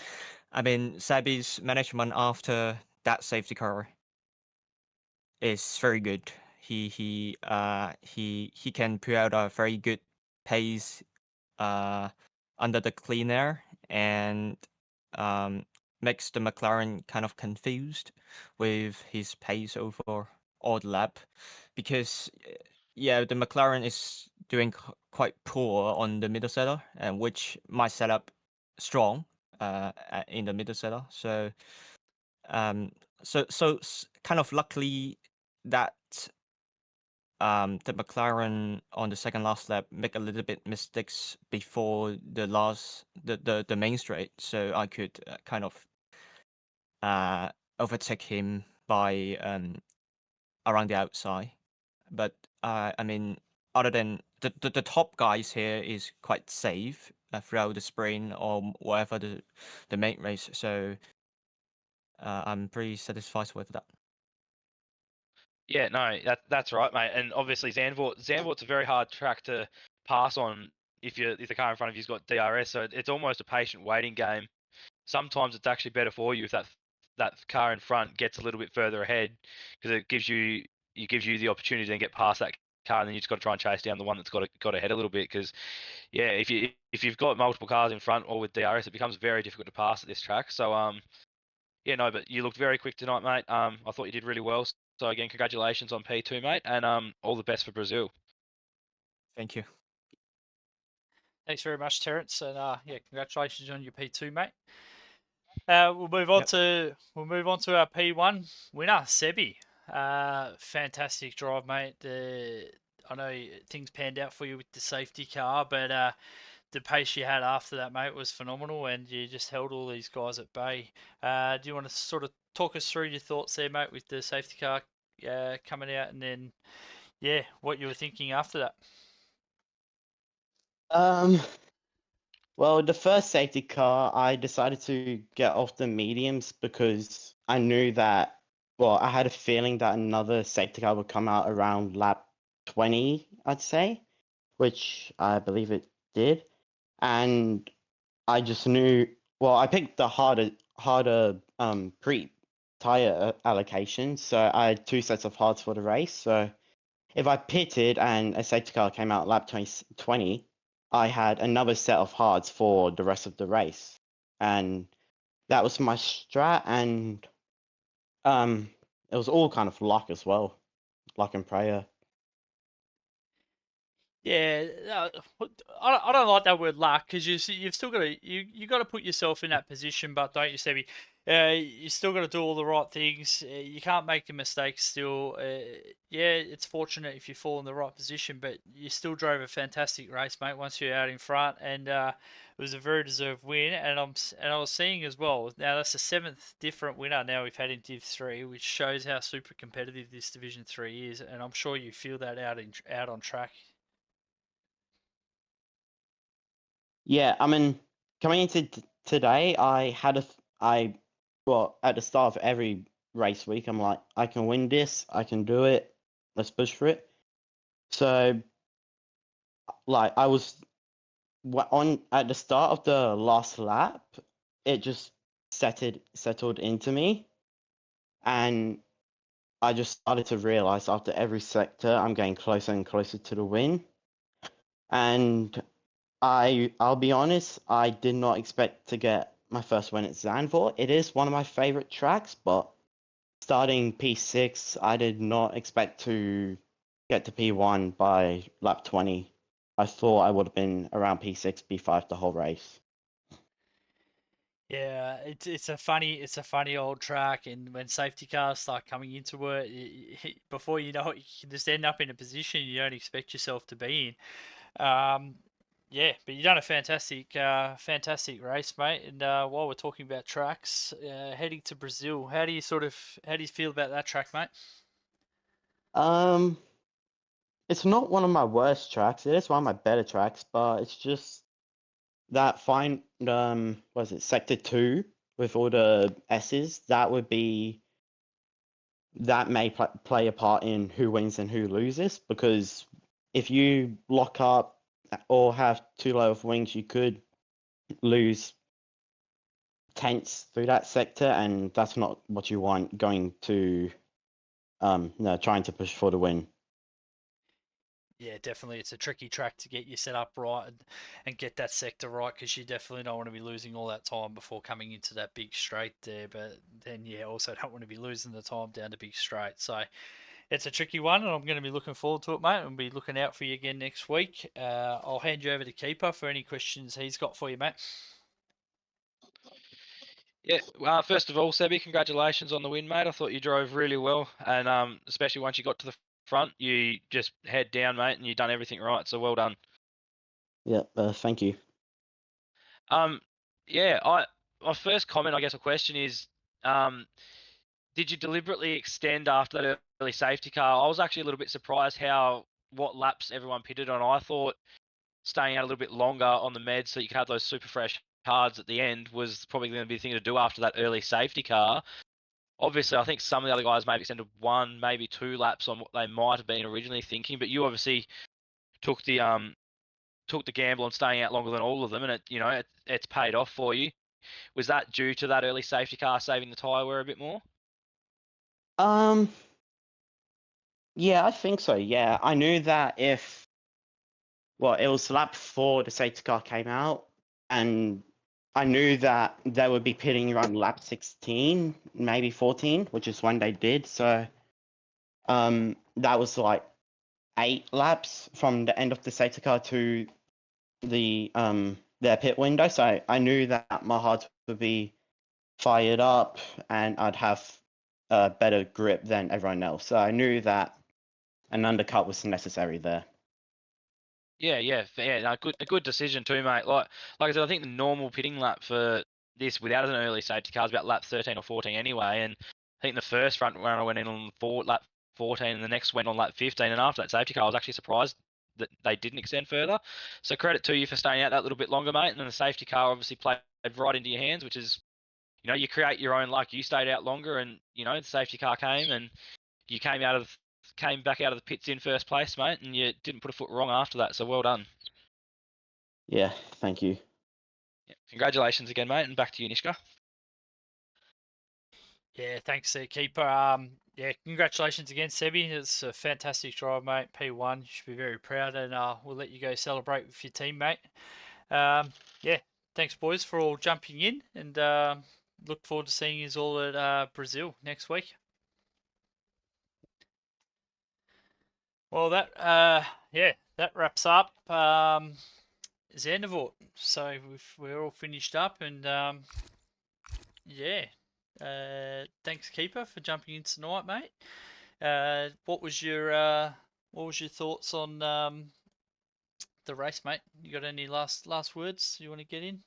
I mean, Sebi's management after that safety car is very good. He can put out a very good pace uh under the clean air, and um makes the McLaren kind of confused with his pace over all the lap, because yeah, the McLaren is doing quite poor on the middle setter, and which my setup strong in the middle setter. So um, kind of luckily that the McLaren on the second last lap make a little bit mistakes before the main straight, so I could kind of overtake him by around the outside. But I mean, other than the top guys here is quite safe throughout the sprint or whatever the main race, so I'm pretty satisfied with that. Yeah, no, that's right, mate. And obviously Zandvoort's a very hard track to pass on if the car in front of you's got DRS. So it's almost a patient waiting game. Sometimes it's actually better for you if that car in front gets a little bit further ahead, because it gives you the opportunity to then get past that car, and then you just got to try and chase down the one that's got ahead a little bit. Because yeah, if you've got multiple cars in front or with DRS, it becomes very difficult to pass at this track. So yeah, no, but you looked very quick tonight, mate. I thought you did really well. So again, congratulations on P2, mate, and all the best for Brazil. Thank you. Thanks very much, Terence, and yeah, congratulations on your P2, mate. We'll move on Yep. to our P1 winner, Sebi. Fantastic drive, mate. I know things panned out for you with the safety car, but the pace you had after that, mate, was phenomenal, and you just held all these guys at bay. Do you want to sort of talk us through your thoughts there, mate, with the safety car coming out, and then yeah, what you were thinking after that? Um, well, the first safety car, I decided to get off the mediums because I knew that, well, I had a feeling that another safety car would come out around lap 20, I'd say, which I believe it did. And I just knew, well, I picked the harder pre-tire allocation, so I had two sets of hards for the race. So if I pitted and a safety car came out lap 20, I had another set of hards for the rest of the race. And that was my strat, and it was all kind of luck as well, luck and prayer. Yeah, I don't like that word luck, because you've still got to you got to put yourself in that position, but don't you, Sebi? You still got to do all the right things. You can't make a mistake still. Yeah, it's fortunate if you fall in the right position, but you still drove a fantastic race, mate. Once you're out in front, and it was a very deserved win. And I was seeing as well. Now that's the seventh different winner now we've had in Div 3, which shows how super competitive this Division 3 is. And I'm sure you feel that out on track. Yeah, I mean, coming into today, well, at the start of every race week, I'm like, I can win this, I can do it, let's push for it. So, like, I was on at the start of the last lap, it just settled into me, and I just started to realize after every sector, I'm getting closer and closer to the win, and I'll be honest, I did not expect to get my first win at Zandvoort. It is one of my favorite tracks, but starting P6, I did not expect to get to P1 by lap 20. I thought I would have been around P6, P5 the whole race. Yeah, it's a funny old track, and when safety cars start coming into it, before you know it, you can just end up in a position you don't expect yourself to be in. Yeah, but you've done a fantastic race, mate. And while we're talking about tracks, heading to Brazil, how do you feel about that track, mate? Um, it's not one of my worst tracks. It is one of my better tracks, but it's just that fine was it sector 2 with all the S's, that may play a part in who wins and who loses, because if you lock up or have too low of wings, you could lose tenths through that sector, and that's not what you want going to no, trying to push for the win. Yeah, definitely. It's a tricky track to get you set up right and get that sector right because you definitely don't want to be losing all that time before coming into that big straight there. But then, yeah, also don't want to be losing the time down to big straight. So it's a tricky one, and I'm going to be looking forward to it, mate. I'll be looking out for you again next week. I'll hand you over to Keeper for any questions he's got for you, mate. Yeah, well, first of all, Sebi, congratulations on the win, mate. I thought you drove really well, and especially once you got to the front, you just head down, mate, and you done everything right. So well done. Yeah, thank you. Um, yeah, my first comment, I guess, a question is, did you deliberately extend after that early safety car? I was actually a little bit surprised what laps everyone pitted on. I thought staying out a little bit longer on the meds so you could have those super fresh hards at the end was probably going to be the thing to do after that early safety car. Obviously, I think some of the other guys maybe extended 1, maybe 2 laps on what they might have been originally thinking, but you obviously took the gamble on staying out longer than all of them, and it's paid off for you. Was that due to that early safety car saving the tyre wear a bit more? Um, yeah, I think so. Yeah, I knew that it was lap 4 the safety car came out, and I knew that they would be pitting around lap 16, maybe 14, which is when they did. So, that was like 8 laps from the end of the safety car to their pit window. So I knew that my heart would be fired up and I'd have a better grip than everyone else. So I knew that an undercut was necessary there. Yeah. No, a good decision too, mate. Like I said, I think the normal pitting lap for this without an early safety car is about lap 13 or 14 anyway. And I think the first front runner went in on lap 14, and the next went on lap 15. And after that safety car, I was actually surprised that they didn't extend further. So credit to you for staying out that little bit longer, mate. And then the safety car obviously played right into your hands, which is, you create your own luck. You stayed out longer, and the safety car came, and you came back out of the pits in first place, mate, and you didn't put a foot wrong after that. So well done. Yeah, thank you. Yeah. Congratulations again, mate, and back to you, Nishka. Yeah, thanks there, Keeper. Yeah, congratulations again, Sebi. It's a fantastic drive, mate. P1, you should be very proud, and we'll let you go celebrate with your team, mate. Yeah, thanks, boys, for all jumping in, and look forward to seeing you all at Brazil next week. Well, that wraps up Zandvoort. So we're all finished up, and yeah. Thanks, Keeper, for jumping in tonight, mate. What was your thoughts on the race, mate? You got any last words you want to get in?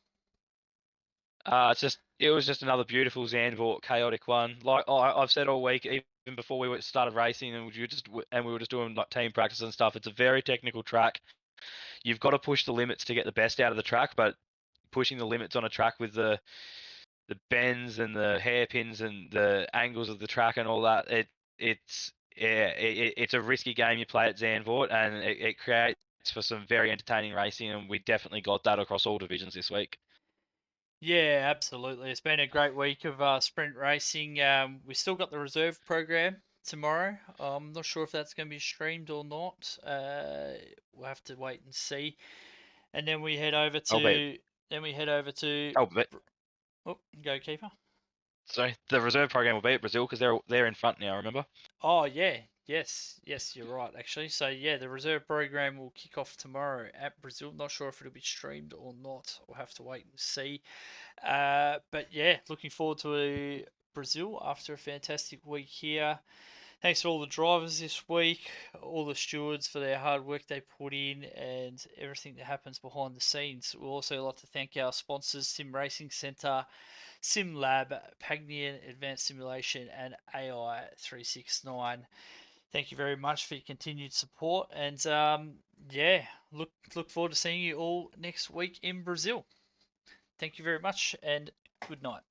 It was just another beautiful Zandvoort chaotic one. Like I've said all week, even before we started racing, and we were just doing like team practice and stuff. It's a very technical track. You've got to push the limits to get the best out of the track, but pushing the limits on a track with the bends and the hairpins and the angles of the track and all that, it's a risky game you play at Zandvoort, and it creates for some very entertaining racing, and we definitely got that across all divisions this week. Yeah, absolutely. It's been a great week of sprint racing. We still got the reserve program tomorrow. I'm not sure if that's going to be streamed or not. We'll have to wait and see. And then we head over Oh, but to. Then we head over to. oh, but Oh, go keeper. sorry, the reserve program will be at Brazil because they're in front now. Remember? Oh yeah, yes, you're right actually. So yeah, the reserve program will kick off tomorrow at Brazil. Not sure if it'll be streamed or not. We'll have to wait and see. But yeah, looking forward to Brazil after a fantastic week here. Thanks to all the drivers this week, all the stewards for their hard work they put in, and everything that happens behind the scenes. We'll also like to thank our sponsors, Sim Racing Centre, SimLab, Pagnian Advanced Simulation, and AI 369. Thank you very much for your continued support, and yeah, look forward to seeing you all next week in Brazil. Thank you very much, and good night.